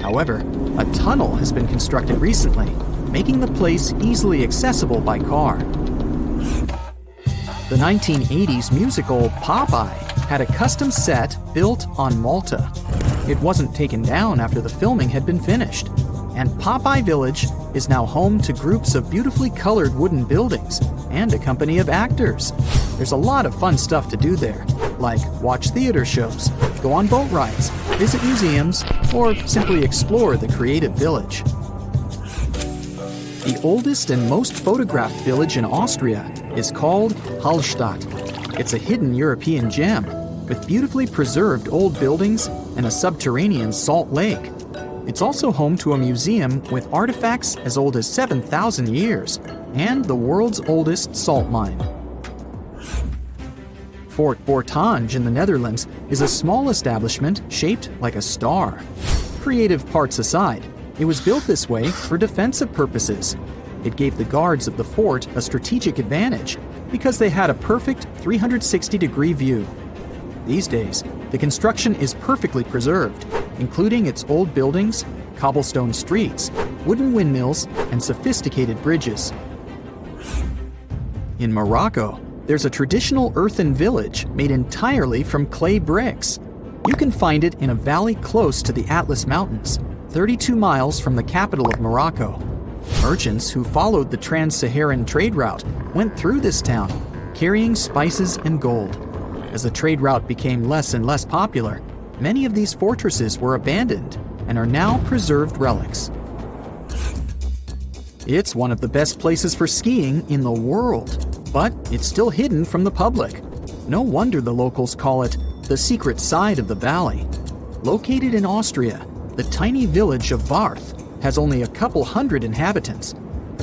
However, a tunnel has been constructed recently, making the place easily accessible by car. The 1980s musical Popeye had a custom set built on Malta. It wasn't taken down after the filming had been finished, and Popeye Village is now home to groups of beautifully colored wooden buildings and a company of actors. There's a lot of fun stuff to do there, like watch theater shows, go on boat rides, visit museums, or simply explore the creative village. The oldest and most photographed village in Austria is called Hallstatt. It's a hidden European gem with beautifully preserved old buildings and a subterranean salt lake. It's also home to a museum with artifacts as old as 7,000 years and the world's oldest salt mine. Fort Bortange in the Netherlands is a small establishment shaped like a star. Creative parts aside, it was built this way for defensive purposes. It gave the guards of the fort a strategic advantage because they had a perfect 360-degree view. These days, the construction is perfectly preserved, including its old buildings, cobblestone streets, wooden windmills, and sophisticated bridges. In Morocco, there's a traditional earthen village made entirely from clay bricks. You can find it in a valley close to the Atlas Mountains, 32 miles from the capital of Morocco. Merchants who followed the trans-Saharan trade route went through this town, carrying spices and gold. As the trade route became less and less popular, many of these fortresses were abandoned and are now preserved relics. It's one of the best places for skiing in the world, but it's still hidden from the public. No wonder the locals call it the secret side of the valley. Located in Austria, the tiny village of Warth has only a couple hundred inhabitants.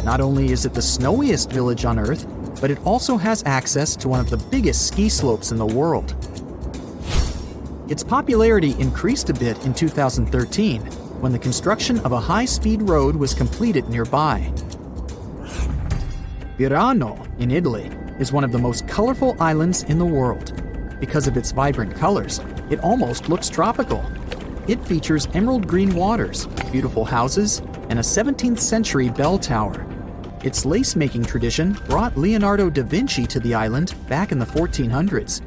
Not only is it the snowiest village on Earth, but it also has access to one of the biggest ski slopes in the world. Its popularity increased a bit in 2013 when the construction of a high-speed road was completed nearby. Virano in Italy is one of the most colorful islands in the world. Because of its vibrant colors, it almost looks tropical. It features emerald green waters, beautiful houses, and a 17th century bell tower. Its lace-making tradition brought Leonardo da Vinci to the island back in the 1400s.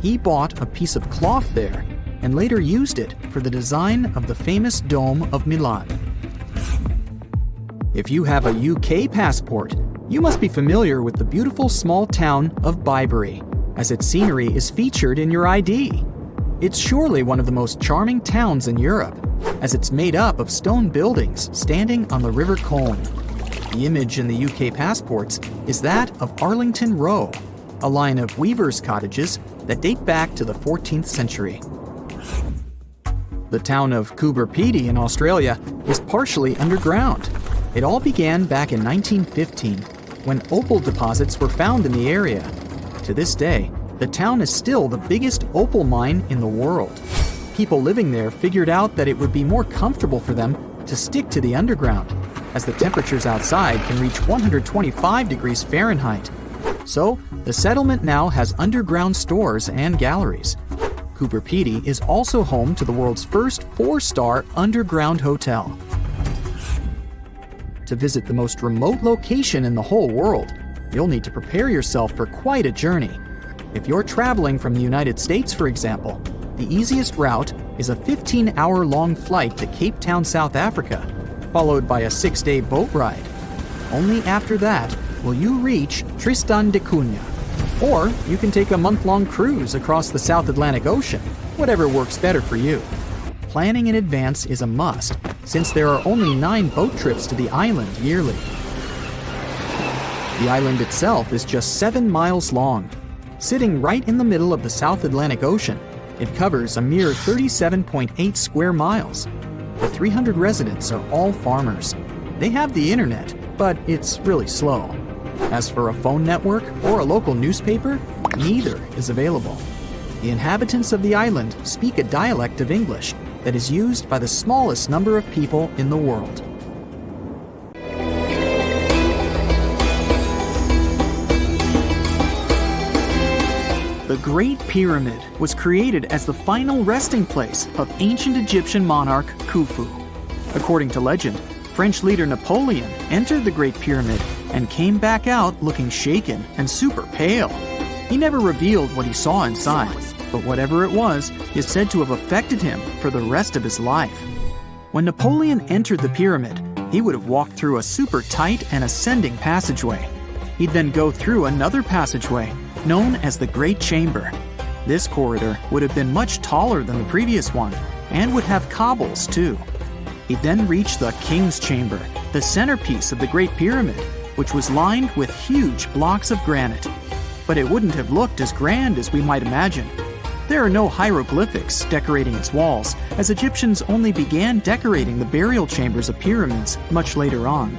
He bought a piece of cloth there and later used it for the design of the famous Dome of Milan. If you have a UK passport, you must be familiar with the beautiful small town of Bibury, as its scenery is featured in your ID. It's surely one of the most charming towns in Europe, as it's made up of stone buildings standing on the River Colne. The image in the UK passports is that of Arlington Row, a line of weavers' cottages that date back to the 14th century. The town of Coober Pedy in Australia is partially underground. It all began back in 1915, when opal deposits were found in the area. To this day, the town is still the biggest opal mine in the world. People living there figured out that it would be more comfortable for them to stick to the underground, as the temperatures outside can reach 125 degrees Fahrenheit. So, the settlement now has underground stores and galleries. Coober Pedy is also home to the world's first 4-star underground hotel. To visit the most remote location in the whole world, you'll need to prepare yourself for quite a journey. If you're traveling from the United States, for example, the easiest route is a 15-hour-long flight to Cape Town, South Africa, followed by a 6-day boat ride. Only after that will you reach Tristan da Cunha. Or you can take a month-long cruise across the South Atlantic Ocean, whatever works better for you. Planning in advance is a must, since there are only 9 boat trips to the island yearly. The island itself is just 7 miles long. Sitting right in the middle of the South Atlantic Ocean, it covers a mere 37.8 square miles. The 300 residents are all farmers. They have the internet, but it's really slow. As for a phone network or a local newspaper, neither is available. The inhabitants of the island speak a dialect of English that is used by the smallest number of people in the world. The Great Pyramid was created as the final resting place of ancient Egyptian monarch Khufu. According to legend, French leader Napoleon entered the Great Pyramid and came back out looking shaken and super pale. He never revealed what he saw inside, but whatever it was is said to have affected him for the rest of his life. When Napoleon entered the pyramid, he would have walked through a super tight and ascending passageway. He'd then go through another passageway, known as the Great Chamber. This corridor would have been much taller than the previous one, and would have cobbles too. He'd then reach the King's Chamber, the centerpiece of the Great Pyramid, which was lined with huge blocks of granite. But it wouldn't have looked as grand as we might imagine. There are no hieroglyphics decorating its walls, as Egyptians only began decorating the burial chambers of pyramids much later on.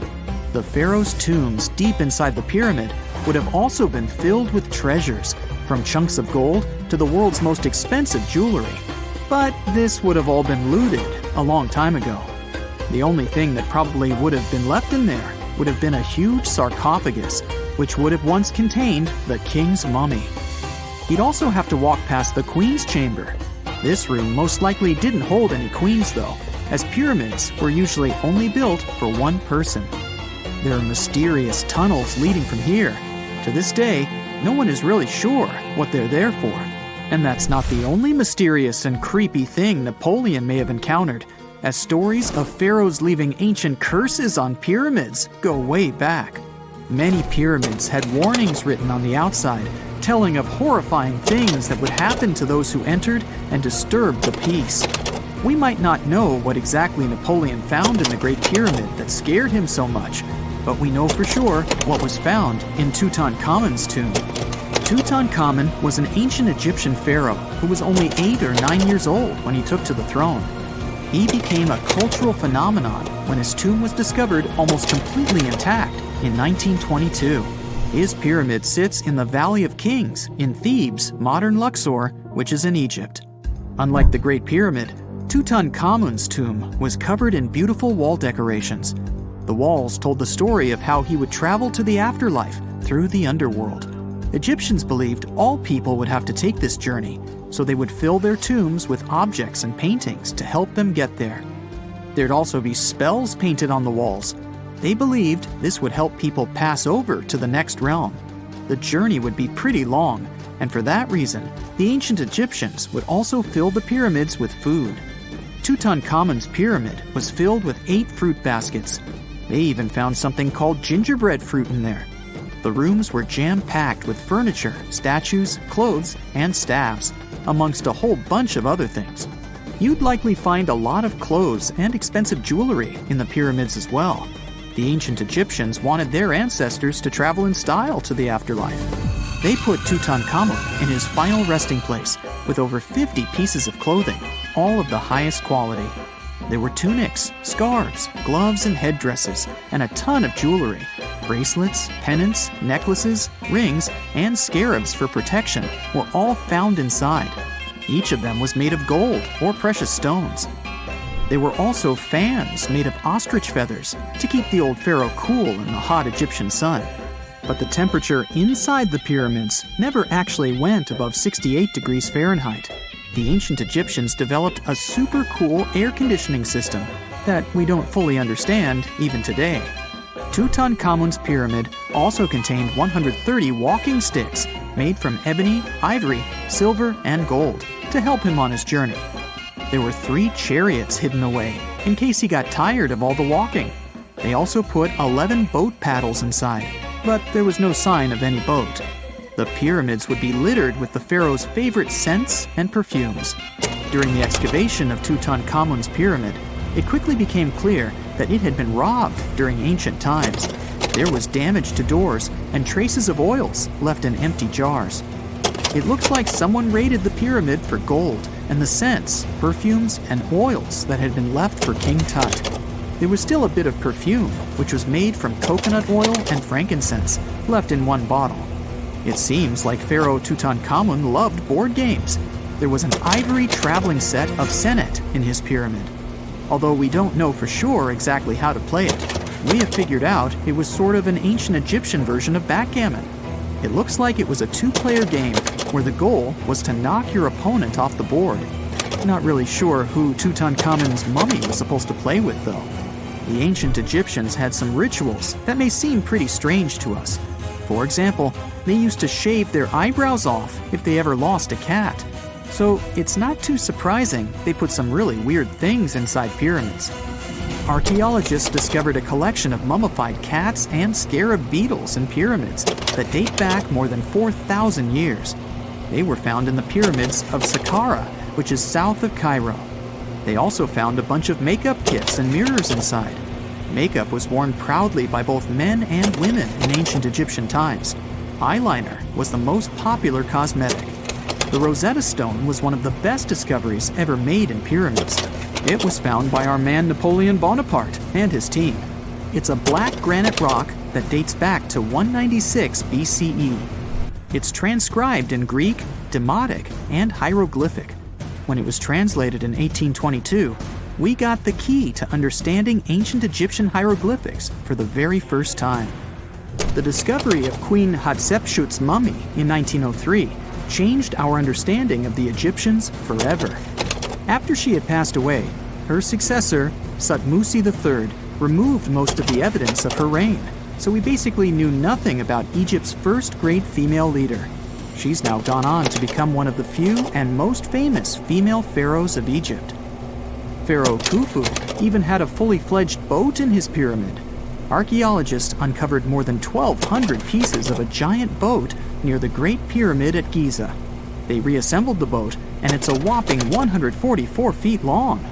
The pharaoh's tombs deep inside the pyramid would have also been filled with treasures, from chunks of gold to the world's most expensive jewelry. But this would have all been looted a long time ago. The only thing that probably would have been left in there would have been a huge sarcophagus, which would have once contained the king's mummy. He'd also have to walk past the queen's chamber. This room most likely didn't hold any queens though, as pyramids were usually only built for one person. There are mysterious tunnels leading from here. To this day, no one is really sure what they're there for. And that's not the only mysterious and creepy thing Napoleon may have encountered, as stories of pharaohs leaving ancient curses on pyramids go way back. Many pyramids had warnings written on the outside, telling of horrifying things that would happen to those who entered and disturbed the peace. We might not know what exactly Napoleon found in the Great Pyramid that scared him so much, but we know for sure what was found in Tutankhamun's tomb. Tutankhamun was an ancient Egyptian pharaoh who was only 8 or 9 years old when he took to the throne. He became a cultural phenomenon when his tomb was discovered almost completely intact in 1922. His pyramid sits in the Valley of Kings in Thebes, modern Luxor, which is in Egypt. Unlike the Great Pyramid, Tutankhamun's tomb was covered in beautiful wall decorations. The walls told the story of how he would travel to the afterlife through the underworld. Egyptians believed all people would have to take this journey, so they would fill their tombs with objects and paintings to help them get there. There'd also be spells painted on the walls. They believed this would help people pass over to the next realm. The journey would be pretty long, and for that reason, the ancient Egyptians would also fill the pyramids with food. Tutankhamun's pyramid was filled with 8 fruit baskets. They even found something called gingerbread fruit in there. The rooms were jam-packed with furniture, statues, clothes, and staffs, amongst a whole bunch of other things. You'd likely find a lot of clothes and expensive jewelry in the pyramids as well. The ancient Egyptians wanted their ancestors to travel in style to the afterlife. They put Tutankhamun in his final resting place with over 50 pieces of clothing, all of the highest quality. There were tunics, scarves, gloves, and headdresses, and a ton of jewelry. Bracelets, pendants, necklaces, rings, and scarabs for protection were all found inside. Each of them was made of gold or precious stones. There were also fans made of ostrich feathers to keep the old pharaoh cool in the hot Egyptian sun. But the temperature inside the pyramids never actually went above 68 degrees Fahrenheit. The ancient Egyptians developed a super cool air conditioning system that we don't fully understand even today. Tutankhamun's pyramid also contained 130 walking sticks made from ebony, ivory, silver, and gold to help him on his journey. There were 3 chariots hidden away in case he got tired of all the walking. They also put 11 boat paddles inside, but there was no sign of any boat. The pyramids would be littered with the pharaoh's favorite scents and perfumes. During the excavation of Tutankhamun's pyramid, it quickly became clear that it had been robbed during ancient times. There was damage to doors and traces of oils left in empty jars. It looks like someone raided the pyramid for gold and the scents, perfumes, and oils that had been left for King Tut. There was still a bit of perfume, which was made from coconut oil and frankincense, left in one bottle. It seems like Pharaoh Tutankhamun loved board games. There was an ivory traveling set of senet in his pyramid. Although we don't know for sure exactly how to play it, we have figured out it was sort of an ancient Egyptian version of backgammon. It looks like it was a 2-player game where the goal was to knock your opponent off the board. Not really sure who Tutankhamun's mummy was supposed to play with though. The ancient Egyptians had some rituals that may seem pretty strange to us. For example, they used to shave their eyebrows off if they ever lost a cat. So it's not too surprising they put some really weird things inside pyramids. Archaeologists discovered a collection of mummified cats and scarab beetles in pyramids that date back more than 4,000 years. They were found in the pyramids of Saqqara, which is south of Cairo. They also found a bunch of makeup kits and mirrors inside. Makeup was worn proudly by both men and women in ancient Egyptian times. Eyeliner was the most popular cosmetic. The Rosetta Stone was one of the best discoveries ever made in pyramids. It was found by our man Napoleon Bonaparte and his team. It's a black granite rock that dates back to 196 BCE. It's transcribed in Greek, Demotic, and hieroglyphic. When it was translated in 1822, we got the key to understanding ancient Egyptian hieroglyphics for the very first time. The discovery of Queen Hatshepsut's mummy in 1903 changed our understanding of the Egyptians forever. After she had passed away, her successor, Thutmose III, removed most of the evidence of her reign, so we basically knew nothing about Egypt's first great female leader. She's now gone on to become one of the few and most famous female pharaohs of Egypt. Pharaoh Khufu even had a fully fledged boat in his pyramid. Archaeologists uncovered more than 1,200 pieces of a giant boat near the Great Pyramid at Giza. They reassembled the boat, and it's a whopping 144 feet long.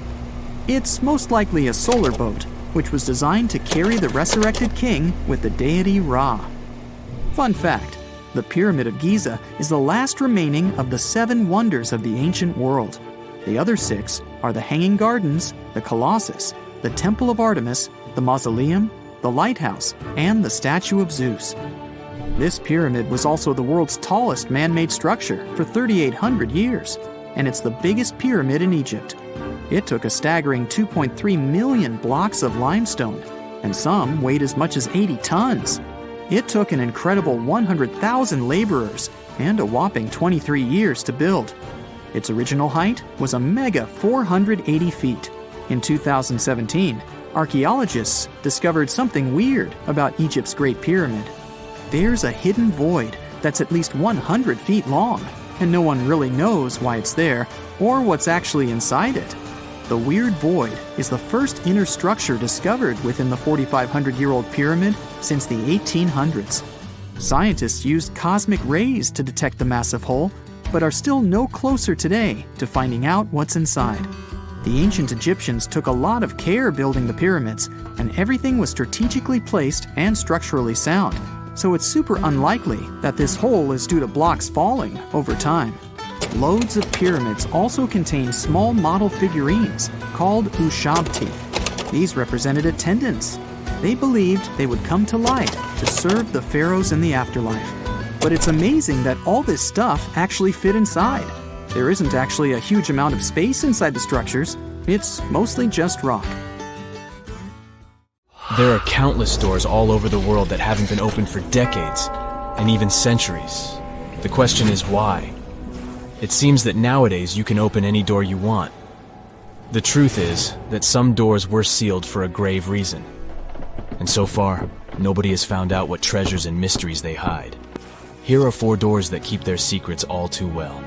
It's most likely a solar boat, which was designed to carry the resurrected king with the deity Ra. Fun fact, the Pyramid of Giza is the last remaining of the 7 wonders of the ancient world. The other 6 are the Hanging Gardens, the Colossus, the Temple of Artemis, the Mausoleum, the Lighthouse, and the Statue of Zeus. This pyramid was also the world's tallest man-made structure for 3,800 years, and it's the biggest pyramid in Egypt. It took a staggering 2.3 million blocks of limestone, and some weighed as much as 80 tons. It took an incredible 100,000 laborers and a whopping 23 years to build. Its original height was a mega 480 feet. In 2017, archaeologists discovered something weird about Egypt's Great Pyramid. There's a hidden void that's at least 100 feet long, and no one really knows why it's there or what's actually inside it. The weird void is the first inner structure discovered within the 4,500-year-old pyramid since the 1800s. Scientists used cosmic rays to detect the massive hole, but are still no closer today to finding out what's inside. The ancient Egyptians took a lot of care building the pyramids, and everything was strategically placed and structurally sound, so it's super unlikely that this hole is due to blocks falling over time. Loads of pyramids also contain small model figurines called ushabti. These represented attendants. They believed they would come to life to serve the pharaohs in the afterlife. But it's amazing that all this stuff actually fit inside. There isn't actually a huge amount of space inside the structures. It's mostly just rock. There are countless doors all over the world that haven't been opened for decades, and even centuries. The question is why? It seems that nowadays you can open any door you want. The truth is that some doors were sealed for a grave reason. And so far, nobody has found out what treasures and mysteries they hide. Here are 4 doors that keep their secrets all too well.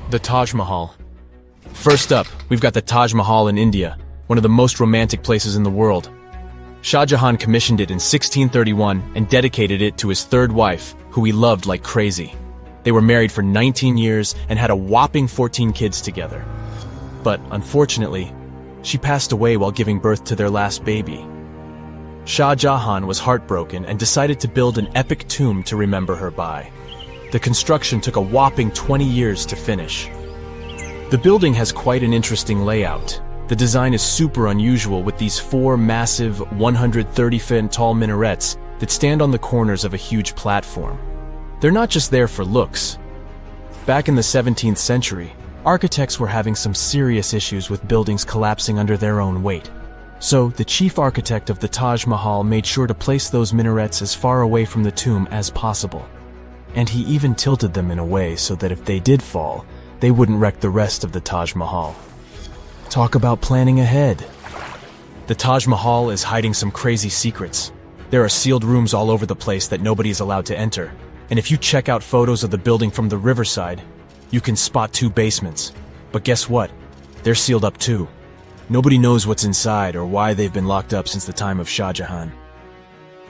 The Taj Mahal. First up, we've got the Taj Mahal in India, one of the most romantic places in the world. Shah Jahan commissioned it in 1631 and dedicated it to his 3rd wife, who he loved like crazy. They were married for 19 years and had a whopping 14 kids together. But unfortunately, she passed away while giving birth to their last baby. Shah Jahan was heartbroken and decided to build an epic tomb to remember her by. The construction took a whopping 20 years to finish. The building has quite an interesting layout. The design is super unusual with these 4 massive, 130-foot tall minarets that stand on the corners of a huge platform. They're not just there for looks. Back in the 17th century, architects were having some serious issues with buildings collapsing under their own weight. So, the chief architect of the Taj Mahal made sure to place those minarets as far away from the tomb as possible. And he even tilted them in a way so that if they did fall, they wouldn't wreck the rest of the Taj Mahal. Talk about planning ahead. The Taj Mahal is hiding some crazy secrets. There are sealed rooms all over the place that nobody is allowed to enter. And if you check out photos of the building from the riverside, you can spot 2 basements. But guess what? They're sealed up too. Nobody knows what's inside or why they've been locked up since the time of Shah Jahan.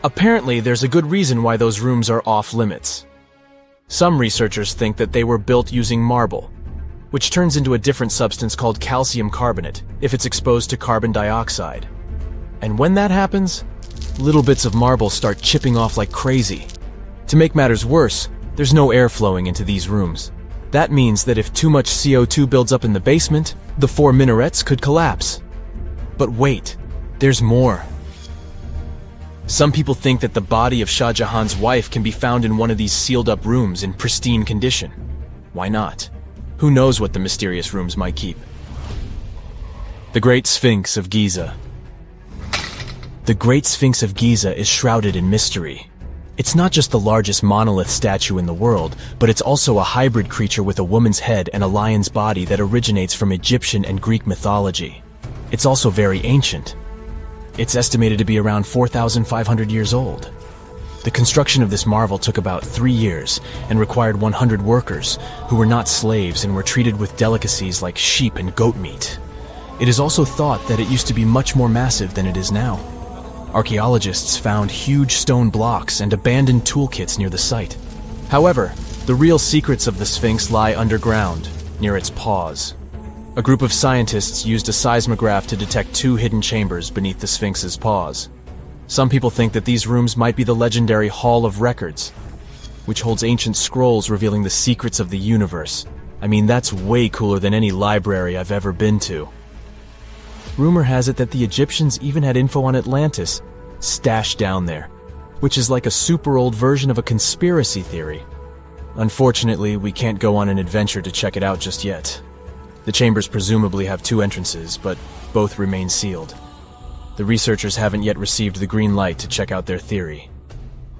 Apparently, there's a good reason why those rooms are off limits. Some researchers think that they were built using marble, which turns into a different substance called calcium carbonate if it's exposed to carbon dioxide. And when that happens, little bits of marble start chipping off like crazy. To make matters worse, there's no air flowing into these rooms. That means that if too much CO2 builds up in the basement, the 4 minarets could collapse. But wait, there's more. Some people think that the body of Shah Jahan's wife can be found in one of these sealed-up rooms in pristine condition. Why not? Who knows what the mysterious rooms might keep? The Great Sphinx of Giza. The Great Sphinx of Giza is shrouded in mystery. It's not just the largest monolith statue in the world, but it's also a hybrid creature with a woman's head and a lion's body that originates from Egyptian and Greek mythology. It's also very ancient. It's estimated to be around 4,500 years old. The construction of this marvel took about 3 years and required 100 workers who were not slaves and were treated with delicacies like sheep and goat meat. It is also thought that it used to be much more massive than it is now. Archaeologists found huge stone blocks and abandoned toolkits near the site. However, the real secrets of the Sphinx lie underground, near its paws. A group of scientists used a seismograph to detect 2 hidden chambers beneath the Sphinx's paws. Some people think that these rooms might be the legendary Hall of Records, which holds ancient scrolls revealing the secrets of the universe. I mean, that's way cooler than any library I've ever been to. Rumor has it that the Egyptians even had info on Atlantis stashed down there, which is like a super old version of a conspiracy theory. Unfortunately, we can't go on an adventure to check it out just yet. The chambers presumably have 2 entrances, but both remain sealed. The researchers haven't yet received the green light to check out their theory.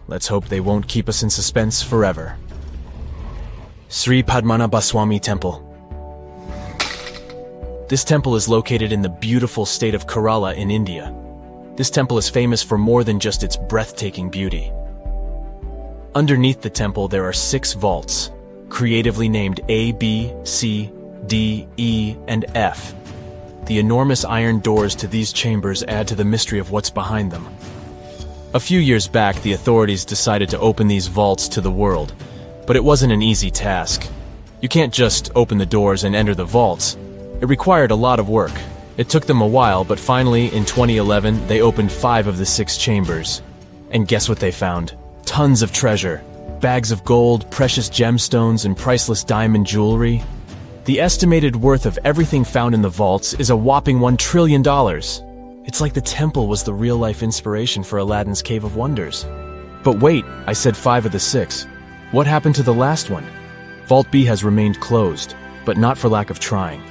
Let's hope they won't keep us in suspense forever. Sri Padmanabhaswamy Temple. This temple is located in the beautiful state of Kerala in India. This temple is famous for more than just its breathtaking beauty. Underneath the temple there are 6 vaults, creatively named A, B, C, D, E, and F. The enormous iron doors to these chambers add to the mystery of what's behind them. A few years back, the authorities decided to open these vaults to the world, but it wasn't an easy task. You can't just open the doors and enter the vaults. It required a lot of work. It took them a while, but finally, in 2011, they opened 5 of the 6 chambers. And guess what they found? Tons of treasure. Bags of gold, precious gemstones, and priceless diamond jewelry. The estimated worth of everything found in the vaults is a whopping $1 trillion. It's like the temple was the real-life inspiration for Aladdin's Cave of Wonders. But wait, I said 5 of the 6. What happened to the last one? Vault B has remained closed, but not for lack of trying.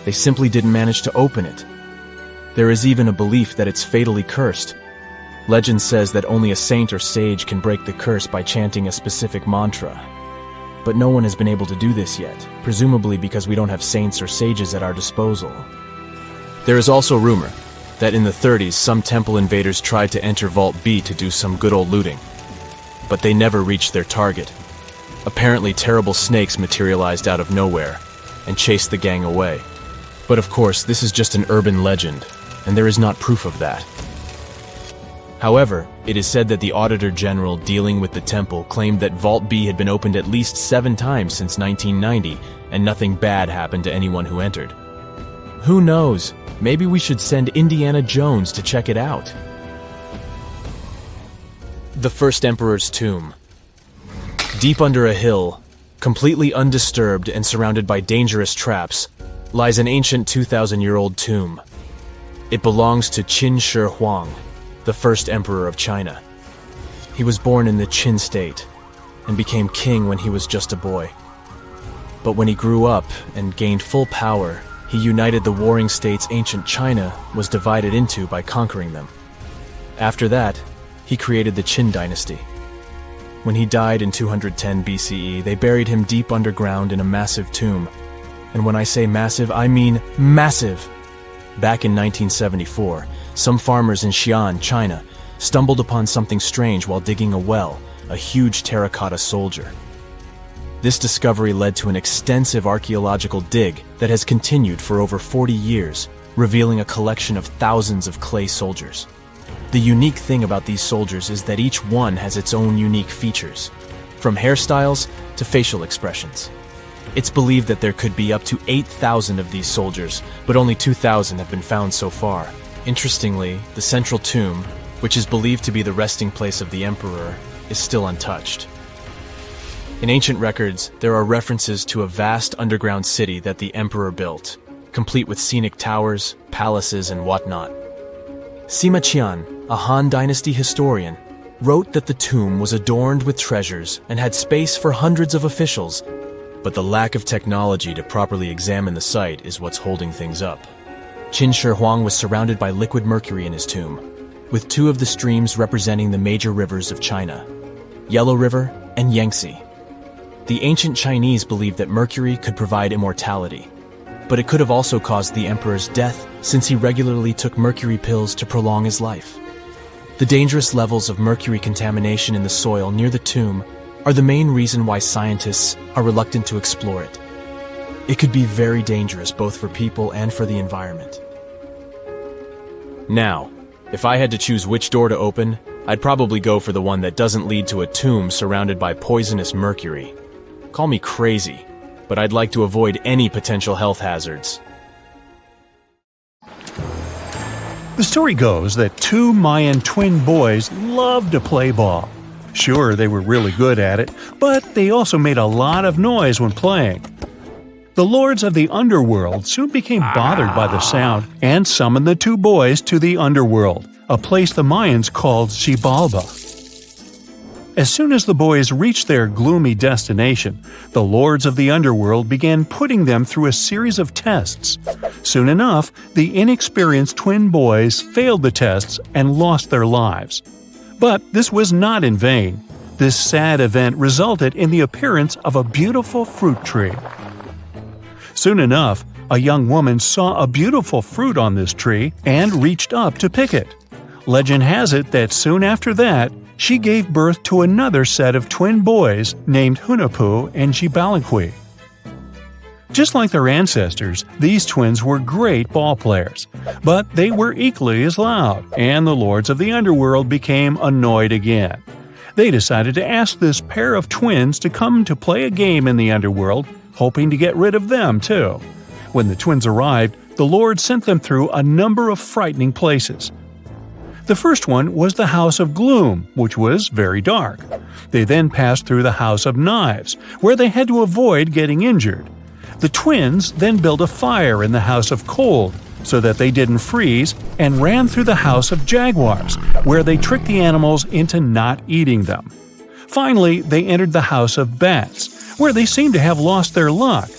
They simply didn't manage to open it. There is even a belief that it's fatally cursed. Legend says that only a saint or sage can break the curse by chanting a specific mantra. But no one has been able to do this yet, presumably because we don't have saints or sages at our disposal. There is also rumor that in the 30s some temple invaders tried to enter Vault B to do some good old looting. But they never reached their target. Apparently terrible snakes materialized out of nowhere and chased the gang away. But of course, this is just an urban legend, and there is not proof of that. However, it is said that the Auditor General dealing with the temple claimed that Vault B had been opened at least 7 times since 1990, and nothing bad happened to anyone who entered. Who knows? Maybe we should send Indiana Jones to check it out. The First Emperor's Tomb. Deep under a hill, completely undisturbed and surrounded by dangerous traps, lies an ancient 2,000-year-old tomb. It belongs to Qin Shi Huang, the first emperor of China. He was born in the Qin state and became king when he was just a boy. But when he grew up and gained full power, he united the warring states ancient China was divided into by conquering them. After that, he created the Qin dynasty. When he died in 210 BCE, they buried him deep underground in a massive tomb. And when I say massive, I mean massive! Back in 1974, some farmers in Xi'an, China, stumbled upon something strange while digging a well, a huge terracotta soldier. This discovery led to an extensive archaeological dig that has continued for over 40 years, revealing a collection of thousands of clay soldiers. The unique thing about these soldiers is that each one has its own unique features, from hairstyles to facial expressions. It's believed that there could be up to 8,000 of these soldiers, but only 2,000 have been found so far. Interestingly, the central tomb, which is believed to be the resting place of the emperor, is still untouched. In ancient records, there are references to a vast underground city that the emperor built, complete with scenic towers, palaces, and whatnot. Sima Qian, a Han Dynasty historian, wrote that the tomb was adorned with treasures and had space for hundreds of officials, but the lack of technology to properly examine the site is what's holding things up. Qin Shi Huang was surrounded by liquid mercury in his tomb, with two of the streams representing the major rivers of China, Yellow River and Yangtze. The ancient Chinese believed that mercury could provide immortality, but it could have also caused the emperor's death since he regularly took mercury pills to prolong his life. The dangerous levels of mercury contamination in the soil near the tomb are the main reason why scientists are reluctant to explore it. It could be very dangerous both for people and for the environment. Now, if I had to choose which door to open, I'd probably go for the one that doesn't lead to a tomb surrounded by poisonous mercury. Call me crazy, but I'd like to avoid any potential health hazards. The story goes that two Mayan twin boys loved to play ball. Sure, they were really good at it, but they also made a lot of noise when playing. The lords of the underworld soon became bothered by the sound and summoned the two boys to the underworld, a place the Mayans called Xibalba. As soon as the boys reached their gloomy destination, the lords of the underworld began putting them through a series of tests. Soon enough, the inexperienced twin boys failed the tests and lost their lives. But this was not in vain. This sad event resulted in the appearance of a beautiful fruit tree. Soon enough, a young woman saw a beautiful fruit on this tree and reached up to pick it. Legend has it that soon after that, she gave birth to another set of twin boys named Hunahpu and Xibalangui. Just like their ancestors, these twins were great ball players, but they were equally as loud, and the lords of the underworld became annoyed again. They decided to ask this pair of twins to come to play a game in the underworld, hoping to get rid of them too. When the twins arrived, the lord sent them through a number of frightening places. The first one was the House of Gloom, which was very dark. They then passed through the House of Knives, where they had to avoid getting injured. The twins then built a fire in the House of Cold, so that they didn't freeze, and ran through the House of Jaguars, where they tricked the animals into not eating them. Finally, they entered the House of Bats, where they seemed to have lost their luck.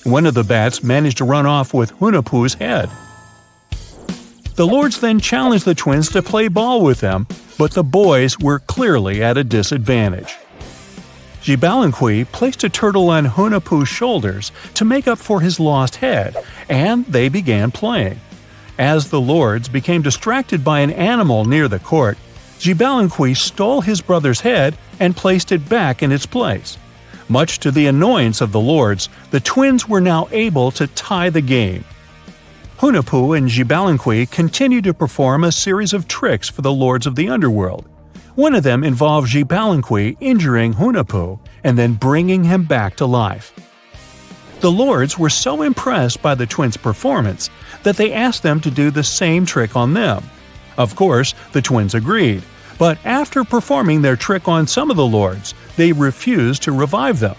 One of the bats managed to run off with Hunahpu's head. The lords then challenged the twins to play ball with them, but the boys were clearly at a disadvantage. Xibalangui placed a turtle on Hunahpu's shoulders to make up for his lost head, and they began playing. As the lords became distracted by an animal near the court, Xibalangui stole his brother's head and placed it back in its place. Much to the annoyance of the lords, the twins were now able to tie the game. Hunahpu and Xibalangui continued to perform a series of tricks for the lords of the underworld. One of them involved Xibalangui injuring Hunahpu and then bringing him back to life. The lords were so impressed by the twins' performance that they asked them to do the same trick on them. Of course, the twins agreed, but after performing their trick on some of the lords, they refused to revive them.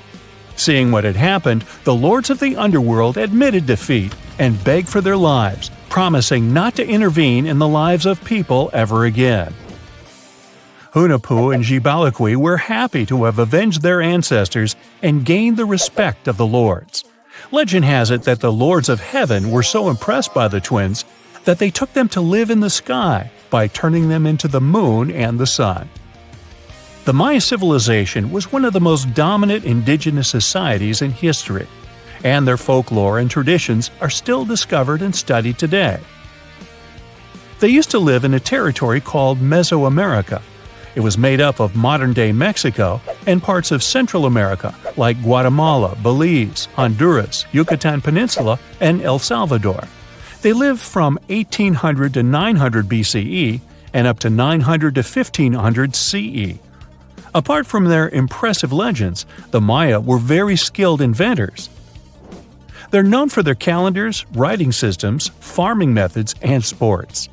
Seeing what had happened, the lords of the underworld admitted defeat and begged for their lives, promising not to intervene in the lives of people ever again. Hunahpu and Xibalangui were happy to have avenged their ancestors and gained the respect of the lords. Legend has it that the lords of heaven were so impressed by the twins that they took them to live in the sky by turning them into the moon and the sun. The Maya civilization was one of the most dominant indigenous societies in history, and their folklore and traditions are still discovered and studied today. They used to live in a territory called Mesoamerica. It was made up of modern-day Mexico and parts of Central America like Guatemala, Belize, Honduras, Yucatan Peninsula, and El Salvador. They lived from 1800 to 900 BCE and up to 900 to 1500 CE. Apart from their impressive legends, the Maya were very skilled inventors. They're known for their calendars, writing systems, farming methods, and sports.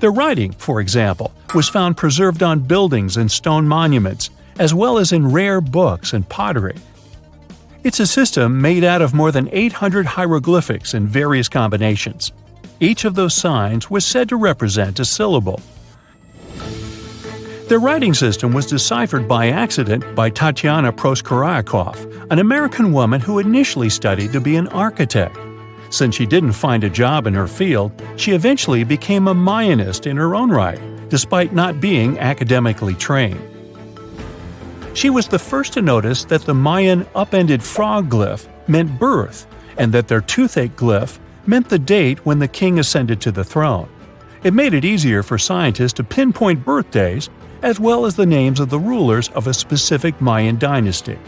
Their writing, for example, was found preserved on buildings and stone monuments, as well as in rare books and pottery. It's a system made out of more than 800 hieroglyphics in various combinations. Each of those signs was said to represent a syllable. Their writing system was deciphered by accident by Tatiana Proskorakov, an American woman who initially studied to be an architect. Since she didn't find a job in her field, she eventually became a Mayanist in her own right, despite not being academically trained. She was the first to notice that the Mayan upended frog glyph meant birth, and that their toothache glyph meant the date when the king ascended to the throne. It made it easier for scientists to pinpoint birthdays, as well as the names of the rulers of a specific Mayan dynasty.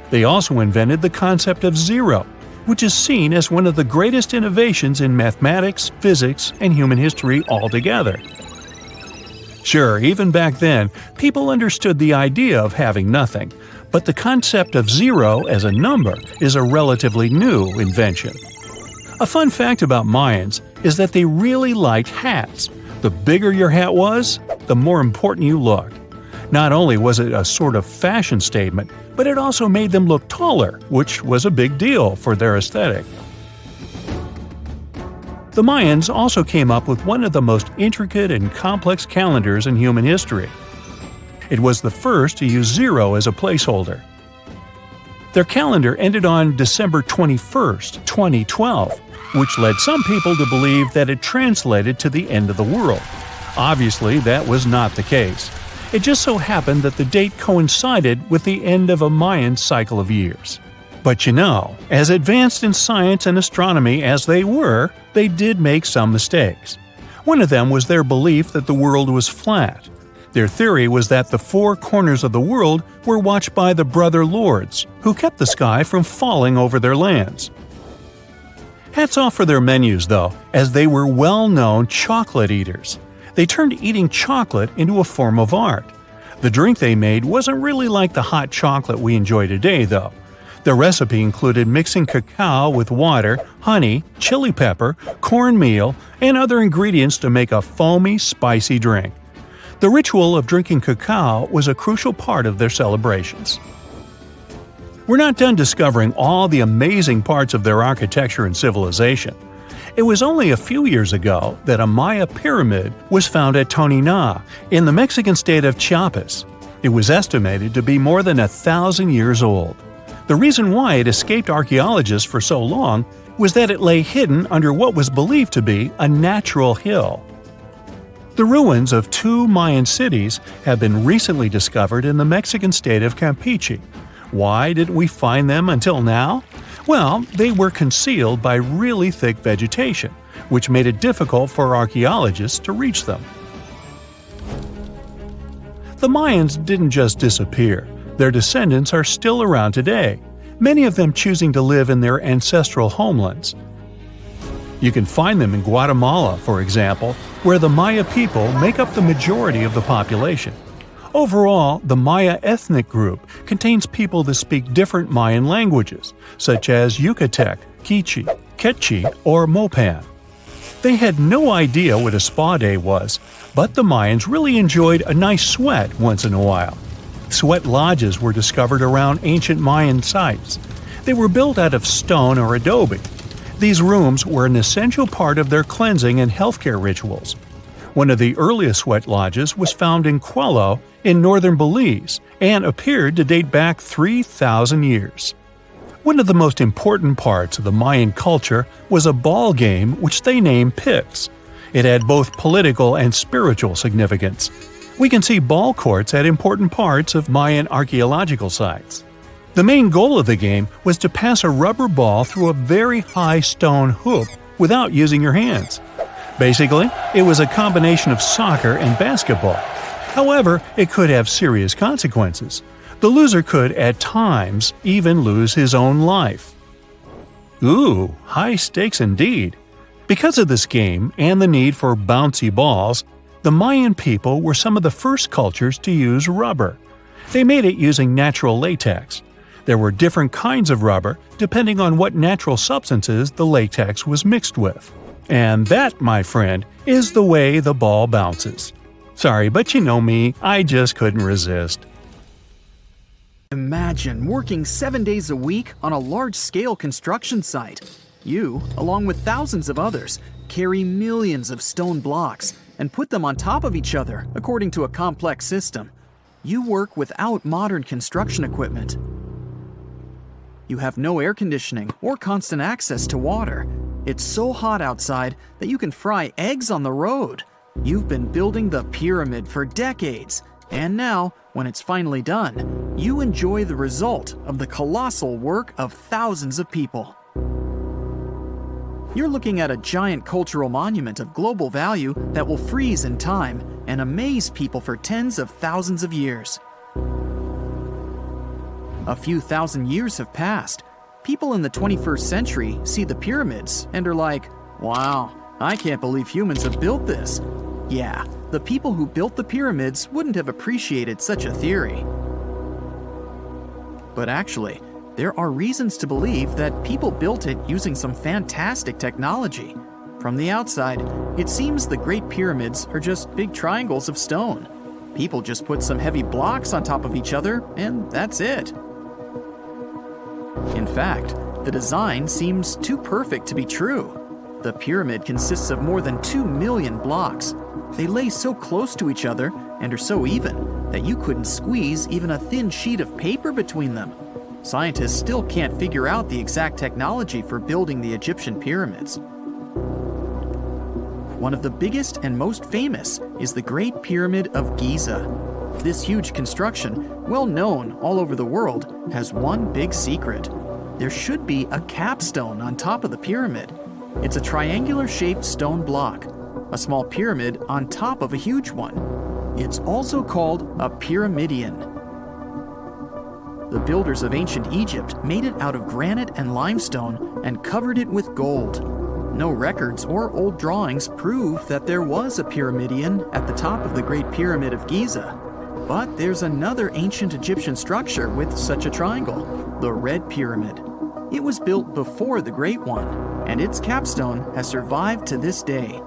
They also invented the concept of zero, which is seen as one of the greatest innovations in mathematics, physics, and human history altogether. Sure, even back then, people understood the idea of having nothing, but the concept of zero as a number is a relatively new invention. A fun fact about Mayans is that they really liked hats. The bigger your hat was, the more important you looked. Not only was it a sort of fashion statement, but it also made them look taller, which was a big deal for their aesthetic. The Mayans also came up with one of the most intricate and complex calendars in human history. It was the first to use zero as a placeholder. Their calendar ended on December 21st, 2012, which led some people to believe that it translated to the end of the world. Obviously, that was not the case. It just so happened that the date coincided with the end of a Mayan cycle of years. But you know, as advanced in science and astronomy as they were, they did make some mistakes. One of them was their belief that the world was flat. Their theory was that the four corners of the world were watched by the Brother Lords, who kept the sky from falling over their lands. Hats off for their menus, though, as they were well-known chocolate eaters. They turned eating chocolate into a form of art. The drink they made wasn't really like the hot chocolate we enjoy today, though. The recipe included mixing cacao with water, honey, chili pepper, cornmeal, and other ingredients to make a foamy, spicy drink. The ritual of drinking cacao was a crucial part of their celebrations. We're not done discovering all the amazing parts of their architecture and civilization. It was only a few years ago that a Maya pyramid was found at Tonina, in the Mexican state of Chiapas. It was estimated to be more than 1,000 years old. The reason why it escaped archaeologists for so long was that it lay hidden under what was believed to be a natural hill. The ruins of two Mayan cities have been recently discovered in the Mexican state of Campeche. Why didn't we find them until now? Well, they were concealed by really thick vegetation, which made it difficult for archaeologists to reach them. The Mayans didn't just disappear. Their descendants are still around today, many of them choosing to live in their ancestral homelands. You can find them in Guatemala, for example, where the Maya people make up the majority of the population. Overall, the Maya ethnic group contains people that speak different Mayan languages, such as Yucatec, Quiche, Quechua, or Mopan. They had no idea what a spa day was, but the Mayans really enjoyed a nice sweat once in a while. Sweat lodges were discovered around ancient Mayan sites. They were built out of stone or adobe. These rooms were an essential part of their cleansing and healthcare rituals. One of the earliest sweat lodges was found in Quello in northern Belize and appeared to date back 3,000 years. One of the most important parts of the Mayan culture was a ball game which they named Pips. It had both political and spiritual significance. We can see ball courts at important parts of Mayan archaeological sites. The main goal of the game was to pass a rubber ball through a very high stone hoop without using your hands. Basically, it was a combination of soccer and basketball. However, it could have serious consequences. The loser could, at times, even lose his own life. Ooh, high stakes indeed. Because of this game and the need for bouncy balls, the Mayan people were some of the first cultures to use rubber. They made it using natural latex. There were different kinds of rubber depending on what natural substances the latex was mixed with. And that, my friend, is the way the ball bounces. Sorry, but you know me, I just couldn't resist. Imagine working 7 days a week on a large-scale construction site. You, along with thousands of others, carry millions of stone blocks and put them on top of each other according to a complex system. You work without modern construction equipment. You have no air conditioning or constant access to water. It's so hot outside that you can fry eggs on the road. You've been building the pyramid for decades, and now, when it's finally done, you enjoy the result of the colossal work of thousands of people. You're looking at a giant cultural monument of global value that will freeze in time and amaze people for tens of thousands of years. A few thousand years have passed. People in the 21st century see the pyramids and are like, "Wow, I can't believe humans have built this." Yeah, the people who built the pyramids wouldn't have appreciated such a theory. But actually, there are reasons to believe that people built it using some fantastic technology. From the outside, it seems the Great Pyramids are just big triangles of stone. People just put some heavy blocks on top of each other, and that's it. In fact, the design seems too perfect to be true. The pyramid consists of more than 2 million blocks. They lay so close to each other and are so even that you couldn't squeeze even a thin sheet of paper between them. Scientists still can't figure out the exact technology for building the Egyptian pyramids. One of the biggest and most famous is the Great Pyramid of Giza. This huge construction, well known all over the world, has one big secret. There should be a capstone on top of the pyramid. It's a triangular-shaped stone block, a small pyramid on top of a huge one. It's also called a pyramidion. The builders of ancient Egypt made it out of granite and limestone and covered it with gold. No records or old drawings prove that there was a pyramidion at the top of the Great Pyramid of Giza. But there's another ancient Egyptian structure with such a triangle, the Red Pyramid. It was built before the Great One, and its capstone has survived to this day.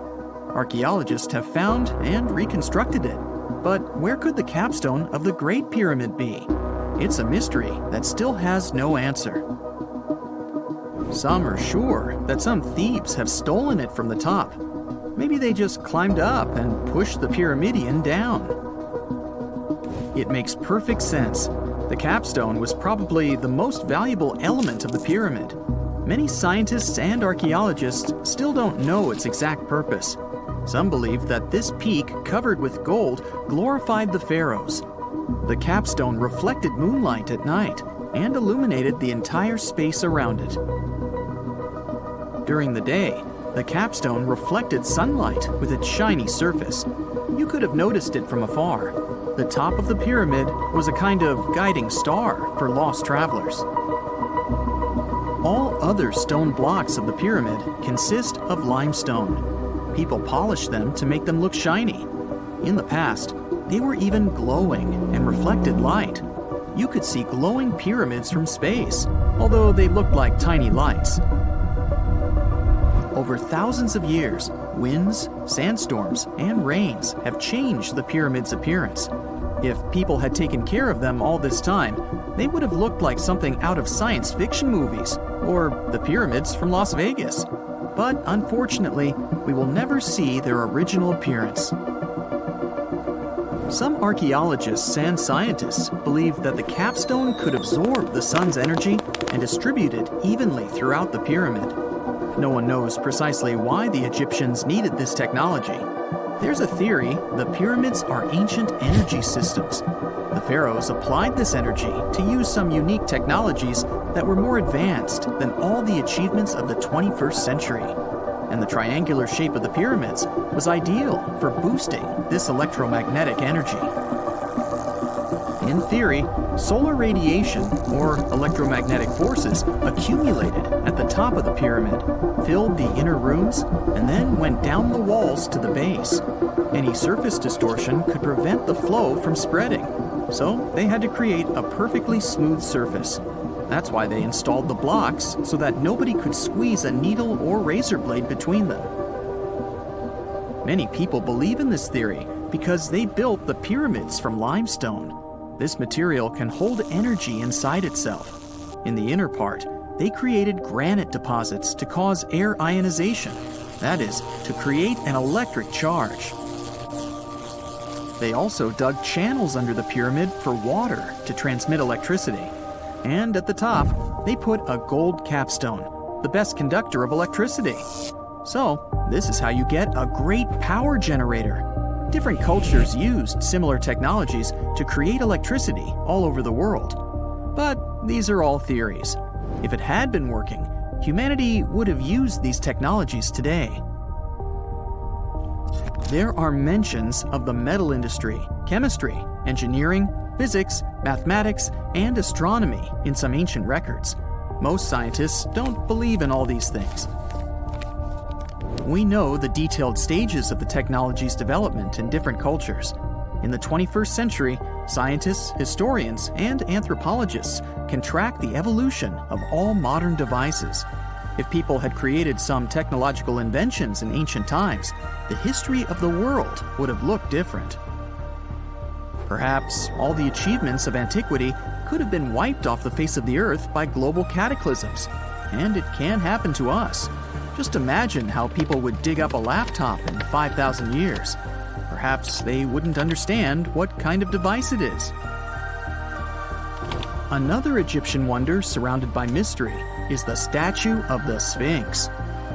Archaeologists have found and reconstructed it. But where could the capstone of the Great Pyramid be? It's a mystery that still has no answer. Some are sure that some thieves have stolen it from the top. Maybe they just climbed up and pushed the pyramidion down. It makes perfect sense. The capstone was probably the most valuable element of the pyramid. Many scientists and archaeologists still don't know its exact purpose. Some believe that this peak covered with gold glorified the pharaohs. The capstone reflected moonlight at night and illuminated the entire space around it. During the day, the capstone reflected sunlight with its shiny surface. You could have noticed it from afar. The top of the pyramid was a kind of guiding star for lost travelers. All other stone blocks of the pyramid consist of limestone. People polished them to make them look shiny. In the past, they were even glowing and reflected light. You could see glowing pyramids from space, although they looked like tiny lights. Over thousands of years, winds, sandstorms, and rains have changed the pyramid's appearance. If people had taken care of them all this time, they would have looked like something out of science fiction movies, or the pyramids from Las Vegas. But unfortunately, we will never see their original appearance. Some archaeologists and scientists believe that the capstone could absorb the sun's energy and distribute it evenly throughout the pyramid. No one knows precisely why the Egyptians needed this technology. There's a theory the pyramids are ancient energy systems. The pharaohs applied this energy to use some unique technologies that were more advanced than all the achievements of the 21st century. and the triangular shape of the pyramids was ideal for boosting this electromagnetic energy. In theory, solar radiation, or electromagnetic forces, accumulated at the top of the pyramid, filled the inner rooms, and then went down the walls to the base. Any surface distortion could prevent the flow from spreading, so they had to create a perfectly smooth surface. That's why they installed the blocks so that nobody could squeeze a needle or razor blade between them. Many people believe in this theory because they built the pyramids from limestone. This material can hold energy inside itself. In the inner part, they created granite deposits to cause air ionization, that is, to create an electric charge. They also dug channels under the pyramid for water to transmit electricity. And at the top, they put a gold capstone, the best conductor of electricity. So, this is how you get a great power generator. Different cultures used similar technologies to create electricity all over the world. But these are all theories. If it had been working, humanity would have used these technologies today. There are mentions of the metal industry, chemistry, engineering, physics, mathematics, and astronomy in some ancient records. Most scientists don't believe in all these things. We know the detailed stages of the technology's development in different cultures. In the 21st century, scientists, historians, and anthropologists can track the evolution of all modern devices. If people had created some technological inventions in ancient times, the history of the world would have looked different. Perhaps all the achievements of antiquity could have been wiped off the face of the earth by global cataclysms. And it can happen to us. Just imagine how people would dig up a laptop in 5,000 years. Perhaps they wouldn't understand what kind of device it is. Another Egyptian wonder surrounded by mystery is the statue of the Sphinx.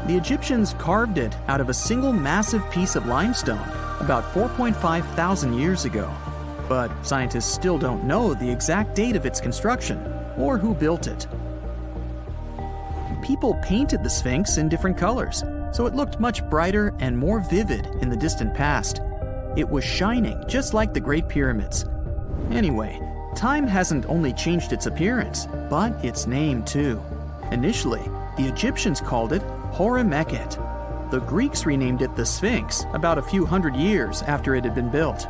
The Egyptians carved it out of a single massive piece of limestone about 4.5 thousand years ago. But scientists still don't know the exact date of its construction or who built it. People painted the Sphinx in different colors, so it looked much brighter and more vivid in the distant past. It was shining just like the Great Pyramids. Anyway, time hasn't only changed its appearance, but its name too. Initially, the Egyptians called it Hore-Mekhet. The Greeks renamed it the Sphinx about a few hundred years after it had been built.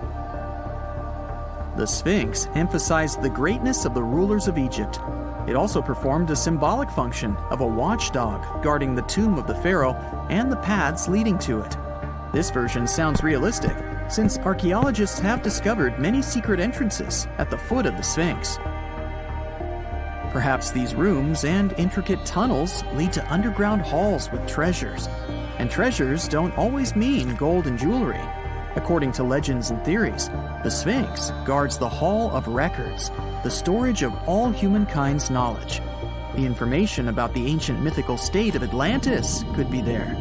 The Sphinx emphasized the greatness of the rulers of Egypt. It also performed a symbolic function of a watchdog guarding the tomb of the pharaoh and the paths leading to it. This version sounds realistic, since archaeologists have discovered many secret entrances at the foot of the Sphinx. Perhaps these rooms and intricate tunnels lead to underground halls with treasures. And treasures don't always mean gold and jewelry. According to legends and theories, the Sphinx guards the Hall of Records, the storage of all humankind's knowledge. The information about the ancient mythical state of Atlantis could be there.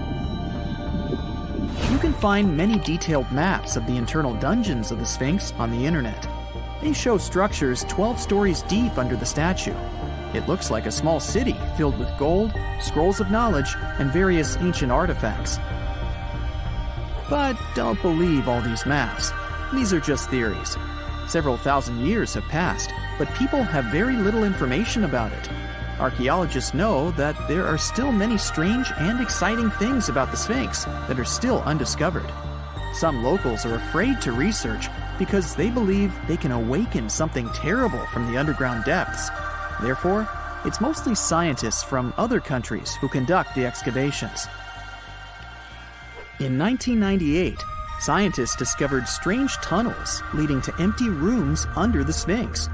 You can find many detailed maps of the internal dungeons of the Sphinx on the internet. They show structures 12 stories deep under the statue. It looks like a small city filled with gold, scrolls of knowledge, and various ancient artifacts. But don't believe all these maps. These are just theories. Several thousand years have passed, but people have very little information about it. Archaeologists know that there are still many strange and exciting things about the Sphinx that are still undiscovered. Some locals are afraid to research because they believe they can awaken something terrible from the underground depths. Therefore, it's mostly scientists from other countries who conduct the excavations. In 1998, scientists discovered strange tunnels leading to empty rooms under the Sphinx.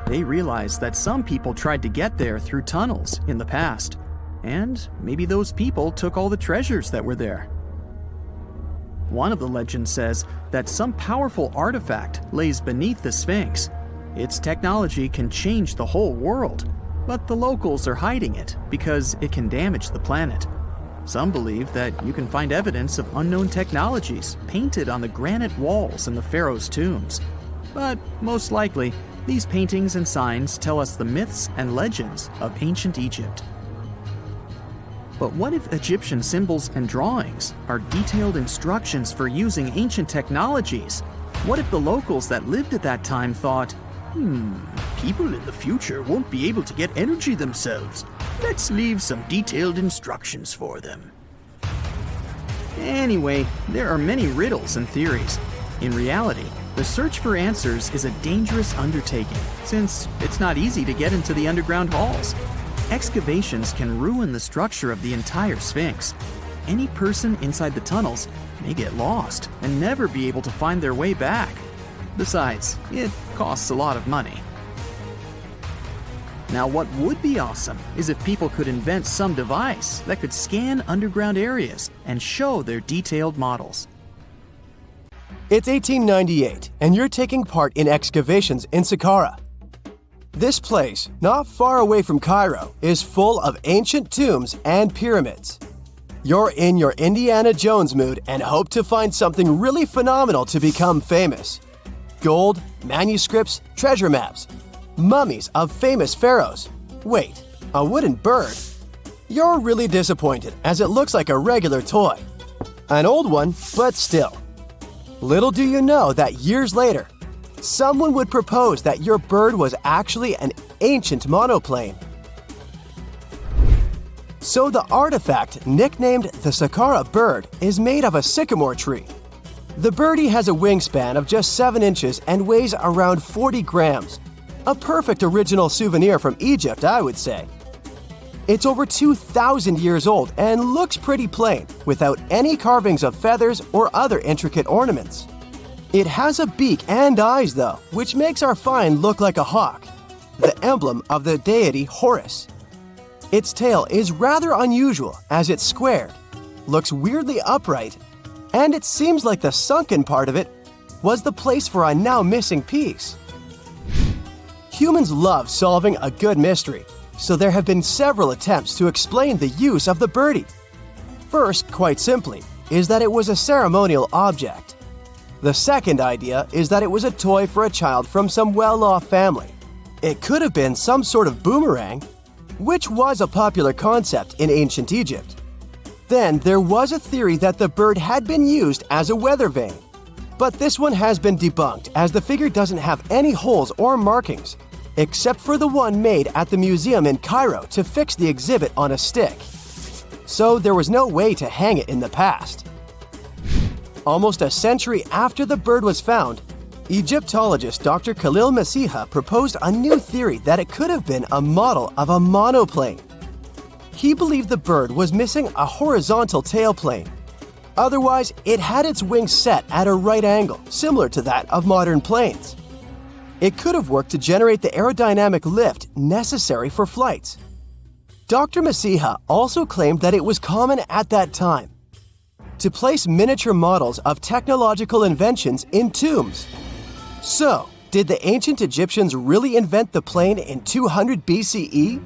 They realized that some people tried to get there through tunnels in the past, and maybe those people took all the treasures that were there. One of the legends says that some powerful artifact lays beneath the Sphinx. Its technology can change the whole world, but the locals are hiding it because it can damage the planet. Some believe that you can find evidence of unknown technologies painted on the granite walls in the pharaoh's tombs. But most likely, these paintings and signs tell us the myths and legends of ancient Egypt. But what if Egyptian symbols and drawings are detailed instructions for using ancient technologies? What if the locals that lived at that time thought, people in the future won't be able to get energy themselves. Let's leave some detailed instructions for them. Anyway, there are many riddles and theories. In reality, the search for answers is a dangerous undertaking, since it's not easy to get into the underground halls. Excavations can ruin the structure of the entire Sphinx. Any person inside the tunnels may get lost and never be able to find their way back. Besides, it costs a lot of money. Now, what would be awesome is if people could invent some device that could scan underground areas and show their detailed models. It's 1898, and you're taking part in excavations in Saqqara. This place, not far away from Cairo, is full of ancient tombs and pyramids. You're in your Indiana Jones mood and hope to find something really phenomenal to become famous. Gold, manuscripts, treasure maps, mummies of famous pharaohs. Wait, a wooden bird? You're really disappointed as it looks like a regular toy. An old one, but still. Little do you know that years later, someone would propose that your bird was actually an ancient monoplane. So the artifact, nicknamed the Saqqara bird, is made of a sycamore tree. The birdie has a wingspan of just 7 inches and weighs around 40 grams. A perfect original souvenir from Egypt, I would say. It's over 2,000 years old and looks pretty plain, without any carvings of feathers or other intricate ornaments. It has a beak and eyes, though, which makes our find look like a hawk, the emblem of the deity Horus. Its tail is rather unusual as it's squared, looks weirdly upright, and it seems like the sunken part of it was the place for a now missing piece. Humans love solving a good mystery, so there have been several attempts to explain the use of the birdie. First, quite simply, is that it was a ceremonial object. The second idea is that it was a toy for a child from some well-off family. It could have been some sort of boomerang, which was a popular concept in ancient Egypt. Then there was a theory that the bird had been used as a weather vane. But this one has been debunked as the figure doesn't have any holes or markings, except for the one made at the museum in Cairo to fix the exhibit on a stick. So there was no way to hang it in the past. Almost a century after the bird was found, Egyptologist Dr. Khalil Masiha proposed a new theory that it could have been a model of a monoplane. He believed the bird was missing a horizontal tailplane. Otherwise, it had its wings set at a right angle, similar to that of modern planes. It could have worked to generate the aerodynamic lift necessary for flights. Dr. Masiha also claimed that it was common at that time to place miniature models of technological inventions in tombs. So, did the ancient Egyptians really invent the plane in 200 BCE?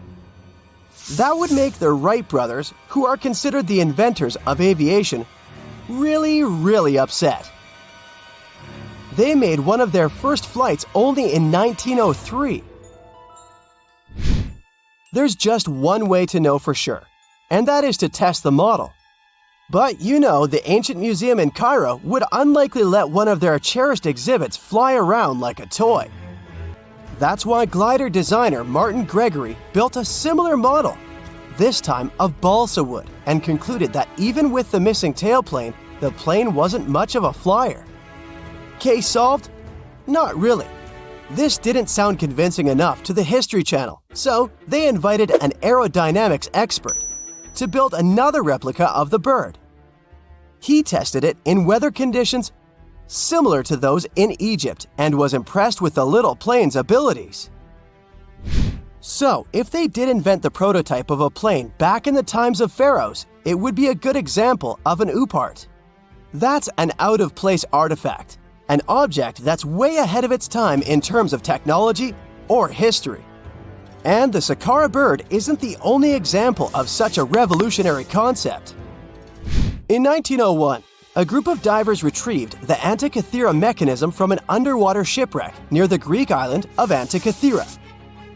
That would make the Wright brothers, who are considered the inventors of aviation, really upset. They made one of their first flights only in 1903. There's just one way to know for sure, and that is to test the model. But you know, the ancient museum in Cairo would unlikely let one of their cherished exhibits fly around like a toy. That's why glider designer Martin Gregory built a similar model, this time of balsa wood, and concluded that even with the missing tailplane, the plane wasn't much of a flyer. Case solved? Not really. This didn't sound convincing enough to the History Channel, so they invited an aerodynamics expert to build another replica of the bird. He tested it in weather conditions similar to those in Egypt and was impressed with the little plane's abilities. So, if they did invent the prototype of a plane back in the times of pharaohs, it would be a good example of an oupart. That's an out-of-place artifact, an object that's way ahead of its time in terms of technology or history. And the Saqqara bird isn't the only example of such a revolutionary concept. In 1901, a group of divers retrieved the Antikythera mechanism from an underwater shipwreck near the Greek island of Antikythera.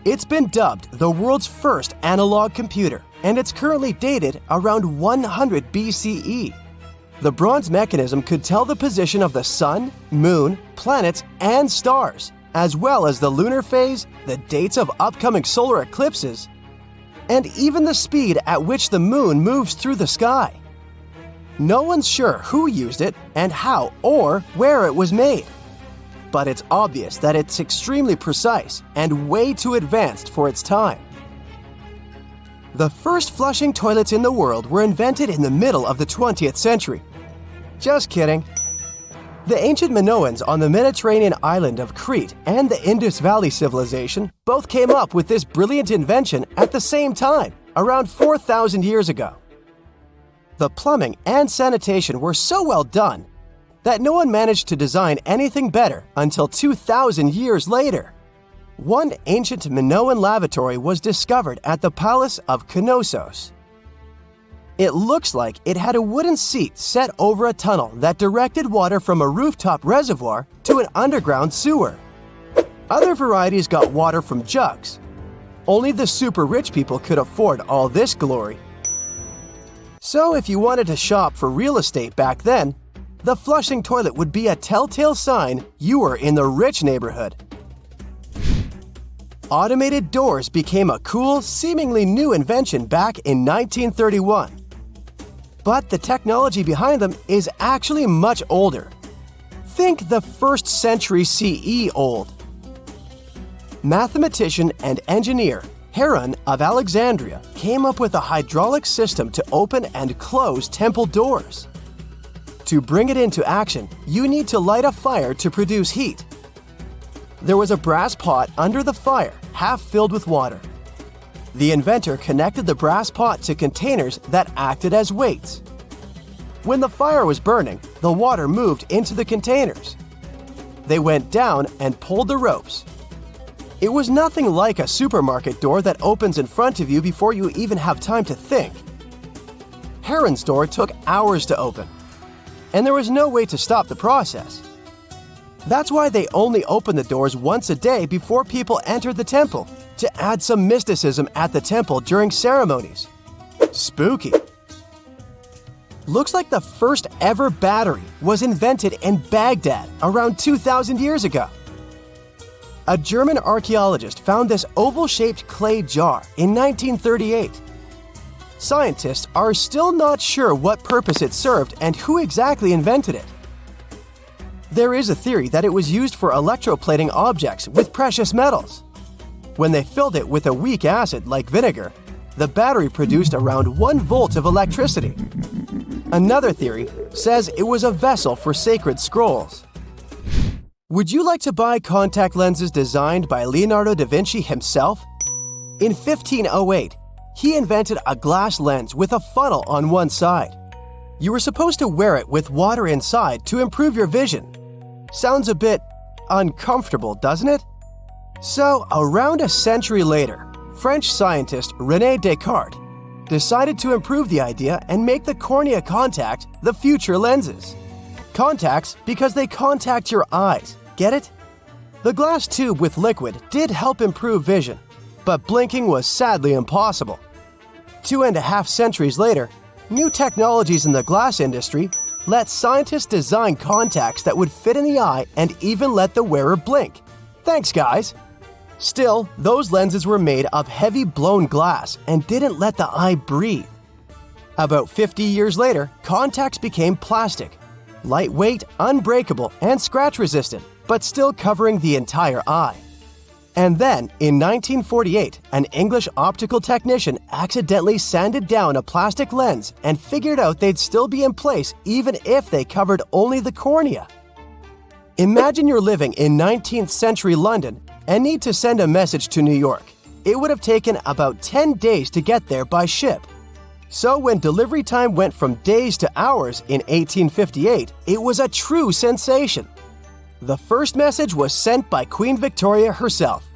It's been dubbed the world's first analog computer and it's currently dated around 100 BCE. The bronze mechanism could tell the position of the sun, moon, planets, and stars, as well as the lunar phase, the dates of upcoming solar eclipses, and even the speed at which the moon moves through the sky. No one's sure who used it and how or where it was made, but it's obvious that it's extremely precise and way too advanced for its time. The first flushing toilets in the world were invented in the middle of the 20th century. Just kidding. The ancient Minoans on the Mediterranean island of Crete and the Indus Valley civilization both came up with this brilliant invention at the same time, around 4,000 years ago. The plumbing and sanitation were so well done that no one managed to design anything better until 2,000 years later. One ancient Minoan lavatory was discovered at the Palace of Knossos. It looks like it had a wooden seat set over a tunnel that directed water from a rooftop reservoir to an underground sewer. Other varieties got water from jugs. Only the super rich people could afford all this glory. So if you wanted to shop for real estate back then, the flushing toilet would be a telltale sign you were in the rich neighborhood. Automated doors became a cool, seemingly new invention back in 1931. But the technology behind them is actually much older. Think the 1st century CE old. Mathematician and engineer Heron of Alexandria came up with a hydraulic system to open and close temple doors. To bring it into action, you need to light a fire to produce heat. There was a brass pot under the fire, half filled with water. The inventor connected the brass pot to containers that acted as weights. When the fire was burning, the water moved into the containers. They went down and pulled the ropes. It was nothing like a supermarket door that opens in front of you before you even have time to think. Heron's door took hours to open, and there was no way to stop the process. That's why they only opened the doors once a day before people entered the temple, to add some mysticism at the temple during ceremonies. Spooky. Looks like the first ever battery was invented in Baghdad around 2,000 years ago. A German archaeologist found this oval-shaped clay jar in 1938. Scientists are still not sure what purpose it served and who exactly invented it. There is a theory that it was used for electroplating objects with precious metals. When they filled it with a weak acid like vinegar, the battery produced around 1 volt of electricity. Another theory says it was a vessel for sacred scrolls. Would you like to buy contact lenses designed by Leonardo da Vinci himself? In 1508, he invented a glass lens with a funnel on one side. You were supposed to wear it with water inside to improve your vision. Sounds a bit uncomfortable, doesn't it? So, around a century later, French scientist René Descartes decided to improve the idea and make the cornea contact the future lenses. Contacts because they contact your eyes, get it? The glass tube with liquid did help improve vision, but blinking was sadly impossible. 2.5 centuries later, new technologies in the glass industry let scientists design contacts that would fit in the eye and even let the wearer blink. Thanks, guys! Still, those lenses were made of heavy blown glass and didn't let the eye breathe. About 50 years later, contacts became plastic, lightweight, unbreakable, and scratch-resistant, but still covering the entire eye. And then, in 1948, an English optical technician accidentally sanded down a plastic lens and figured out they'd still be in place even if they covered only the cornea. Imagine you're living in 19th century London and need to send a message to New York. It would have taken about 10 days to get there by ship. So when delivery time went from days to hours in 1858, it was a true sensation. The first message was sent by Queen Victoria herself.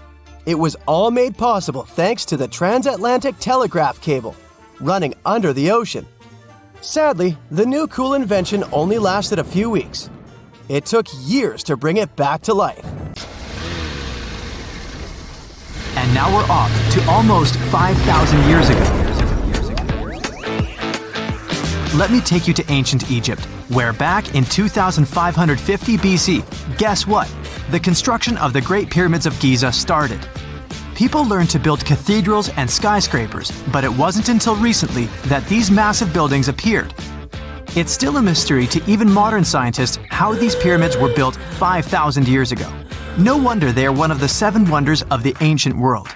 It was all made possible thanks to the transatlantic telegraph cable, running under the ocean. Sadly, the new cool invention only lasted a few weeks. It took years to bring it back to life. And now we're off to almost 5,000 years ago. let me take you to ancient Egypt, where back in 2550 BC, guess what? The construction of the Great Pyramids of Giza started. People learned to build cathedrals and skyscrapers, but it wasn't until recently that these massive buildings appeared. It's still a mystery to even modern scientists how these pyramids were built 5,000 years ago. No wonder they are one of the 7 wonders of the ancient world.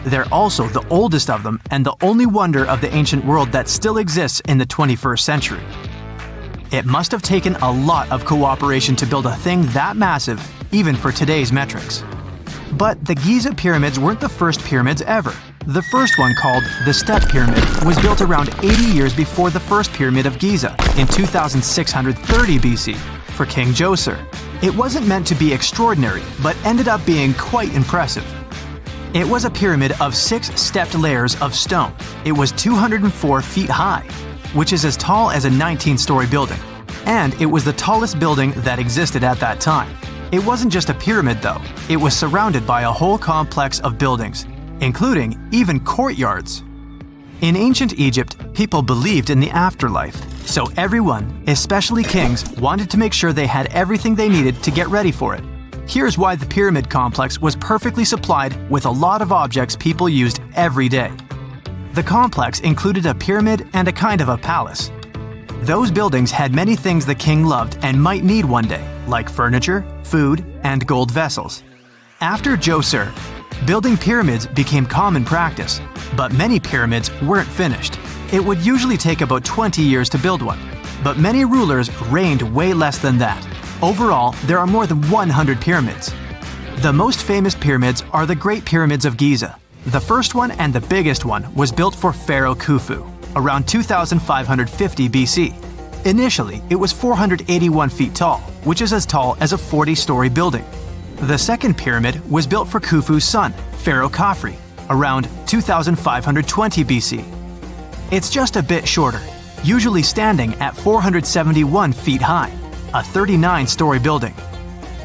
They're also the oldest of them and the only wonder of the ancient world that still exists in the 21st century. It must have taken a lot of cooperation to build a thing that massive, even for today's metrics. But the Giza pyramids weren't the first pyramids ever. The first one, called the Step Pyramid, was built around 80 years before the first Pyramid of Giza in 2630 BC for King Djoser. It wasn't meant to be extraordinary, but ended up being quite impressive. It was a pyramid of 6 stepped layers of stone. It was 204 feet high, which is as tall as a 19-story building. And it was the tallest building that existed at that time. It wasn't just a pyramid though, it was surrounded by a whole complex of buildings, including even courtyards. In ancient Egypt, people believed in the afterlife, so everyone, especially kings, wanted to make sure they had everything they needed to get ready for it. Here's why the pyramid complex was perfectly supplied with a lot of objects people used every day. The complex included a pyramid and a kind of a palace. Those buildings had many things the king loved and might need one day, like furniture, food, and gold vessels. After Djoser, building pyramids became common practice, but many pyramids weren't finished. It would usually take about 20 years to build one, but many rulers reigned way less than that. Overall, there are more than 100 pyramids. The most famous pyramids are the Great Pyramids of Giza. The first one and the biggest one was built for Pharaoh Khufu, around 2550 BC. Initially, it was 481 feet tall, which is as tall as a 40-story building. The second pyramid was built for Khufu's son, Pharaoh Khafre, around 2520 BC. It's just a bit shorter, usually standing at 471 feet high, a 39-story building.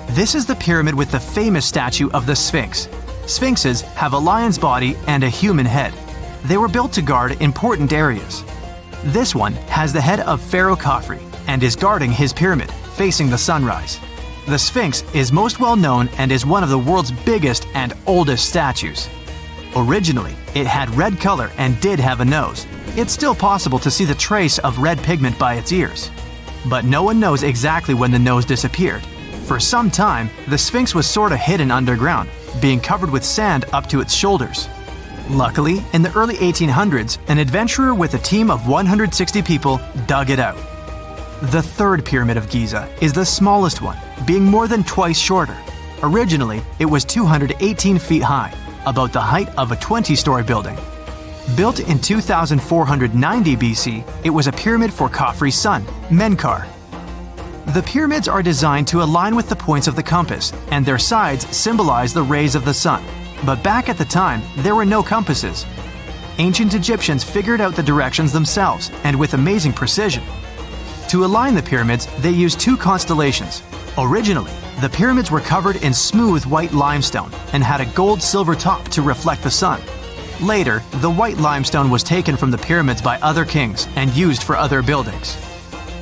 This is the pyramid with the famous statue of the Sphinx. Sphinxes have a lion's body and a human head. They were built to guard important areas. This one has the head of Pharaoh Khafre and is guarding his pyramid, facing the sunrise. The Sphinx is most well known and is one of the world's biggest and oldest statues. Originally, it had red color and did have a nose. It's still possible to see the trace of red pigment by its ears. But no one knows exactly when the nose disappeared. For some time, the Sphinx was sort of hidden underground, being covered with sand up to its shoulders. Luckily, in the early 1800s, an adventurer with a team of 160 people dug it out. The third Pyramid of Giza is the smallest one, being more than twice shorter. Originally, it was 218 feet high, about the height of a 20-story building. Built in 2490 BC, it was a pyramid for Khafre's son, Menkaure. The pyramids are designed to align with the points of the compass, and their sides symbolize the rays of the sun. But back at the time, there were no compasses. Ancient Egyptians figured out the directions themselves, and with amazing precision. To align the pyramids, they used 2 constellations. Originally, the pyramids were covered in smooth white limestone and had a gold-silver top to reflect the sun. Later, the white limestone was taken from the pyramids by other kings and used for other buildings.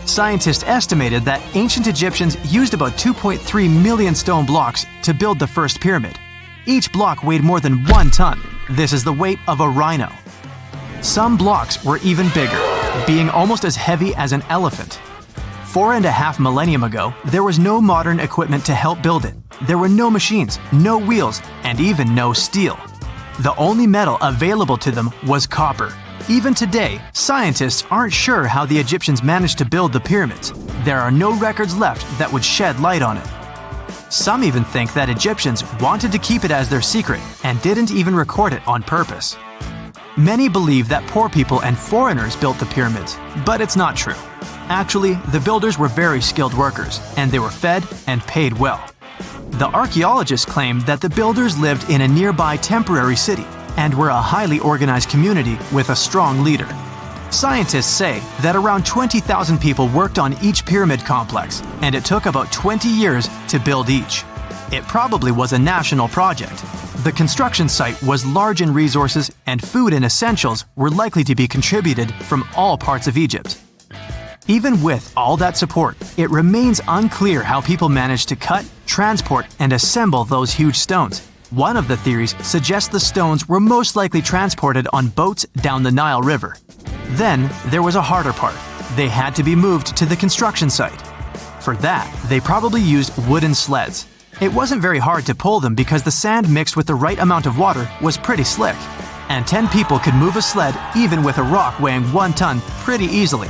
Scientists estimated that ancient Egyptians used about 2.3 million stone blocks to build the first pyramid. Each block weighed more than 1 ton. This is the weight of a rhino. Some blocks were even bigger, being almost as heavy as an elephant. 4.5 millennium ago, there was no modern equipment to help build it. There were no machines, no wheels, and even no steel. The only metal available to them was copper. Even today, scientists aren't sure how the Egyptians managed to build the pyramids. There are no records left that would shed light on it. Some even think that Egyptians wanted to keep it as their secret and didn't even record it on purpose. Many believe that poor people and foreigners built the pyramids, but it's not true. Actually, the builders were very skilled workers, and they were fed and paid well. The archaeologists claim that the builders lived in a nearby temporary city and were a highly organized community with a strong leader. Scientists say that around 20,000 people worked on each pyramid complex, and it took about 20 years to build each. It probably was a national project. The construction site was large in resources, and food and essentials were likely to be contributed from all parts of Egypt. Even with all that support, it remains unclear how people managed to cut, transport, and assemble those huge stones. One of the theories suggests the stones were most likely transported on boats down the Nile River. Then there was a harder part. They had to be moved to the construction site. For that, they probably used wooden sleds. It wasn't very hard to pull them because the sand mixed with the right amount of water was pretty slick. And 10 people could move a sled even with a rock weighing 1 ton pretty easily.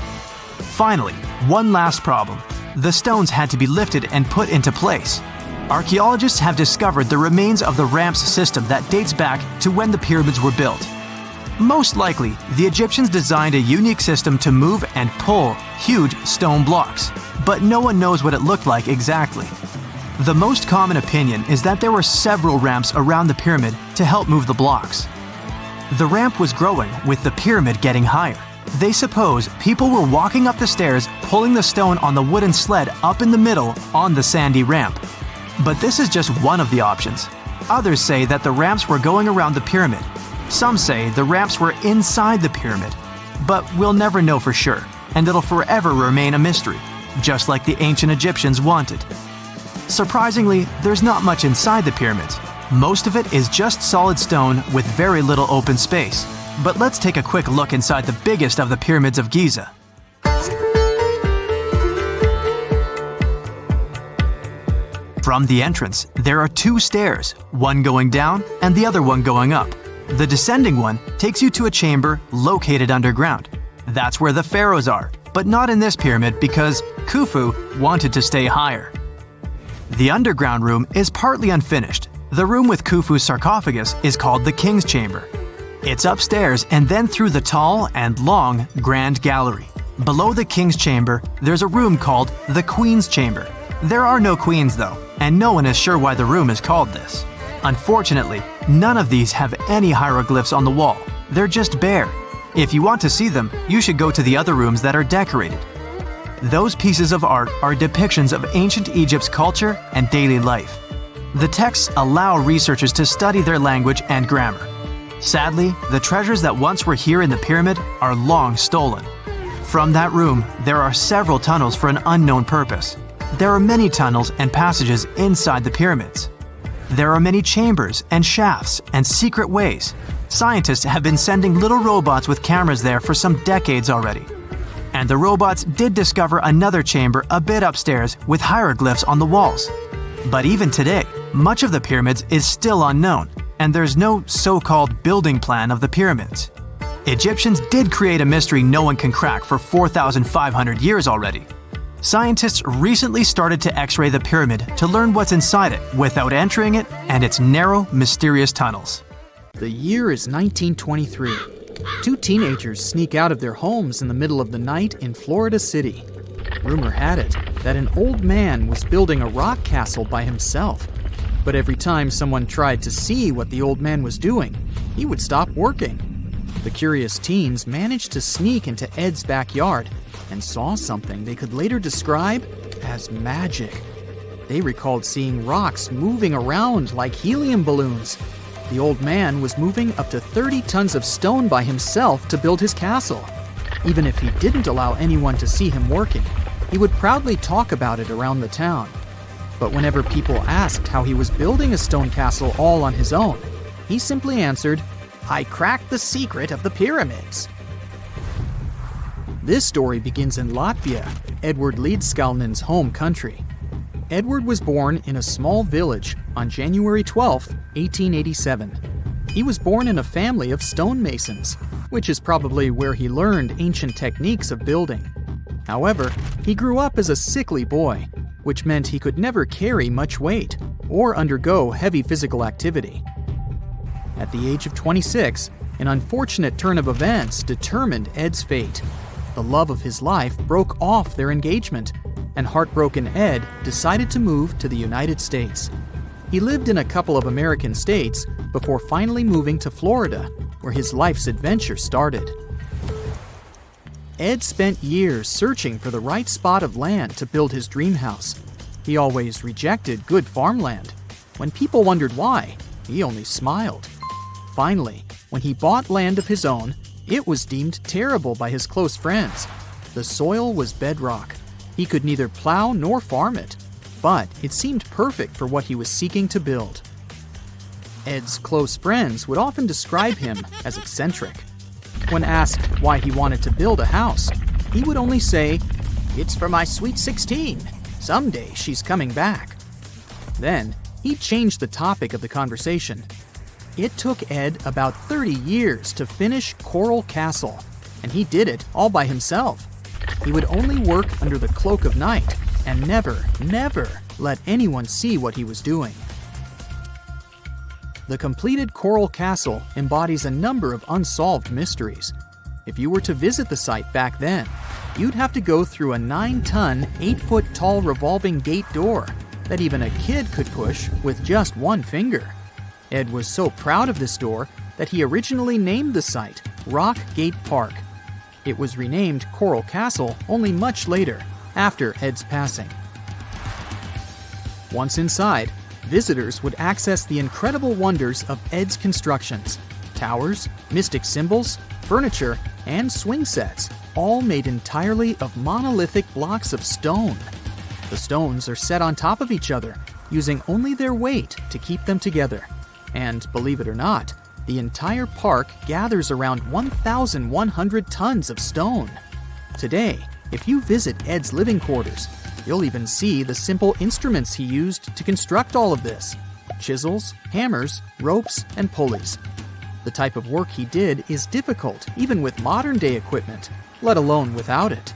Finally, one last problem. The stones had to be lifted and put into place. Archaeologists have discovered the remains of the ramps system that dates back to when the pyramids were built. Most likely, the Egyptians designed a unique system to move and pull huge stone blocks, but no one knows what it looked like exactly. The most common opinion is that there were several ramps around the pyramid to help move the blocks. The ramp was growing with the pyramid getting higher. They suppose people were walking up the stairs, pulling the stone on the wooden sled up in the middle on the sandy ramp. But this is just one of the options. Others say that the ramps were going around the pyramid. Some say the ramps were inside the pyramid. But we'll never know for sure, and it'll forever remain a mystery, just like the ancient Egyptians wanted. Surprisingly, there's not much inside the pyramids. Most of it is just solid stone with very little open space. But let's take a quick look inside the biggest of the pyramids of Giza. From the entrance, there are 2 stairs, one going down and the other one going up. The descending one takes you to a chamber located underground. That's where the pharaohs are, but not in this pyramid because Khufu wanted to stay higher. The underground room is partly unfinished. The room with Khufu's sarcophagus is called the King's Chamber. It's upstairs and then through the tall and long Grand Gallery. Below the King's Chamber, there's a room called the Queen's Chamber. There are no queens though, and no one is sure why the room is called this. Unfortunately, none of these have any hieroglyphs on the wall. They're just bare. If you want to see them, you should go to the other rooms that are decorated. Those pieces of art are depictions of ancient Egypt's culture and daily life. The texts allow researchers to study their language and grammar. Sadly, the treasures that once were here in the pyramid are long stolen. From that room, there are several tunnels for an unknown purpose. There are many tunnels and passages inside the pyramids. There are many chambers and shafts and secret ways. Scientists have been sending little robots with cameras there for some decades already. And the robots did discover another chamber a bit upstairs with hieroglyphs on the walls. But even today, much of the pyramids is still unknown, and there's no so-called building plan of the pyramids. Egyptians did create a mystery no one can crack for 4,500 years already. Scientists recently started to X-ray the pyramid to learn what's inside it without entering it and its narrow, mysterious tunnels. The year is 1923. 2 teenagers sneak out of their homes in the middle of the night in Florida City. Rumor had it that an old man was building a rock castle by himself. But every time someone tried to see what the old man was doing, he would stop working. The curious teens managed to sneak into Ed's backyard and saw something they could later describe as magic. They recalled seeing rocks moving around like helium balloons. The old man was moving up to 30 tons of stone by himself to build his castle. Even if he didn't allow anyone to see him working, he would proudly talk about it around the town. But whenever people asked how he was building a stone castle all on his own, he simply answered, "I cracked the secret of the pyramids." This story begins in Latvia, Edward Leedskalnin's home country. Edward was born in a small village on January 12, 1887. He was born in a family of stonemasons, which is probably where he learned ancient techniques of building. However, he grew up as a sickly boy, which meant he could never carry much weight or undergo heavy physical activity. At the age of 26, an unfortunate turn of events determined Ed's fate. The love of his life broke off their engagement, and heartbroken Ed decided to move to the United States. He lived in a couple of American states before finally moving to Florida, where his life's adventure started. Ed spent years searching for the right spot of land to build his dream house. He always rejected good farmland. When people wondered why, he only smiled. Finally, when he bought land of his own, it was deemed terrible by his close friends. The soil was bedrock. He could neither plow nor farm it, but it seemed perfect for what he was seeking to build. Ed's close friends would often describe him as eccentric. When asked why he wanted to build a house, he would only say, "It's for my sweet 16. Someday she's coming back." Then, he'd change the topic of the conversation. It took Ed about 30 years to finish Coral Castle, and he did it all by himself. He would only work under the cloak of night and never let anyone see what he was doing. The completed Coral Castle embodies a number of unsolved mysteries. If you were to visit the site back then, you'd have to go through a 9-ton, 8-foot-tall revolving gate door that even a kid could push with just one finger. Ed was so proud of this door that he originally named the site Rock Gate Park. It was renamed Coral Castle only much later, after Ed's passing. Once inside, visitors would access the incredible wonders of Ed's constructions: towers, mystic symbols, furniture, and swing sets, all made entirely of monolithic blocks of stone. The stones are set on top of each other, using only their weight to keep them together. And believe it or not, the entire park gathers around 1,100 tons of stone. Today, if you visit Ed's living quarters, you'll even see the simple instruments he used to construct all of this: chisels, hammers, ropes, and pulleys. The type of work he did is difficult even with modern-day equipment, let alone without it.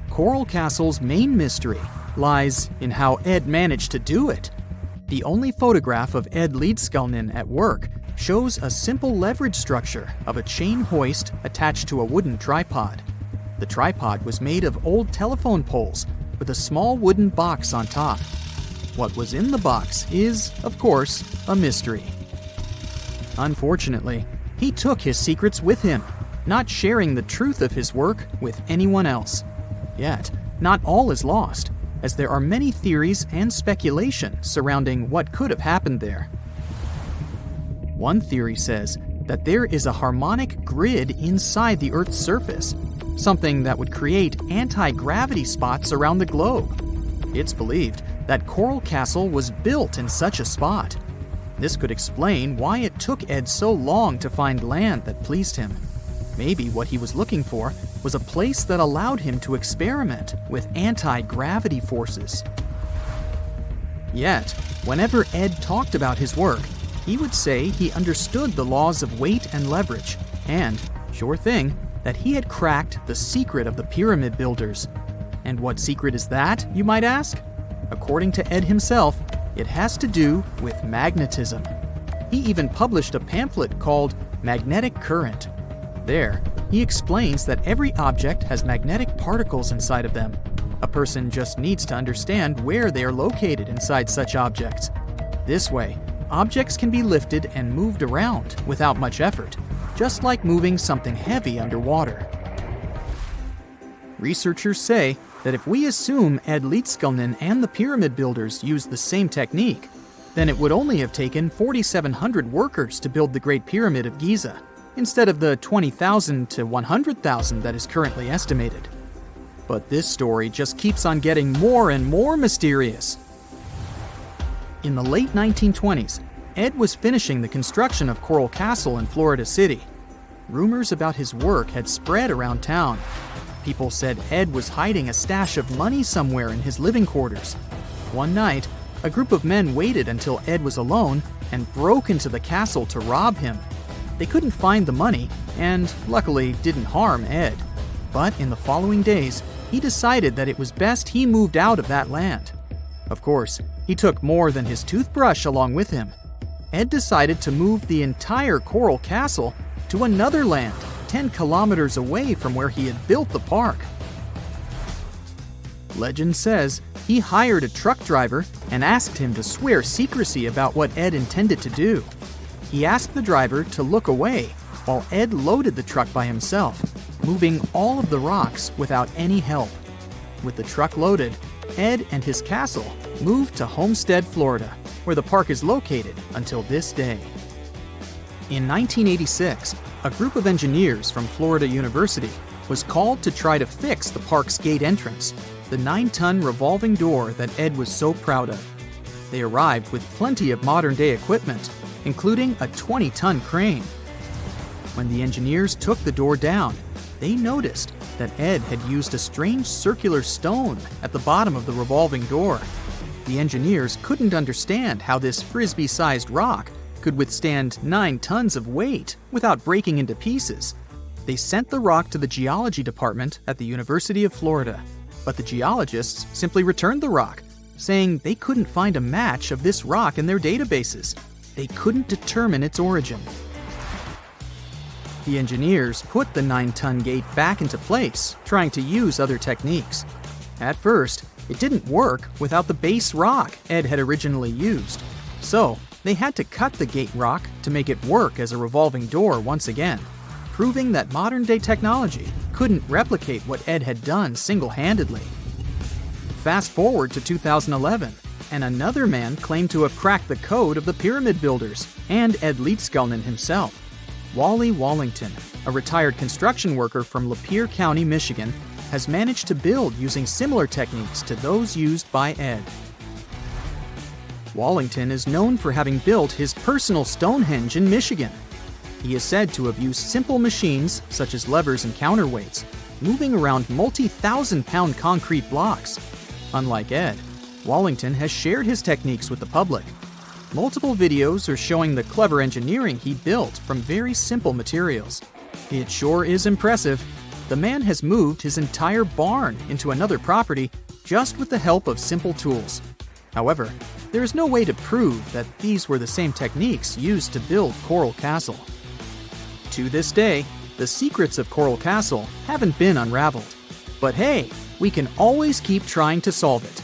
Coral Castle's main mystery lies in how Ed managed to do it. The only photograph of Ed Leedskalnin at work shows a simple leverage structure of a chain hoist attached to a wooden tripod. The tripod was made of old telephone poles with a small wooden box on top. What was in the box is, of course, a mystery. Unfortunately, he took his secrets with him, not sharing the truth of his work with anyone else. Yet, not all is lost, as there are many theories and speculation surrounding what could have happened there. One theory says that there is a harmonic grid inside the Earth's surface, something that would create anti-gravity spots around the globe. It's believed that Coral Castle was built in such a spot. This could explain why it took Ed so long to find land that pleased him. Maybe what he was looking for was a place that allowed him to experiment with anti-gravity forces. Yet, whenever Ed talked about his work, he would say he understood the laws of weight and leverage, and, sure thing, that he had cracked the secret of the pyramid builders. And what secret is that, you might ask? According to Ed himself, it has to do with magnetism. He even published a pamphlet called Magnetic Current. There, he explains that every object has magnetic particles inside of them. A person just needs to understand where they are located inside such objects. This way, objects can be lifted and moved around without much effort, just like moving something heavy underwater. Researchers say that if we assume Ed Leedskalnin and the pyramid builders used the same technique, then it would only have taken 4,700 workers to build the Great Pyramid of Giza, instead of the 20,000 to 100,000 that is currently estimated. But this story just keeps on getting more and more mysterious. In the late 1920s, Ed was finishing the construction of Coral Castle in Florida City. Rumors about his work had spread around town. People said Ed was hiding a stash of money somewhere in his living quarters. One night, a group of men waited until Ed was alone and broke into the castle to rob him. They couldn't find the money and, luckily, didn't harm Ed. But in the following days, he decided that it was best he moved out of that land. Of course, he took more than his toothbrush along with him. Ed decided to move the entire Coral Castle to another land 10 kilometers away from where he had built the park. Legend says he hired a truck driver and asked him to swear secrecy about what Ed intended to do. He asked the driver to look away while Ed loaded the truck by himself, moving all of the rocks without any help. With the truck loaded, Ed and his castle moved to Homestead, Florida, where the park is located until this day. In 1986, a group of engineers from Florida University was called to try to fix the park's gate entrance, the 9-ton revolving door that Ed was so proud of. They arrived with plenty of modern-day equipment, including a 20-ton crane. When the engineers took the door down, they noticed that Ed had used a strange circular stone at the bottom of the revolving door. The engineers couldn't understand how this frisbee-sized rock could withstand 9 tons of weight without breaking into pieces. They sent the rock to the geology department at the University of Florida, but the geologists simply returned the rock, saying they couldn't find a match of this rock in their databases. They couldn't determine its origin. The engineers put the 9-ton gate back into place, trying to use other techniques. At first, it didn't work without the base rock Ed had originally used. So, they had to cut the gate rock to make it work as a revolving door once again, proving that modern-day technology couldn't replicate what Ed had done single-handedly. Fast forward to 2011, and another man claimed to have cracked the code of the pyramid builders and Ed Leedskalnin himself. Wally Wallington, a retired construction worker from Lapeer County, Michigan, has managed to build using similar techniques to those used by Ed. Wallington is known for having built his personal Stonehenge in Michigan. He is said to have used simple machines, such as levers and counterweights, moving around multi-thousand-pound concrete blocks. Unlike Ed, Wallington has shared his techniques with the public. Multiple videos are showing the clever engineering he built from very simple materials. It sure is impressive. The man has moved his entire barn into another property just with the help of simple tools. However, there is no way to prove that these were the same techniques used to build Coral Castle. To this day, the secrets of Coral Castle haven't been unraveled. But hey, we can always keep trying to solve it.